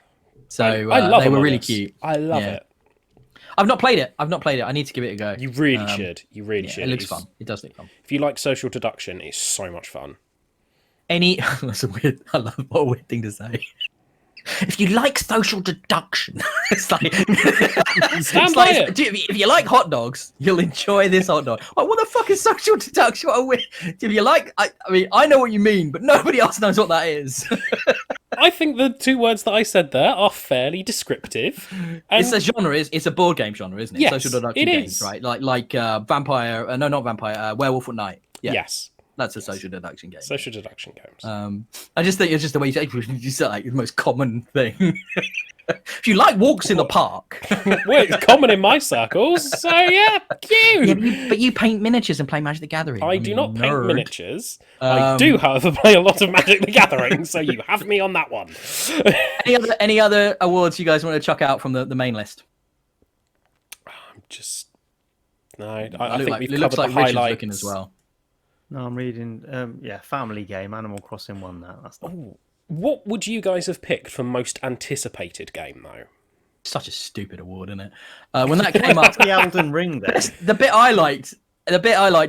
[SPEAKER 1] So
[SPEAKER 3] I love
[SPEAKER 1] they were
[SPEAKER 3] Among
[SPEAKER 1] really
[SPEAKER 3] Us.
[SPEAKER 1] cute.
[SPEAKER 3] I love it.
[SPEAKER 1] I've not played it. I need to give it a go.
[SPEAKER 3] You really should. You really should.
[SPEAKER 1] It looks fun. It does look fun.
[SPEAKER 3] If you like social deduction, it's so much fun.
[SPEAKER 1] That's a weird. I love what a weird thing to say. If you like social deduction, it's like, if you like hot dogs, you'll enjoy this hot dog. Like, what the fuck is social deduction? What a weird. If you like, I mean, I know what you mean, but nobody else knows what that is.
[SPEAKER 3] I think the 2 words that I said there are fairly descriptive. And
[SPEAKER 1] it's a genre. It's a board game genre, isn't it?
[SPEAKER 3] Yes,
[SPEAKER 1] social deduction games, right? Like vampire. No, not vampire. Werewolf at Night. Yeah.
[SPEAKER 3] Yes.
[SPEAKER 1] That's a social deduction game.
[SPEAKER 3] Social deduction games.
[SPEAKER 1] I just think it's just the way you say like the most common thing. If you like walks in the park,
[SPEAKER 3] well, it's common in my circles, so yeah, cute.
[SPEAKER 1] Yeah, but you paint miniatures and play Magic the Gathering.
[SPEAKER 3] I do not paint miniatures.
[SPEAKER 1] Um,
[SPEAKER 3] I do, however, play a lot of Magic the Gathering, so you have me on that one.
[SPEAKER 1] any other awards you guys want to chuck out from the main list?
[SPEAKER 3] I'm just no. I
[SPEAKER 1] Look
[SPEAKER 3] think
[SPEAKER 1] like,
[SPEAKER 3] we've
[SPEAKER 1] it looks
[SPEAKER 3] covered
[SPEAKER 1] like
[SPEAKER 3] the
[SPEAKER 1] Richard's
[SPEAKER 3] highlights.
[SPEAKER 1] looking as well.
[SPEAKER 2] No, I'm reading. Family game, Animal Crossing won that. That's the...
[SPEAKER 3] Ooh. What would you guys have picked for most anticipated game, though?
[SPEAKER 1] Such a stupid award, isn't it? When that came up,
[SPEAKER 2] the Elden Ring. There,
[SPEAKER 1] the bit I liked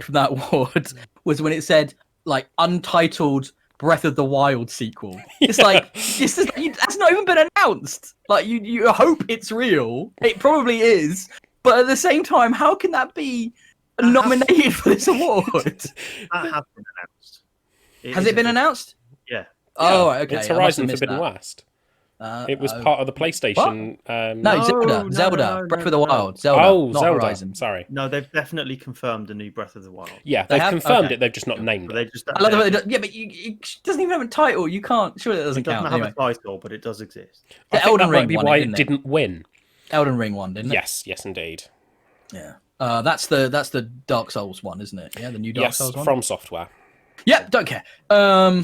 [SPEAKER 1] from that award was when it said like Untitled Breath of the Wild sequel. It's like that's not even been announced. Like you hope it's real. It probably is, but at the same time, how can that be nominated for this award?
[SPEAKER 2] That has been announced.
[SPEAKER 1] Has it been announced?
[SPEAKER 2] Yeah.
[SPEAKER 1] Oh, right, okay.
[SPEAKER 3] It's Horizon Forbidden West. It was part of the PlayStation.
[SPEAKER 1] Zelda, Breath of the Wild.
[SPEAKER 3] Zelda,
[SPEAKER 1] not
[SPEAKER 3] Zelda.
[SPEAKER 1] Horizon.
[SPEAKER 3] Sorry.
[SPEAKER 2] No, they've definitely confirmed a new Breath of the Wild.
[SPEAKER 3] Yeah, they've confirmed it. They've just not named it.
[SPEAKER 1] I love the way but it doesn't even have a title. You can't. Surely that doesn't count.
[SPEAKER 2] It doesn't have a title, but it does exist.
[SPEAKER 1] The Elden Ring
[SPEAKER 3] might be
[SPEAKER 1] won
[SPEAKER 3] why
[SPEAKER 1] it,
[SPEAKER 3] it didn't win.
[SPEAKER 1] Elden Ring won, didn't it?
[SPEAKER 3] Yes, indeed.
[SPEAKER 1] Yeah. That's the Dark Souls one, isn't it? Yeah, the new Dark Souls one.
[SPEAKER 3] From Software.
[SPEAKER 1] Yeah, don't care.
[SPEAKER 3] To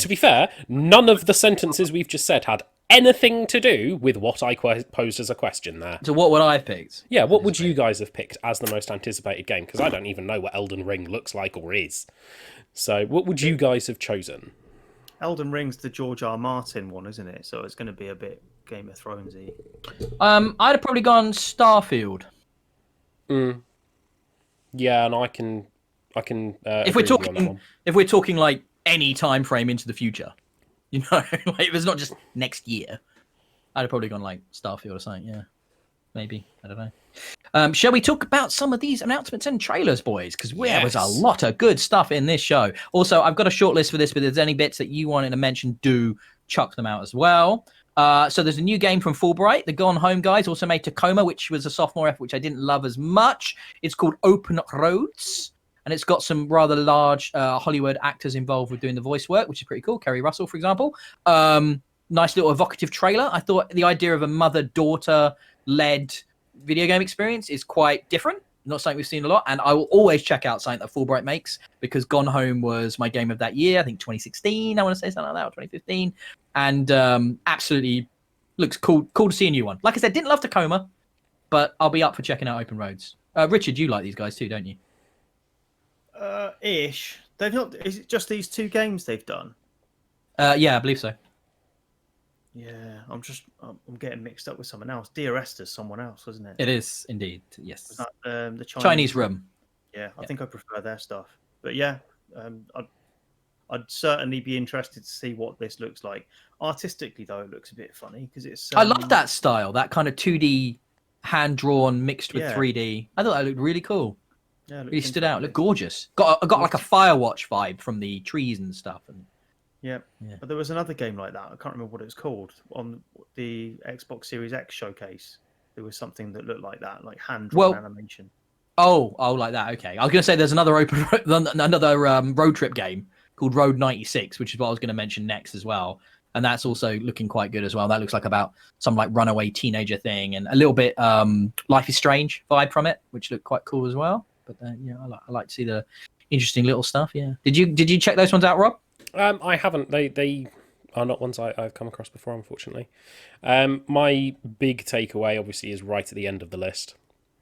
[SPEAKER 3] be fair, none of the sentences we've just said had anything to do with what I posed as a question there.
[SPEAKER 1] So what would I have picked?
[SPEAKER 3] Yeah, what would you guys have picked as the most anticipated game? Because I don't even know what Elden Ring looks like or is. So what would you guys have chosen?
[SPEAKER 2] Elden Ring's the George R. Martin one, isn't it? So it's going to be a bit Game of Thronesy.
[SPEAKER 1] I'd have probably gone Starfield.
[SPEAKER 3] Yeah, and I can.
[SPEAKER 1] If we're talking like any time frame into the future, you know, like if it's not just next year, I'd have probably gone like Starfield or something. Yeah, maybe, I don't know. Shall we talk about some of these announcements and trailers, boys? Because there was a lot of good stuff in this show. Also, I've got a short list for this, but if there's any bits that you wanted to mention, do chuck them out as well. So there's a new game from Fulbright. The Gone Home guys also made Tacoma, which was a sophomore effort, which I didn't love as much. It's called Open Roads. And it's got some rather large Hollywood actors involved with doing the voice work, which is pretty cool. Kerry Russell, for example. Nice little evocative trailer. I thought the idea of a mother-daughter-led video game experience is quite different. Not something we've seen a lot. And I will always check out something that Fulbright makes because Gone Home was my game of that year. I think 2016, I want to say something like that, or 2015. And absolutely looks cool. Cool to see a new one. Like I said, didn't love Tacoma, but I'll be up for checking out Open Roads. Richard, you like these guys too, don't you?
[SPEAKER 2] Ish. They've not. Is it just these 2 games they've done?
[SPEAKER 1] Yeah, I believe so.
[SPEAKER 2] Yeah, I'm getting mixed up with someone else. Dear Esther's someone else, wasn't it?
[SPEAKER 1] It is indeed. Yes.
[SPEAKER 2] Was that, the
[SPEAKER 1] Chinese Room.
[SPEAKER 2] Yeah, I think I prefer their stuff. But yeah, I'd certainly be interested to see what this looks like. Artistically, though, it looks a bit funny because it's.
[SPEAKER 1] I love that style. That kind of 2D, hand drawn mixed with 3D. I thought that looked really cool.
[SPEAKER 2] Yeah,
[SPEAKER 1] really stood out. Looked gorgeous. Got like a Firewatch vibe from the trees and stuff. And
[SPEAKER 2] yeah, but there was another game like that. I can't remember what it was called on the Xbox Series X showcase. There was something that looked like that, like hand drawn animation.
[SPEAKER 1] Oh, like that. Okay, I was going to say there's another road trip game called Road 96, which is what I was going to mention next as well. And that's also looking quite good as well. That looks like about some like runaway teenager thing and a little bit Life is Strange vibe from it, which looked quite cool as well. But I like to see the interesting little stuff. Yeah. Did you check those ones out, Rob?
[SPEAKER 3] I haven't. I not ones I've come across before, unfortunately. My big takeaway, obviously, is right at the end of the list.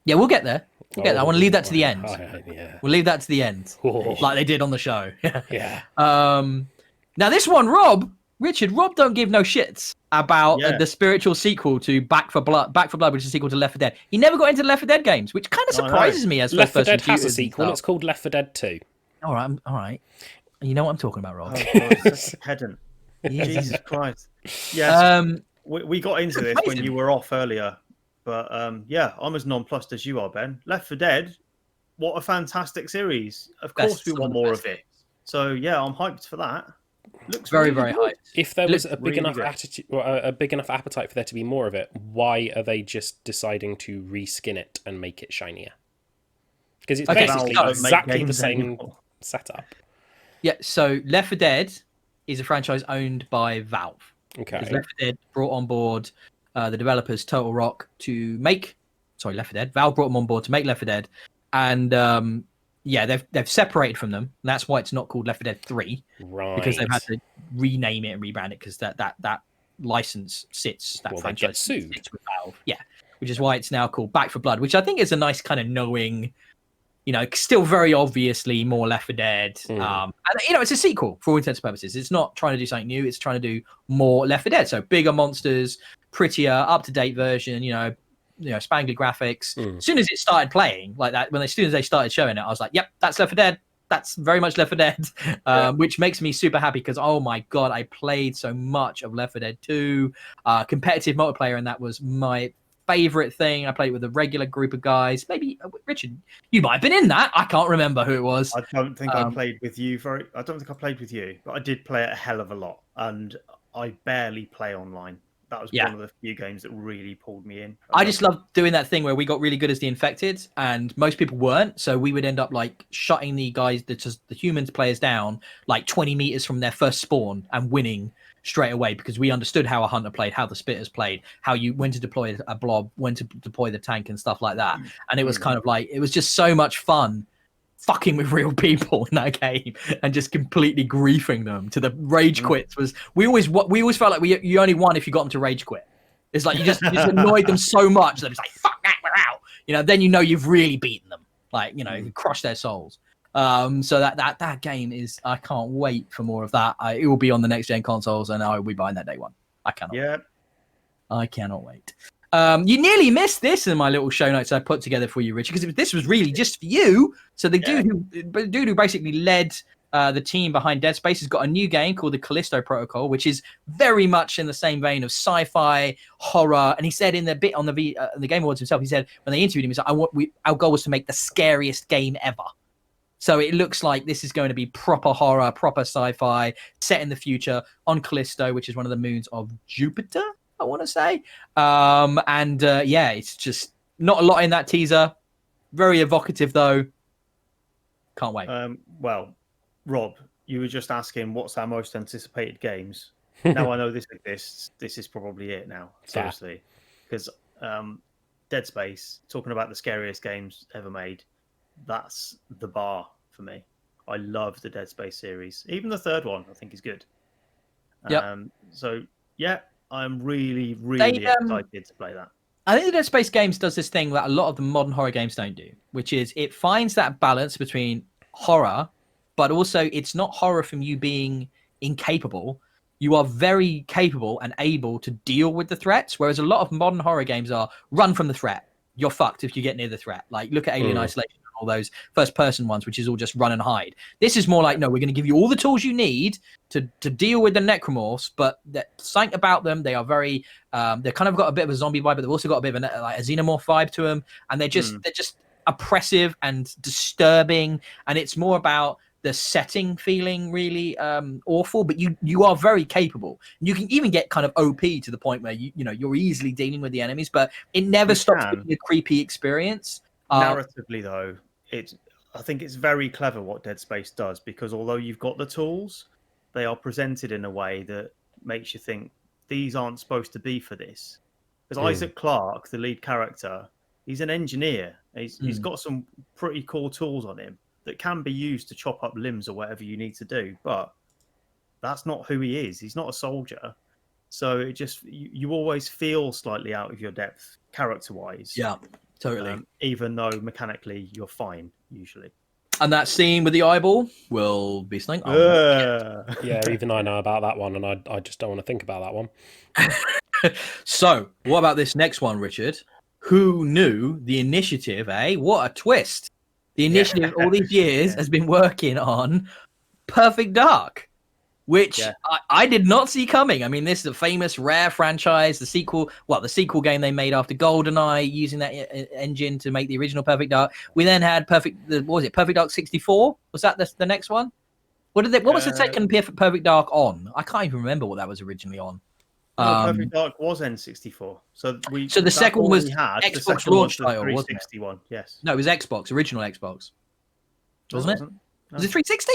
[SPEAKER 1] Yeah, we'll get there. I want to leave that to the end.
[SPEAKER 3] Yeah.
[SPEAKER 1] We'll leave that to the end,
[SPEAKER 3] Oh.
[SPEAKER 1] like they did on the show.
[SPEAKER 3] Yeah.
[SPEAKER 1] Now this one, Richard, Rob don't give no shits about the spiritual sequel to Back for Blood, which is a sequel to Left 4 Dead. He never got into the Left 4 Dead games, which kind of surprises me as
[SPEAKER 3] Left 4
[SPEAKER 1] first-person
[SPEAKER 3] Dead has a
[SPEAKER 1] shooters and
[SPEAKER 3] sequel.
[SPEAKER 1] stuff.
[SPEAKER 3] It's called Left 4 Dead 2.
[SPEAKER 1] All right. You know what I'm talking about, Rob.
[SPEAKER 2] Oh, God, such a pedant. Jesus Christ. Yes, we got into this when you were off earlier. But yeah, I'm as nonplussed as you are, Ben. Left 4 Dead, what a fantastic series. Of course we want more of it. So yeah, I'm hyped for that. Looks
[SPEAKER 1] very,
[SPEAKER 2] really
[SPEAKER 1] very
[SPEAKER 2] good.
[SPEAKER 1] hyped.
[SPEAKER 3] If there was a big
[SPEAKER 2] really
[SPEAKER 3] enough
[SPEAKER 2] good.
[SPEAKER 3] attitude, or a big enough appetite for there to be more of it, why are they just deciding to reskin it and make it shinier? Because it's basically
[SPEAKER 2] Valve don't make
[SPEAKER 3] exactly the
[SPEAKER 2] games
[SPEAKER 3] same
[SPEAKER 2] anymore.
[SPEAKER 3] setup.
[SPEAKER 1] Yeah, so Left 4 Dead is a franchise owned by Valve.
[SPEAKER 3] Okay.
[SPEAKER 1] Because Left 4 Dead brought on board the developers Total Rock to make... Sorry, Left 4 Dead. Valve brought them on board to make Left 4 Dead. And yeah, they've separated from them. And that's why it's not called Left 4 Dead 3.
[SPEAKER 3] Right.
[SPEAKER 1] Because they've had to rename it and rebrand it because that license sits... That franchise sits with Valve. Yeah, which is why it's now called Back for Blood, which I think is a nice kind of knowing... still very obviously more Left 4 Dead. And, it's a sequel for all intents and purposes. It's not trying to do something new. It's trying to do more Left 4 Dead. So bigger monsters, prettier, up-to-date version, spangly graphics. As soon as it started playing like that, as soon as they started showing it, I was like, yep, that's Left 4 Dead. That's very much Left 4 Dead, which makes me super happy because, oh my God, I played so much of Left 4 Dead 2. Competitive multiplayer, and that was my favorite thing. I played with a regular group of guys. Maybe Richard, you might have been in that. I can't remember who it was.
[SPEAKER 2] I don't think I played with you I don't think I played with you, but I did play it a hell of a lot, and I barely play online. That was one of the few games that really pulled me in.
[SPEAKER 1] I just love doing that thing where we got really good as the infected, and most people weren't. So we would end up like shutting the guys, the humans players down like 20 meters from their first spawn and winning straight away because we understood how a hunter played, how the spitters played, when to deploy a blob, when to deploy the tank and stuff like that. And it was kind of like, it was just so much fun fucking with real people in that game and just completely griefing them to the rage quits. We always felt like you only won if you got them to rage quit. It's like you just annoyed them so much that it's like, fuck that, we're out. Then you've really beaten them, like you crushed their souls. So that game is, I can't wait for more of that. It will be on the next gen consoles, and I will be buying that day one. I cannot.
[SPEAKER 2] Yeah,
[SPEAKER 1] I cannot wait. You nearly missed this in my little show notes I put together for you, Richard, because this was really just for you. So the dude who basically led the team behind Dead Space has got a new game called the Callisto Protocol, which is very much in the same vein of sci-fi horror. And he said in the bit on the Game Awards himself, he said when they interviewed him, he said, our goal was to make the scariest game ever. So it looks like this is going to be proper horror, proper sci-fi, set in the future on Callisto, which is one of the moons of Jupiter, I want to say. Yeah, it's just not a lot in that teaser. Very evocative, though. Can't wait.
[SPEAKER 2] Well, Rob, you were just asking what's our most anticipated games. Now I know this exists. This is probably it now, seriously. Because Dead Space, talking about the scariest games ever made, that's the bar for me. I love the Dead Space series. Even the third one, I think, is good. So, yeah, I'm really, really excited to play that.
[SPEAKER 1] I think the Dead Space games does this thing that a lot of the modern horror games don't do, which is it finds that balance between horror, but also it's not horror from you being incapable. You are very capable and able to deal with the threats, whereas a lot of modern horror games are run from the threat. You're fucked if you get near the threat. Like, look at Alien Isolation. All those first-person ones, which is all just run and hide. This is more like, no, we're going to give you all the tools you need to deal with the necromorphs, but something about them, they are very, they're kind of got a bit of a zombie vibe, but they've also got a bit of a xenomorph vibe to them, and they're just oppressive and disturbing, and it's more about the setting feeling really awful, but you are very capable. You can even get kind of OP to the point where you're easily dealing with the enemies, but it never stops being a creepy experience.
[SPEAKER 2] Narratively, though, I think it's very clever what Dead Space does, because although you've got the tools, they are presented in a way that makes you think these aren't supposed to be for this. Because Isaac Clarke, the lead character, he's an engineer. He's got some pretty cool tools on him that can be used to chop up limbs or whatever you need to do. But that's not who he is. He's not a soldier. So it just you always feel slightly out of your depth character-wise.
[SPEAKER 1] Yeah, totally.
[SPEAKER 2] Even though mechanically you're fine usually.
[SPEAKER 1] And that scene with the eyeball will be something.
[SPEAKER 3] Yeah, even I know about that one, and I just don't want to think about that one.
[SPEAKER 1] So, what about this next one, Richard? Who knew the initiative, eh? What a twist. The initiative all these years has been working on Perfect Dark, which I did not see coming. I mean, this is a famous Rare franchise, the sequel game they made after GoldenEye, using that engine to make the original Perfect Dark. We then had Perfect Dark 64? Was that the next one? What was the second Perfect Dark on? I can't even remember what that was originally on.
[SPEAKER 2] No, Perfect Dark was N64. So
[SPEAKER 1] the second one was Xbox launch title, wasn't it?
[SPEAKER 2] One, yes.
[SPEAKER 1] No, it was Xbox, original Xbox. Wasn't it?
[SPEAKER 2] No.
[SPEAKER 1] Was it 360?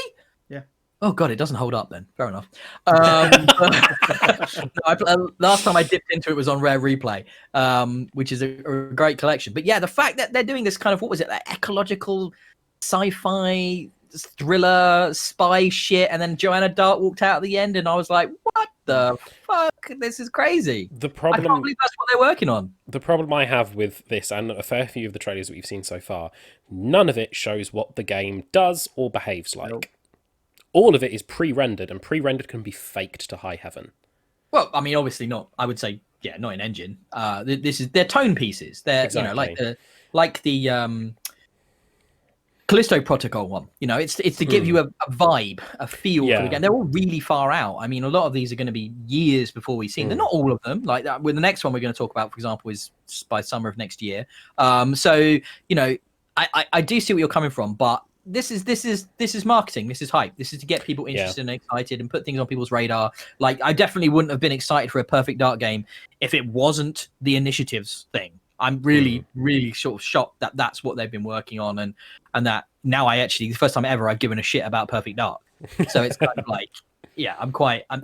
[SPEAKER 2] Yeah.
[SPEAKER 1] Oh god, it doesn't hold up then. Fair enough. Last time I dipped into it was on Rare Replay, which is a great collection. But yeah, the fact that they're doing this kind of, what was it, like ecological sci-fi thriller spy shit, and then Joanna Dark walked out at the end, and I was like, what the fuck? This is crazy. I can't believe that's what they're working on.
[SPEAKER 3] The problem I have with this, and a fair few of the trailers that we've seen so far, none of it shows what the game does or behaves like. Nope. All of it is pre-rendered, and pre-rendered can be faked to high heaven.
[SPEAKER 1] Well, I mean, obviously not. I would say, not in engine. They're tone pieces. They're
[SPEAKER 3] exactly.
[SPEAKER 1] like the Callisto Protocol one. It's to give you a vibe, a feel for the game. They're all really far out. I mean, a lot of these are going to be years before we've seen. They're not all of them. Like that. With the next one we're going to talk about, for example, is by summer of next year. So I do see where you're coming from, but this is marketing. This is hype. This is to get people interested and excited and put things on people's radar. Like, I definitely wouldn't have been excited for a Perfect Dark game if it wasn't the initiatives thing. I'm really, really sort of shocked that that's what they've been working on, and that now the first time ever I've given a shit about Perfect Dark. So it's kind of like,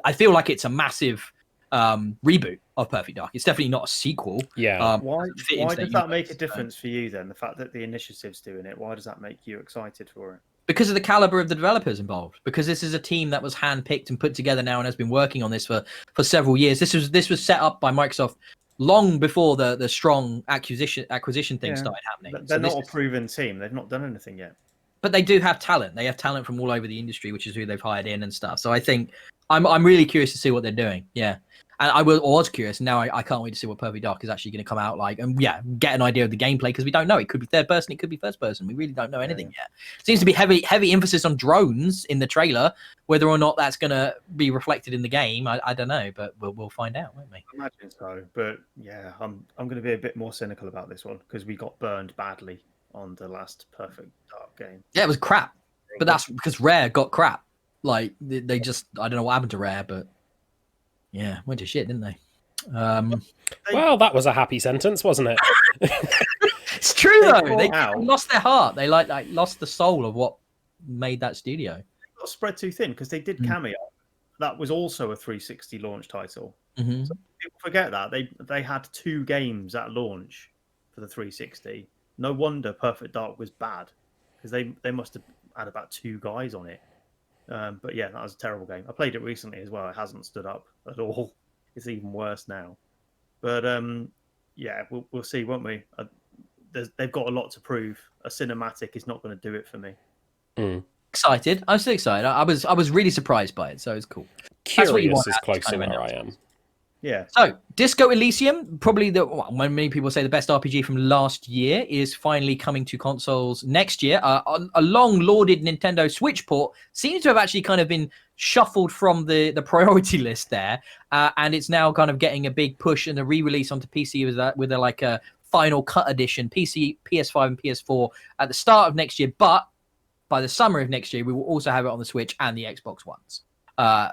[SPEAKER 1] I feel like it's a massive reboot of Perfect Dark. It's definitely not a sequel.
[SPEAKER 3] Yeah.
[SPEAKER 2] Why does that make a difference for you then? The fact that the initiative's doing it, why does that make you excited for it?
[SPEAKER 1] Because of the caliber of the developers involved. Because this is a team that was handpicked and put together now and has been working on this for several years. This was set up by Microsoft long before the strong acquisition thing started happening.
[SPEAKER 2] They're not a proven team. They've not done anything yet.
[SPEAKER 1] But they do have talent. They have talent from all over the industry, which is who they've hired in and stuff. So I think I'm really curious to see what they're doing. Yeah. And I was curious. And now I can't wait to see what Perfect Dark is actually going to come out like. And get an idea of the gameplay, because we don't know. It could be third person. It could be first person. We really don't know anything yet. Seems to be heavy emphasis on drones in the trailer. Whether or not that's going to be reflected in the game, I don't know. But we'll find out, won't we?
[SPEAKER 2] I imagine so. But yeah, I'm going to be a bit more cynical about this one because we got burned badly on the last Perfect Dark game.
[SPEAKER 1] Yeah, it was crap. But that's because Rare got crap. Like, they just, I don't know what happened to Rare, but yeah, went to shit, didn't they?
[SPEAKER 3] Well, that was a happy sentence, wasn't it?
[SPEAKER 1] It's true, though. They lost their heart. They like lost the soul of what made that studio.
[SPEAKER 2] They got spread too thin because they did Cameo. That was also a 360 launch title.
[SPEAKER 1] Mm-hmm.
[SPEAKER 2] So people forget that. They had 2 games at launch for the 360. No wonder Perfect Dark was bad, because they must have had about 2 guys on it. But yeah, that was a terrible game. I played it recently as well. It hasn't stood up at all. It's even worse now. But yeah, we'll see, won't we? They've got a lot to prove. A cinematic is not going to do it for me.
[SPEAKER 1] Excited. I'm so excited. I was really surprised by it, so it's cool.
[SPEAKER 3] Curious is close to where I am.
[SPEAKER 2] Yeah.
[SPEAKER 1] So, Disco Elysium, probably when many people say the best RPG from last year, is finally coming to consoles next year. A long-lauded Nintendo Switch port seems to have actually kind of been shuffled from the priority list there, and it's now kind of getting a big push and a re-release onto PC with a final cut edition, PC, PS5, and PS4 at the start of next year. But by the summer of next year, we will also have it on the Switch and the Xbox Ones.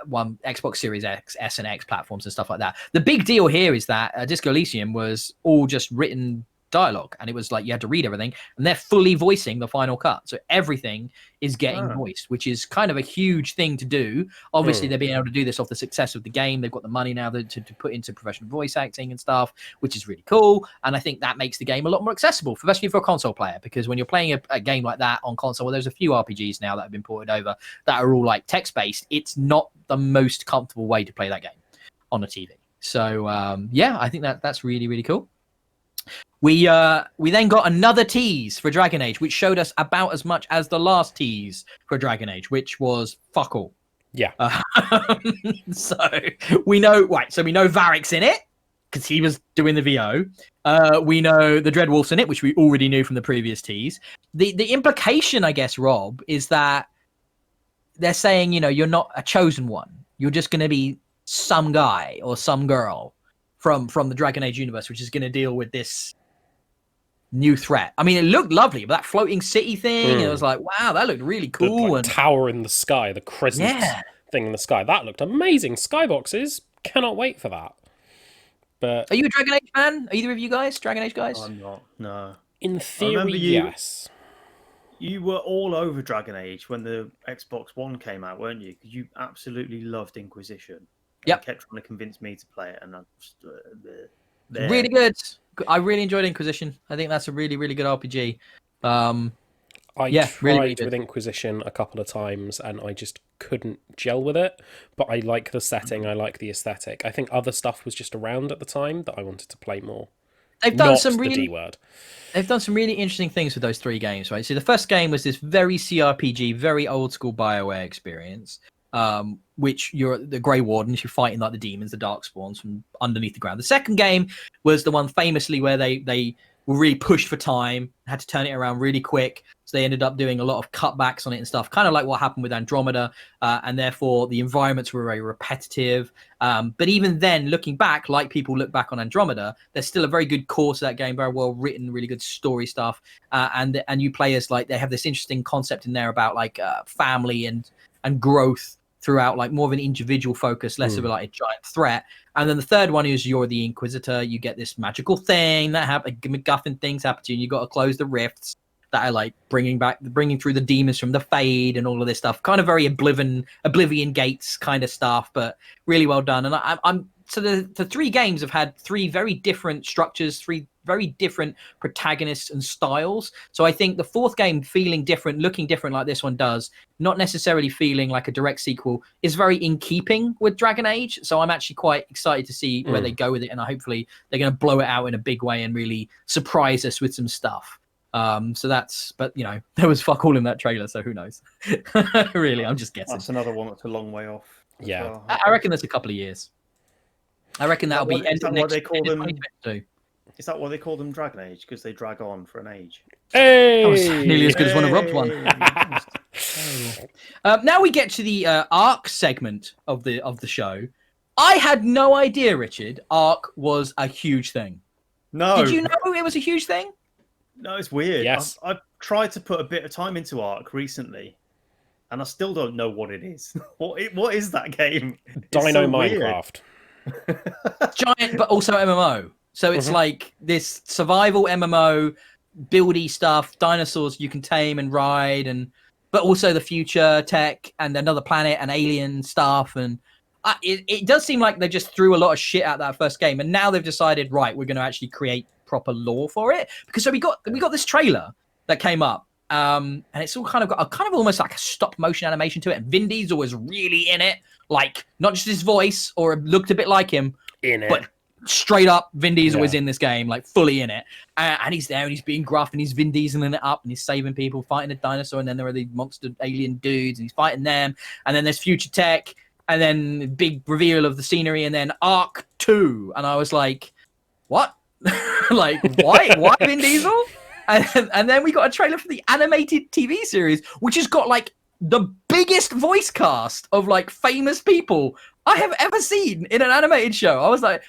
[SPEAKER 1] One Xbox Series X, S and X platforms and stuff like that. The big deal here is that Disco Elysium was all just written dialogue, and it was like you had to read everything, and they're fully voicing the final cut, so everything is getting voiced, which is kind of a huge thing to do. Obviously they're being able to do this off the success of the game. They've got the money now to put into professional voice acting and stuff, which is really cool, and I think that makes the game a lot more accessible, especially for a console player, because when you're playing a game like that on console, well, there's a few RPGs now that have been ported over that are all like text-based. It's not the most comfortable way to play that game on a TV. So yeah, I think that's really, really cool. We then got another tease for Dragon Age, which showed us about as much as the last tease for Dragon Age, which was fuck all.
[SPEAKER 3] Yeah.
[SPEAKER 1] So we know Varric's in it because he was doing the VO. We know the Dreadwolf's in it, which we already knew from the previous tease. The implication, I guess, Rob, is that they're saying, you're not a chosen one. You're just going to be some guy or some girl from the Dragon Age universe, which is going to deal with this new threat. I mean, it looked lovely, but that floating city thing, it was like, wow, that looked really cool.
[SPEAKER 3] The tower in the sky, the crescent thing in the sky, that looked amazing. Skyboxes, cannot wait for that. But
[SPEAKER 1] are you a Dragon Age fan? Are either of you guys Dragon Age guys?
[SPEAKER 2] I'm not. No.
[SPEAKER 3] In theory, yes.
[SPEAKER 2] You were all over Dragon Age when the Xbox One came out, weren't you? Because you absolutely loved Inquisition.
[SPEAKER 1] Yep.
[SPEAKER 2] You kept trying to convince me to play it, and I'm just,
[SPEAKER 1] really good. I really enjoyed Inquisition. I think that's a really, really good RPG.
[SPEAKER 3] I tried
[SPEAKER 1] really
[SPEAKER 3] with Inquisition a couple of times, and I just couldn't gel with it. But I like the setting. I like the aesthetic. I think other stuff was just around at the time that I wanted to play more.
[SPEAKER 1] They've done
[SPEAKER 3] They've
[SPEAKER 1] done some really interesting things with those 3 games, right? So the first game was this very CRPG, very old school BioWare experience, which you're the Grey Wardens, you're fighting like the demons, the Darkspawns from underneath the ground. The second game was the one famously where they were really pushed for time, had to turn it around really quick. So they ended up doing a lot of cutbacks on it and stuff, kind of like what happened with Andromeda. And therefore the environments were very repetitive. But even then, looking back, like people look back on Andromeda, there's still a very good core to that game, very well written, really good story stuff. And you play as like, they have this interesting concept in there about like family and growth throughout, like more of an individual focus, less of a like a giant threat. And then the third one is you're the Inquisitor. You get this magical thing that MacGuffin things happen to you, and you got to close the rifts that are like bringing through the demons from the Fade and all of this stuff. Kind of very Oblivion Gates kind of stuff, but really well done. And I'm so the 3 games have had 3 very different structures, 3 very different protagonists and styles. So I think the 4th game feeling different, looking different like this one does, not necessarily feeling like a direct sequel, is very in keeping with Dragon Age. So I'm actually quite excited to see where they go with it, and hopefully they're going to blow it out in a big way and really surprise us with some stuff. But there was fuck all in that trailer, so who knows? Really, I'm just guessing.
[SPEAKER 2] That's another one that's a long way off.
[SPEAKER 3] Yeah.
[SPEAKER 2] Well.
[SPEAKER 1] I reckon there's a couple of years. I reckon that'll be end of next year.
[SPEAKER 2] Is that why they call them Dragon Age? Because they drag on for an age.
[SPEAKER 3] Hey!
[SPEAKER 1] That was nearly as good as one of Rob's one. Now we get to the Ark segment of the show. I had no idea, Richard, Ark was a huge thing.
[SPEAKER 2] No.
[SPEAKER 1] Did you know it was a huge thing?
[SPEAKER 2] No, it's weird.
[SPEAKER 3] Yes.
[SPEAKER 2] I've tried to put a bit of time into Ark recently, and I still don't know what it is. What is that game?
[SPEAKER 3] Dino Minecraft.
[SPEAKER 1] Giant, but also MMO. So it's like this survival MMO, buildy stuff, dinosaurs you can tame and ride, but also the future tech and another planet and alien stuff. And it does seem like they just threw a lot of shit at that first game, and now they've decided, right, we're going to actually create proper lore for it. Because so we got this trailer that came up, and it's all kind of got a kind of almost like a stop motion animation to it. And Vin Diesel was really in it, like not just his voice or looked a bit like him, but straight up Vin Diesel was in this game, like fully in it, and he's there and he's being gruff and he's Vin Dieseling it up and he's saving people, fighting a dinosaur, and then there are the monster alien dudes and he's fighting them, and then there's future tech, and then big reveal of the scenery, and then Arc 2, and I was like, what? Like, why Vin Diesel? And then we got a trailer for the animated TV series, which has got like the biggest voice cast of like famous people I have ever seen in an animated show. I was like,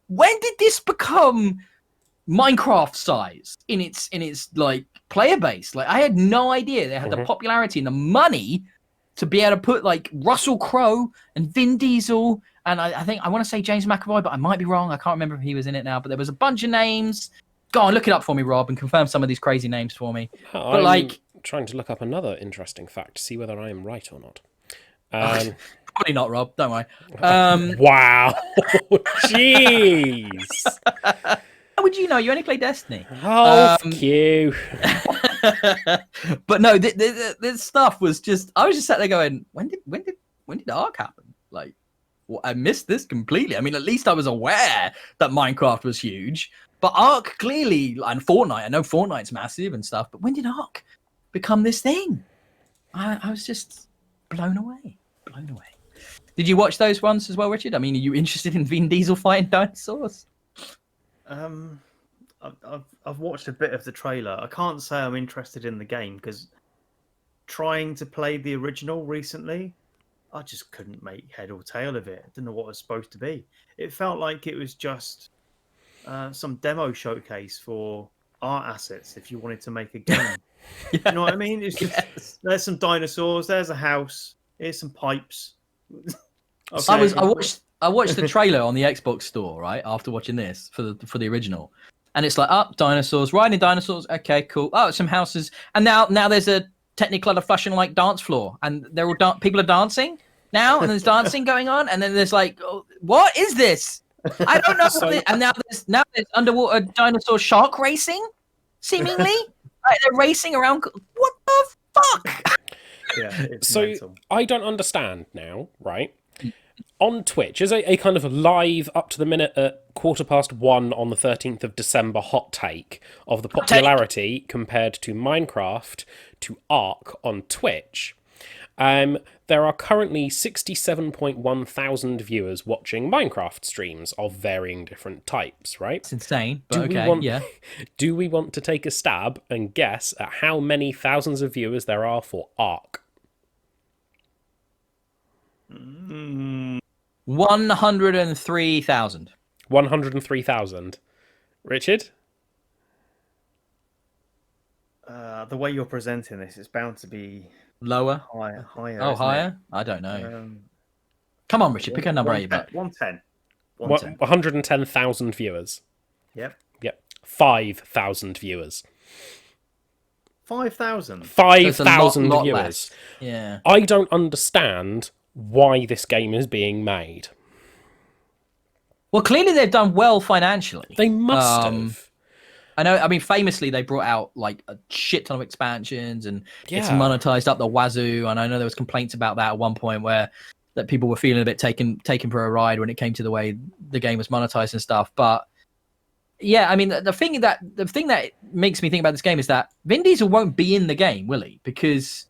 [SPEAKER 1] when did this become Minecraft size in its like player base? Like, I had no idea they had the popularity and the money to be able to put like Russell Crowe and Vin Diesel, and I think I want to say James McAvoy, but I might be wrong. I can't remember if he was in it now, but there was a bunch of names Go on, look it up for me, Rob, and confirm some of these crazy names for me. But
[SPEAKER 3] I'm
[SPEAKER 1] like,
[SPEAKER 3] trying to look up another interesting fact to see whether I am right or not.
[SPEAKER 1] probably not, Rob. Don't worry.
[SPEAKER 3] Wow, jeez.
[SPEAKER 1] How would you know? You only play Destiny.
[SPEAKER 3] Oh, you.
[SPEAKER 1] But no, this stuff was just. I was just sat there going, when did Ark happen? Like, well, I missed this completely. I mean, at least I was aware that Minecraft was huge, but Ark clearly, and Fortnite. I know Fortnite's massive and stuff, but when did Ark become this thing? I was just blown away. Blown away. Did you watch those ones as well, Richard? I mean, are you interested in Vin Diesel fighting dinosaurs?
[SPEAKER 2] I've watched a bit of the trailer. I can't say I'm interested in the game because trying to play the original recently, I just couldn't make head or tail of it. I didn't know what it was supposed to be. It felt like it was just some demo showcase for art assets if you wanted to make a game. You know what I mean? It's just, there's some dinosaurs, there's a house, here's some pipes. Okay.
[SPEAKER 1] I watched the trailer on the Xbox store, right, after watching this for the original. And it's like, dinosaurs, riding dinosaurs. Okay, cool. Oh, some houses. And now there's a Technicolor fashion like dance floor, and they're all people are dancing now, and there's dancing going on, and then there's like, oh, what is this? I don't know. And now there's underwater dinosaur shark racing, seemingly. Like they're racing around. What the fuck?
[SPEAKER 2] Yeah.
[SPEAKER 3] So
[SPEAKER 2] mental.
[SPEAKER 3] I don't understand now, right? On Twitch, is a kind of live up to the minute at 1:15 on the 13th of December hot take of the popularity compared to Minecraft to Ark on Twitch. There are currently 67.1 thousand viewers watching Minecraft streams of varying different types, right?
[SPEAKER 1] It's insane, but okay,
[SPEAKER 3] Do we want to take a stab and guess at how many thousands of viewers there are for Ark?
[SPEAKER 1] 103,000.
[SPEAKER 3] 103,000. Richard?
[SPEAKER 2] The way you're presenting this, it's bound to be
[SPEAKER 1] Lower?
[SPEAKER 2] higher.
[SPEAKER 1] Oh, higher? I don't know. Come on, Richard, pick a number 8.
[SPEAKER 2] 110.
[SPEAKER 3] 110,000 viewers.
[SPEAKER 2] Yep.
[SPEAKER 3] 5,000 viewers.
[SPEAKER 2] 5,000?
[SPEAKER 3] 5,000
[SPEAKER 1] lot
[SPEAKER 3] viewers.
[SPEAKER 1] less. Yeah.
[SPEAKER 3] I don't understand why this game is being made.
[SPEAKER 1] Well, clearly they've done well financially.
[SPEAKER 3] They must have.
[SPEAKER 1] I know. I mean, famously, they brought out like a shit ton of expansions, and it's
[SPEAKER 3] Yeah.
[SPEAKER 1] monetized up the wazoo. And I know there was complaints about that at one point, where that people were feeling a bit taken for a ride when it came to the way the game was monetized and stuff. But yeah, I mean, the thing that makes me think about this game is that Vin Diesel won't be in the game, will he? Because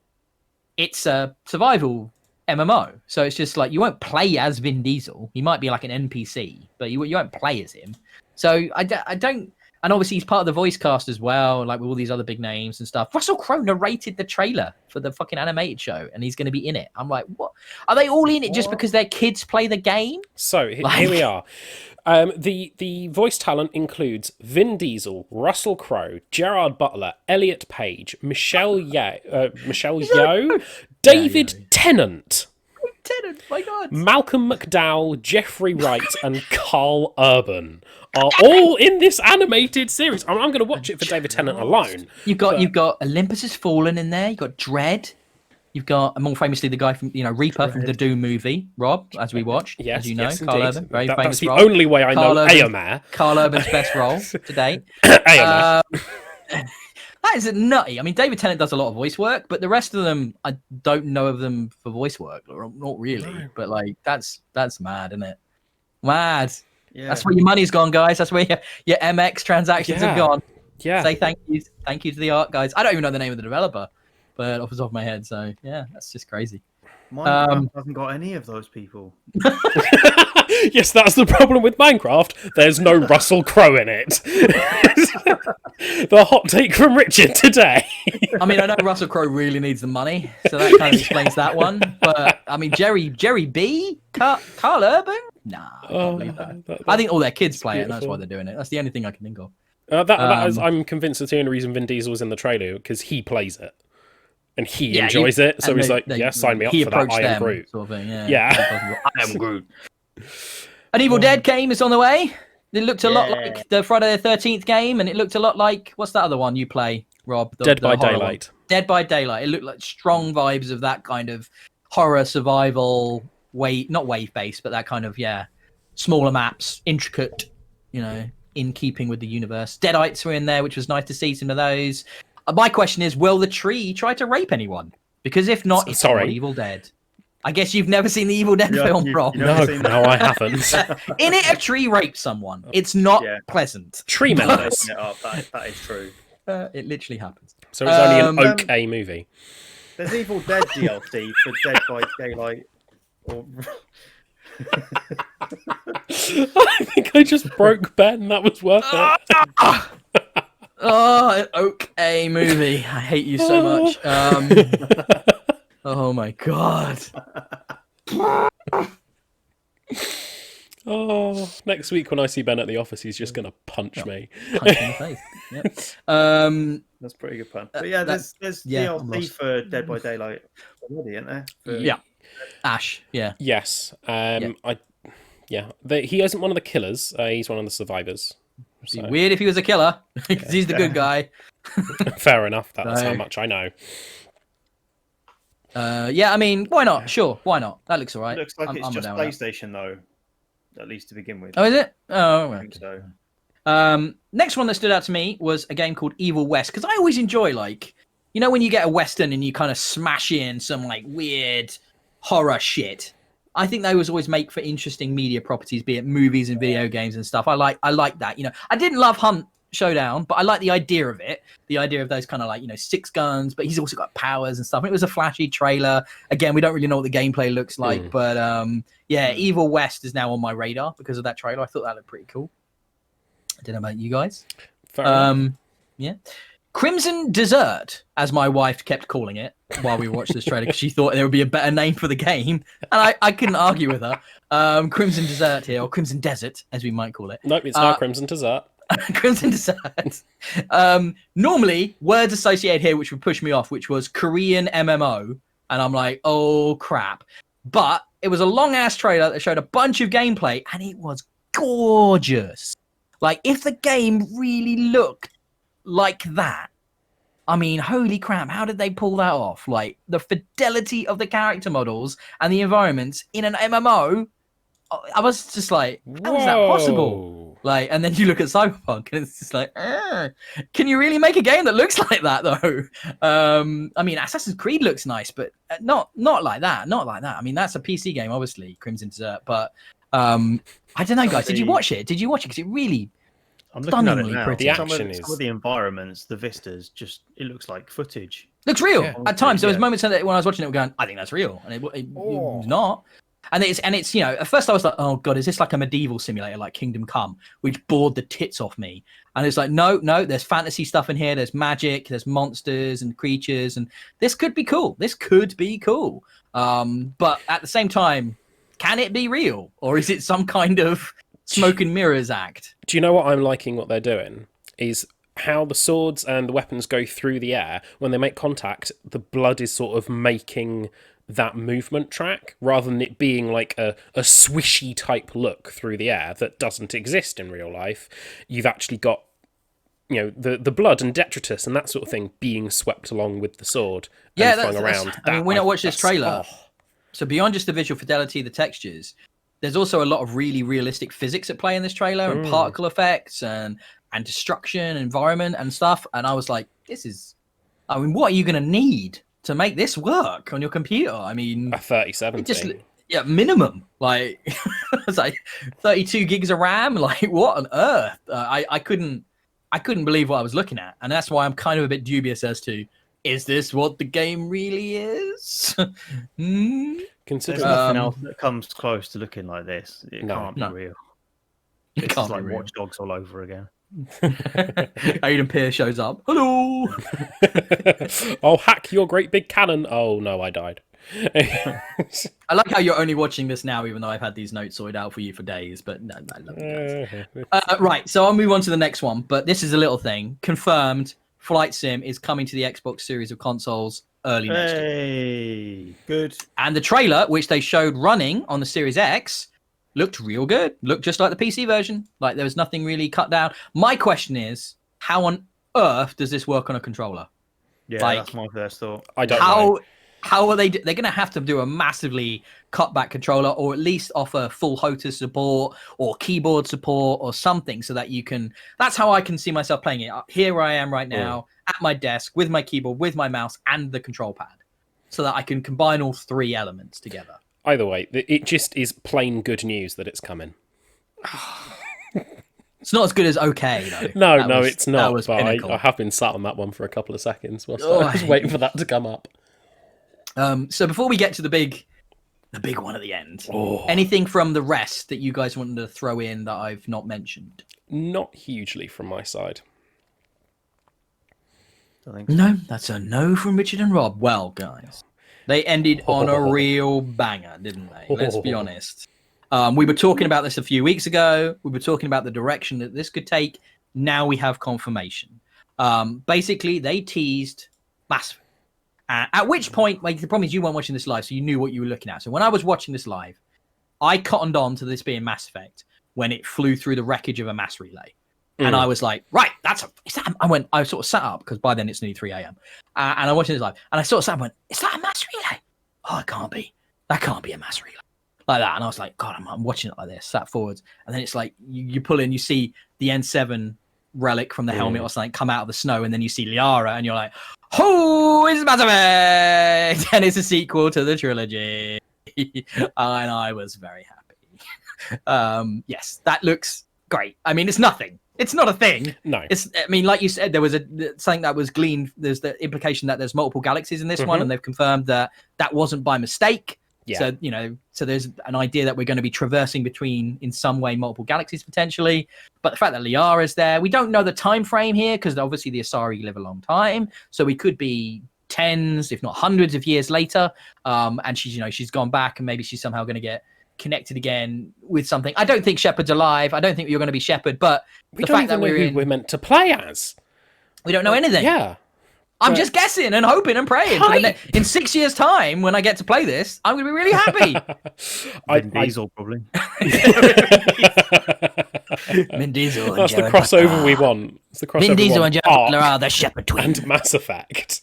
[SPEAKER 1] it's a survival MMO, so it's just like you won't play as Vin Diesel. He might be like an NPC, but you won't play as him. So I don't. And obviously he's part of the voice cast as well, like with all these other big names and stuff. Russell Crowe narrated the trailer for the fucking animated show, and he's going to be in it. I'm like, what? Are they all in it just because their kids play the game?
[SPEAKER 3] So here we are. The voice talent includes Vin Diesel, Russell Crowe, Gerard Butler, Elliot Page, Michelle Yeoh, David Tennant.
[SPEAKER 1] Tennant, my God.
[SPEAKER 3] Malcolm McDowell, Jeffrey Wright, and Carl Urban are all in this animated series. I'm going to watch it for David Tennant alone.
[SPEAKER 1] You've got Olympus Has Fallen in there. You've got Dread. You've got, more famously, the guy from Reaper from the Doom movie, Rob, as we watched.
[SPEAKER 3] Yes,
[SPEAKER 1] as you know,
[SPEAKER 3] yes,
[SPEAKER 1] Carl
[SPEAKER 3] indeed.
[SPEAKER 1] Urban, very
[SPEAKER 3] That's
[SPEAKER 1] famous
[SPEAKER 3] the
[SPEAKER 1] role.
[SPEAKER 3] only way I know Eomer.
[SPEAKER 1] Carl Urban's best role to date.
[SPEAKER 3] Eomer.
[SPEAKER 1] That is nutty. I mean, David Tennant does a lot of voice work, but the rest of them, I don't know of them for voice work. Not really. No. But like, that's mad, isn't it? Mad. Yeah. That's where your money's gone, guys. That's where your MX transactions have gone.
[SPEAKER 3] Yeah.
[SPEAKER 1] Say thank you to the art guys. I don't even know the name of the developer, but off the top of my head. So yeah, that's just crazy.
[SPEAKER 2] Minecraft hasn't got any of those people.
[SPEAKER 3] Yes, that's the problem with Minecraft. There's no Russell Crowe in it. The hot take from Richard today.
[SPEAKER 1] I mean, I know Russell Crowe really needs the money, so that kind of explains that one. But I mean, Jerry B, Carl Urban, nah. I think all their kids play it, and that's why they're doing it. That's the only thing I can think of.
[SPEAKER 3] I'm convinced that's the only reason Vin Diesel was in the trailer, because he plays it. And he enjoys it, so he's like, sign me up for that. I am Groot.
[SPEAKER 1] Sort of thing.
[SPEAKER 3] Yeah.
[SPEAKER 1] I am Groot. An Evil Dead game is on the way. It looked a lot like the Friday the 13th game, and it looked a lot like what's that other one you play, Rob?
[SPEAKER 3] Dead by
[SPEAKER 1] horror
[SPEAKER 3] Daylight.
[SPEAKER 1] one. Dead by Daylight. It looked like strong vibes of that kind of horror survival not wave based, but that kind of smaller maps, intricate, in keeping with the universe. Deadites were in there, which was nice to see some of those. My question is, will the tree try to rape anyone? Because if not, it's not Evil Dead. I guess you've never seen the Evil Dead film, Rob.
[SPEAKER 3] No, I haven't.
[SPEAKER 1] In it, a tree rapes someone. It's not pleasant.
[SPEAKER 3] Tree members.
[SPEAKER 2] That is true.
[SPEAKER 1] It literally happens.
[SPEAKER 3] So it's only an okay movie.
[SPEAKER 2] There's Evil Dead DLC for Dead by Daylight.
[SPEAKER 3] I think I just broke Ben. That was worth it.
[SPEAKER 1] An okay movie. I hate you so much. Oh my god.
[SPEAKER 3] Next week when I see Ben at the office, he's just gonna punch me.
[SPEAKER 1] Punch in the face. Yep.
[SPEAKER 2] That's pretty good fun. But there's DLC for Dead by Daylight already, isn't there?
[SPEAKER 1] Ash. Yeah.
[SPEAKER 3] Yes. He isn't one of the killers. He's one of the survivors.
[SPEAKER 1] It'd be weird if he was a killer, because he's the good guy.
[SPEAKER 3] Fair enough. That's how much I know.
[SPEAKER 1] I mean, why not? Sure, why not? That looks alright.
[SPEAKER 2] It looks like it's just PlayStation, though, at least to begin with.
[SPEAKER 1] Oh, is it? Oh,
[SPEAKER 2] I think so.
[SPEAKER 1] Next one that stood out to me was a game called Evil West, because I always enjoy, when you get a Western and you kind of smash in some, weird horror shit. I think they always make for interesting media properties, be it movies and video games and stuff. I like that. I didn't love Hunt Showdown, but I like the idea of it. The idea of those kind of six guns, but he's also got powers and stuff. And it was a flashy trailer. Again, we don't really know what the gameplay looks like, but Evil West is now on my radar because of that trailer. I thought that looked pretty cool. I don't know about you guys. Crimson Desert, as my wife kept calling it while we watched this trailer, because she thought there would be a better name for the game, and I couldn't argue with her. Crimson Desert here, or Crimson Desert, as we might call it.
[SPEAKER 3] Nope, it's not Crimson Desert.
[SPEAKER 1] Crimson Desert. Normally, words associated here which would push me off, which was Korean MMO, and I'm like, oh crap. But it was a long-ass trailer that showed a bunch of gameplay, and it was gorgeous. If the game really looked like that, I mean, holy crap, how did they pull that off? The fidelity of the character models and the environments in an MMO, I was just like, how is that possible? And then you look at Cyberpunk and it's just can you really make a game that looks like that, though? I mean, Assassin's Creed looks nice, but not like that. Not like that. I mean, that's a PC game, obviously, Crimson Desert, but I don't know, guys. Did you watch it? Because it really...
[SPEAKER 2] I'm looking at it now.
[SPEAKER 3] Pretty.
[SPEAKER 2] Some of the environments, the vistas, it looks like footage.
[SPEAKER 1] Looks real. At times, there was moments when I was watching it going, I think that's real. And it was not. And it's at first I was like, oh God, is this like a medieval simulator like Kingdom Come, which bored the tits off me? And it's like, no, there's fantasy stuff in here. There's magic, there's monsters and creatures. And this could be cool. But at the same time, can it be real? Or is it some kind of smoke and mirrors act?
[SPEAKER 3] Do you know what I'm liking what they're doing? Is how the swords and the weapons go through the air. When they make contact, the blood is sort of making that movement track, rather than it being like a swishy type look through the air that doesn't exist in real life. You've actually got, the blood and detritus and that sort of thing being swept along with the sword and flung around.
[SPEAKER 1] I mean, when I watched this trailer, so beyond just the visual fidelity, the textures, there's also a lot of really realistic physics at play in this trailer, and particle effects and destruction, and environment and stuff. And I was like, what are you going to need to make this work on your computer? I mean,
[SPEAKER 3] a 3070.
[SPEAKER 1] Minimum. It's like 32 gigs of RAM. What on earth? I couldn't believe what I was looking at, and that's why I'm kind of a bit dubious as to, is this what the game really is?
[SPEAKER 2] There's nothing else that comes close to looking like this. It can't be real. It's like Watch Dogs all over again.
[SPEAKER 1] Aidan Pierce shows up. Hello.
[SPEAKER 3] I'll hack your great big cannon. Oh no, I died.
[SPEAKER 1] I like how you're only watching this now, even though I've had these notes sorted out for you for days. But no, I love you guys. Right, so I'll move on to the next one. But this is a little thing. Confirmed, Flight Sim is coming to the Xbox series of consoles early next year.
[SPEAKER 2] Hey, good.
[SPEAKER 1] And the trailer, which they showed running on the Series X, looked real good. Looked just like the PC version. Like there was nothing really cut down. My question is, how on earth does this work on a controller?
[SPEAKER 2] Yeah,
[SPEAKER 1] Like,
[SPEAKER 2] that's my first thought.
[SPEAKER 3] I don't know.
[SPEAKER 1] How are they? They're going to have to do a massively cut back controller, or at least offer full HOTAS support or keyboard support or something, so that you can. That's how I can see myself playing it. Here I am right now at my desk with my keyboard, with my mouse, and the control pad, so that I can combine all three elements together.
[SPEAKER 3] Either way, it just is plain good news that it's coming.
[SPEAKER 1] It's not as good as okay, though.
[SPEAKER 3] No, it's not.
[SPEAKER 1] That was
[SPEAKER 3] but
[SPEAKER 1] pinnacle.
[SPEAKER 3] I have been sat on that one for a couple of seconds whilst I was waiting for that to come up.
[SPEAKER 1] So before we get to the big one at the end, anything from the rest that you guys wanted to throw in that I've not mentioned?
[SPEAKER 3] Not hugely from my side.
[SPEAKER 2] I think so.
[SPEAKER 1] No, that's a no from Richard and Rob. Well, guys, they ended on a real banger, didn't they? Let's be honest. We were talking about this a few weeks ago. We were talking about the direction that this could take. Now we have confirmation. Basically, they teased Mass Effect. At which point, like, the problem is you weren't watching this live, so you knew what you were looking at. So when I was watching this live, I cottoned on to this being Mass Effect when it flew through the wreckage of a mass relay. And I was like, right, I sort of sat up, because by then it's nearly 3 a.m. And I'm watching this live, and I sort of sat up and went, is that a mass relay? Oh, it can't be. That can't be a mass relay. Like that. And I was like, God, I'm watching it like this, sat forwards. And then it's like, you pull in, you see the N7 relic from the helmet or something come out of the snow, and then you see Liara, and you're like, oh, it's Mass Effect! And it's a sequel to the trilogy. And I was very happy. Yes, that looks great. I mean, it's nothing. It's not a thing.
[SPEAKER 3] No.
[SPEAKER 1] I mean, like you said, there was something that was gleaned. There's the implication that there's multiple galaxies in this one, and they've confirmed that wasn't by mistake.
[SPEAKER 3] Yeah.
[SPEAKER 1] So, so there's an idea that we're going to be traversing between, in some way, multiple galaxies potentially. But the fact that Liara's there, we don't know the time frame here, because obviously the Asari live a long time. So we could be tens, if not hundreds of years later. And she's gone back, and maybe she's somehow going to get connected again with something. I don't think Shepard's alive. I don't think you're going to be Shepard, but
[SPEAKER 3] we don't even know who we're meant to play as.
[SPEAKER 1] We don't know anything.
[SPEAKER 3] Yeah.
[SPEAKER 1] I'm just guessing and hoping and praying. In 6 years' time, when I get to play this, I'm going to be really happy.
[SPEAKER 2] Vin Diesel, probably.
[SPEAKER 1] Vin Diesel.
[SPEAKER 3] That's the crossover we want. It's the crossover
[SPEAKER 1] Vin Diesel and
[SPEAKER 3] Ark
[SPEAKER 1] Jared are the Shepard twins.
[SPEAKER 3] and Mass Effect.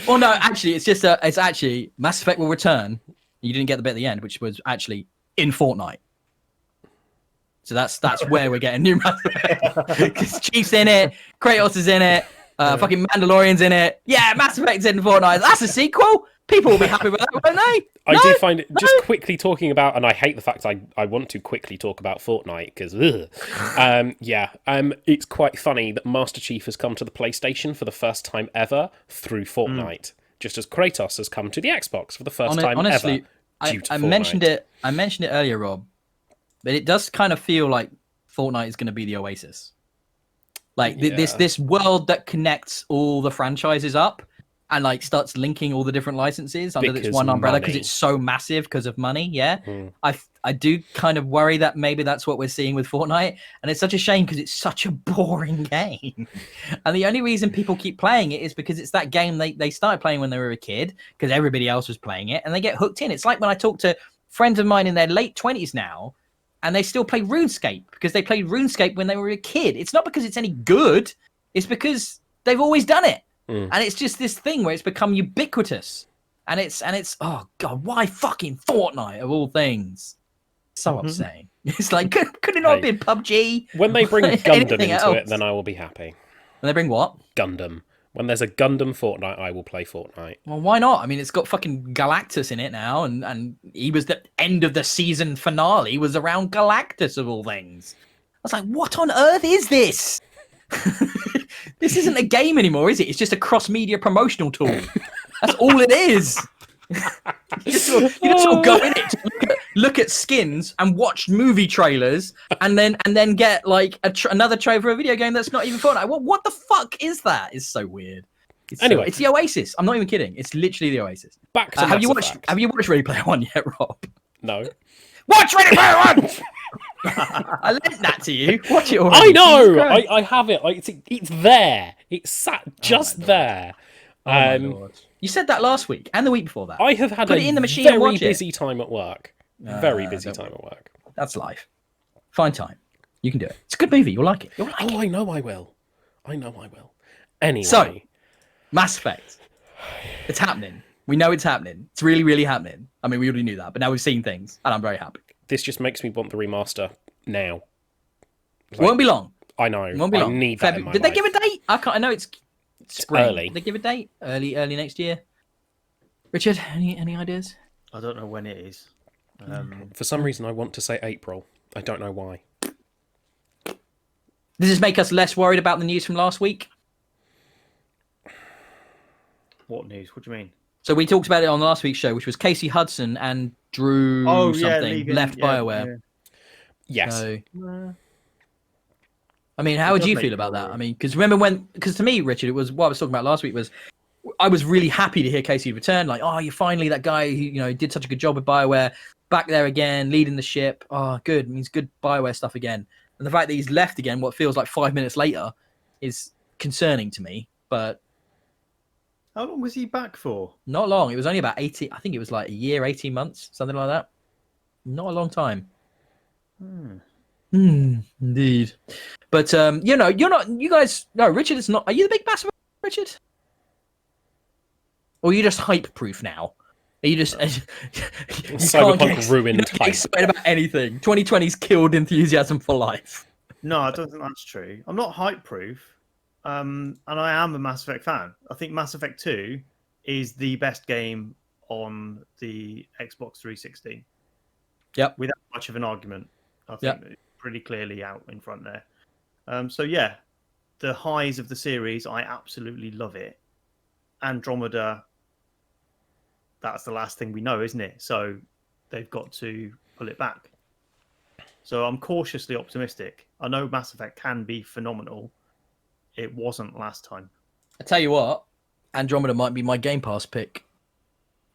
[SPEAKER 1] Well, no, actually, it's actually Mass Effect will return. You didn't get the bit at the end, which was actually in Fortnite. So that's where we're getting new Mass Effect. Because Chief's in it, Kratos is in it, fucking Mandalorian's in it. Yeah, Mass Effect's in Fortnite. That's a sequel. People will be happy with that, won't they?
[SPEAKER 3] I do find it just quickly talking about, and I hate the fact I want to quickly talk about Fortnite because, it's quite funny that Master Chief has come to the PlayStation for the first time ever through Fortnite, just as Kratos has come to the Xbox for the first time
[SPEAKER 1] honestly,
[SPEAKER 3] ever. Due to
[SPEAKER 1] I
[SPEAKER 3] Fortnite.
[SPEAKER 1] mentioned it earlier, Rob, but it does kind of feel like Fortnite is going to be the Oasis, like this world that connects all the franchises up. And like starts linking all the different licenses under this one umbrella because it's so massive because of money. Yeah, I do kind of worry that maybe that's what we're seeing with Fortnite, and it's such a shame because it's such a boring game. And the only reason people keep playing it is because it's that game they started playing when they were a kid because everybody else was playing it, and they get hooked in. It's like when I talk to friends of mine in their late 20s now, and they still play RuneScape because they played RuneScape when they were a kid. It's not because it's any good; it's because they've always done it. And it's just this thing where it's become ubiquitous, and it's oh god, why fucking Fortnite of all things? So upsetting. It's like could it not have been PUBG?
[SPEAKER 3] When they bring Gundam into it, then I will be happy.
[SPEAKER 1] When they bring what?
[SPEAKER 3] Gundam. When there's a Gundam Fortnite, I will play Fortnite.
[SPEAKER 1] Well, why not? I mean, it's got fucking Galactus in it now, and he was the end of the season finale was around Galactus of all things. I was like, what on earth is this? This isn't a game anymore, is it? It's just a cross-media promotional tool. That's all it is. You just sort of go in it to look at skins and watch movie trailers, and then get like another trailer for a video game that's not even Fortnite. What the fuck is that? It's so weird. Anyway, it's the Oasis. I'm not even kidding. It's literally the Oasis.
[SPEAKER 3] Back to
[SPEAKER 1] have you watched Ready Player One yet, Rob?
[SPEAKER 3] No.
[SPEAKER 1] Watch Ready Player One. I lent that to you. Watch it already.
[SPEAKER 3] I know. I have it. It's there. It's sat just there.
[SPEAKER 1] You said that last week and the week before that.
[SPEAKER 3] I have had
[SPEAKER 1] Put it in the machine
[SPEAKER 3] very
[SPEAKER 1] and watch
[SPEAKER 3] busy time at work. Very busy time at work.
[SPEAKER 1] That's life. Find time. You can do it. It's a good movie. You'll like it. You'll like it.
[SPEAKER 3] I know I will. Anyway.
[SPEAKER 1] So, Mass Effect. It's happening. We know it's happening. It's really, really happening. I mean, we already knew that, but now we've seen things, and I'm very happy.
[SPEAKER 3] This just makes me want the remaster now.
[SPEAKER 1] It won't be long.
[SPEAKER 3] I know.
[SPEAKER 1] It won't be long.
[SPEAKER 3] I need that in my
[SPEAKER 1] Did they
[SPEAKER 3] life.
[SPEAKER 1] give a date? I know it's spring.
[SPEAKER 3] early.
[SPEAKER 1] Did they give a date? Early next year. Richard, any ideas?
[SPEAKER 2] I don't know when it is.
[SPEAKER 3] For some reason, I want to say April. I don't know why.
[SPEAKER 1] Does this make us less worried about the news from last week?
[SPEAKER 2] What news? What do you mean?
[SPEAKER 1] So we talked about it on last week's show, which was Casey Hudson and Drew left BioWare.
[SPEAKER 3] Yes.
[SPEAKER 1] So, I mean, how would you feel about that? I mean, because to me, Richard, it was what I was talking about last week was I was really happy to hear Casey return. Like, oh, you're finally that guy who did such a good job with BioWare, back there again, leading the ship. Oh, good. It means good BioWare stuff again. And the fact that he's left again, what feels like 5 minutes later, is concerning to me. But
[SPEAKER 2] how long was he back for?
[SPEAKER 1] not long. It was only about 18. I think it was like a year, 18 months, something like that. Not a long time. Indeed. But you're not. You guys, no. Richard is not. Are you the big Mass Effect, Richard? Or are you just hype proof now? Are you just
[SPEAKER 3] Cyberpunk ruined
[SPEAKER 1] hype? Excited about anything? 2020's killed enthusiasm for life.
[SPEAKER 2] No, I don't think that's true. I'm not hype proof, and I am a Mass Effect fan. I think Mass Effect 2 is the best game on the Xbox 360.
[SPEAKER 1] Yep.
[SPEAKER 2] Without much of an argument, I think it's pretty clearly out in front there. So yeah, the highs of the series, I absolutely love it. Andromeda, that's the last thing we know, isn't it? So they've got to pull it back. So I'm cautiously optimistic. I know Mass Effect can be phenomenal. It wasn't last time.
[SPEAKER 1] I tell you what, Andromeda might be my Game Pass pick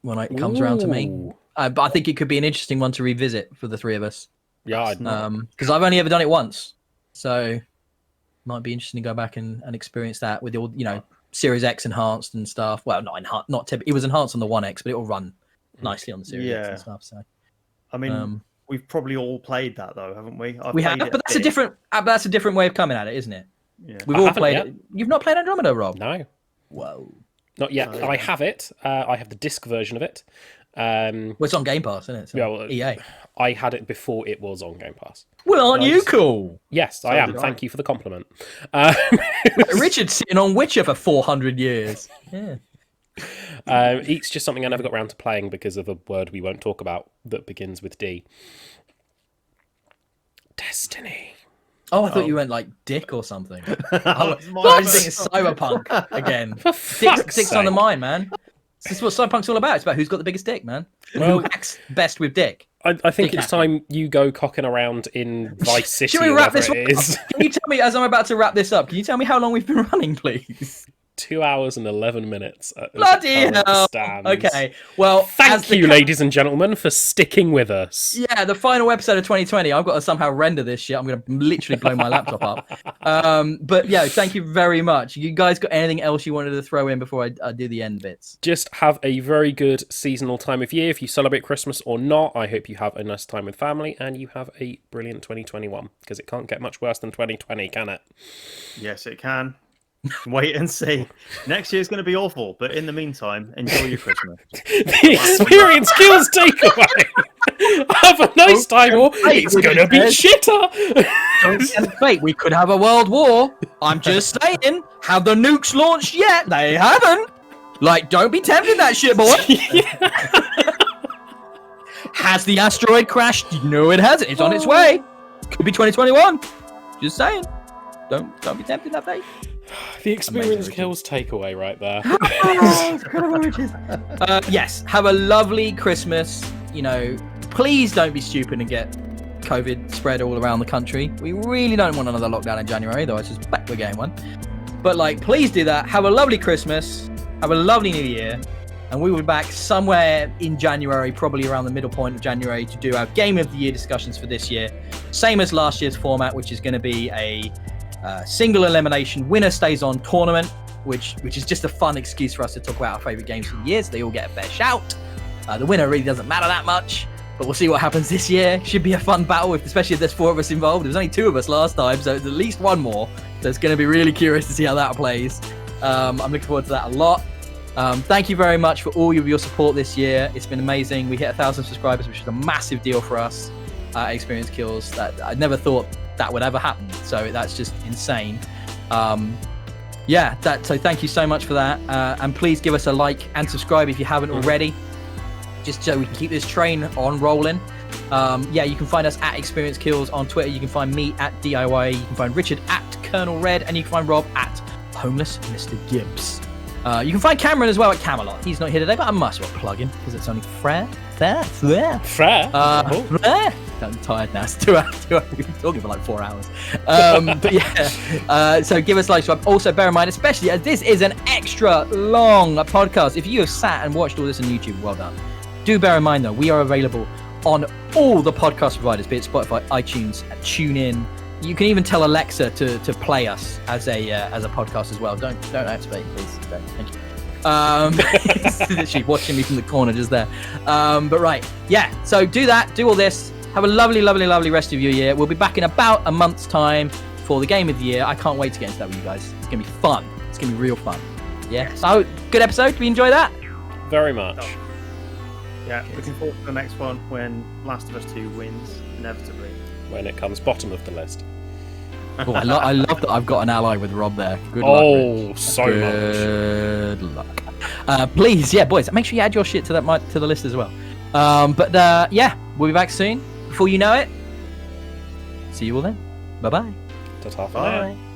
[SPEAKER 1] when it comes around to me. But I think it could be an interesting one to revisit for the three of us.
[SPEAKER 3] Yeah,
[SPEAKER 1] because I've only ever done it once, so might be interesting to go back and experience that with all Series X enhanced and stuff. Well, not enhanced, not typically. It was enhanced on the One X, but it will run nicely on the Series X and stuff. So,
[SPEAKER 2] I mean, we've probably all played that though, haven't we?
[SPEAKER 1] We have, but that's a different. That's a different way of coming at it, isn't it?
[SPEAKER 2] Yeah.
[SPEAKER 1] We've all played it. You've not played Andromeda, Rob?
[SPEAKER 3] No.
[SPEAKER 1] Whoa.
[SPEAKER 3] Not yet. No. I have it. I have the disc version of it.
[SPEAKER 1] Well, it's on Game Pass, isn't it? So
[SPEAKER 3] well,
[SPEAKER 1] EA.
[SPEAKER 3] I had it before it was on Game Pass.
[SPEAKER 1] Well, aren't you cool?
[SPEAKER 3] Yes, I am. Thank you for the compliment.
[SPEAKER 1] Richard's sitting on Witcher for 400 years. Yeah.
[SPEAKER 3] It's just something I never got around to playing because of a word we won't talk about that begins with D. Destiny.
[SPEAKER 1] Oh, I thought you went like dick or something. I was thinking Cyberpunk again. Dick's on the mind, man. This is what Cyberpunk's all about. It's about who's got the biggest dick, man. Well, who acts best with dick.
[SPEAKER 3] I think it's time you go cocking around in Vice City.
[SPEAKER 1] Should we wrap this
[SPEAKER 3] up?
[SPEAKER 1] Can you tell me, as I'm about to wrap this up, can you tell me how long we've been running, please?
[SPEAKER 3] 2 hours and 11 minutes.
[SPEAKER 1] Bloody hell. Okay, well,
[SPEAKER 3] thank you, ladies and gentlemen, for sticking with us.
[SPEAKER 1] Yeah, the final episode of 2020. I've got to somehow render this shit. I'm going to literally blow my laptop up. But yeah, thank you very much. You guys got anything else you wanted to throw in before I do the end bits?
[SPEAKER 3] Just have a very good seasonal time of year. If you celebrate Christmas or not, I hope you have a nice time with family and you have a brilliant 2021, because it can't get much worse than 2020, can it?
[SPEAKER 2] Yes, it can. Wait and see. Next year's going to be awful, but in the meantime, enjoy your Christmas.
[SPEAKER 3] The experience kills takeaway. Have a nice time, or it's going to be shitter.
[SPEAKER 1] Don't fate. We could have a world war. I'm just saying. Have the nukes launched yet? They haven't. Like, don't be tempting that shit, boy. Has the asteroid crashed? No, it hasn't. It's on its way. Could be 2021. Just saying. Don't be tempting that fate.
[SPEAKER 3] The experience kills takeaway right there.
[SPEAKER 1] Yes, have a lovely Christmas. Please don't be stupid and get COVID spread all around the country. We really don't want another lockdown in January, though I suspect we're getting one. But please do that. Have a lovely Christmas. Have a lovely New Year. And we will be back somewhere in January, probably around the middle point of January, to do our Game of the Year discussions for this year. Same as last year's format, which is going to be a single elimination winner stays on tournament, which is just a fun excuse for us to talk about our favourite games of the year, so they all get a fair shout. The winner really doesn't matter that much. But we'll see what happens this year. Should be a fun battle, especially if there's 4 of us involved. There was only 2 of us last time, so there's at least 1 more. So it's going to be really curious to see how that plays. I'm looking forward to that a lot. Thank you very much for all of your support this year. It's been amazing. We hit 1,000 subscribers, which is a massive deal for us. Experience Kills. That I never thought that would ever happen. So that's just insane. So thank you so much for that. And please give us a like and subscribe if you haven't already, just so we can keep this train on rolling. You can find us at Experience Kills on Twitter. You can find me at DIY. You can find Richard at Colonel Red, and you can find Rob at Homeless Mr. Gibbs. You can find Cameron as well at Camelot. He's not here today, but I must as well plug him because it's only fair. I'm tired now. It's 2 hours. We've been talking for like 4 hours. So give us a like. Also, bear in mind, especially as this is an extra long podcast, if you have sat and watched all this on YouTube, well done. Do bear in mind, though, we are available on all the podcast providers, be it Spotify, iTunes, TuneIn. You can even tell Alexa to play us as a podcast as well. Don't activate, please. Don't. Thank you. It's literally watching me from the corner just there. So do that. Do all this. Have a lovely, lovely, lovely rest of your year. We'll be back in about a month's time for the game of the year. I can't wait to get into that with you guys. It's gonna be fun. It's gonna be real fun. Yeah. So good episode. Did we enjoy that?
[SPEAKER 3] Very much.
[SPEAKER 2] Yeah, looking forward to the next one when Last of Us 2 wins, inevitably.
[SPEAKER 3] When it comes bottom of the list.
[SPEAKER 1] Oh, I love that I've got an ally with Rob there. Good luck, Rich.
[SPEAKER 3] So
[SPEAKER 1] Good luck. Please, boys, make sure you add your shit to the list as well. We'll be back soon. Before you know it, see you all then. Bye-bye.
[SPEAKER 3] Ta-ta for
[SPEAKER 2] Bye.
[SPEAKER 3] now.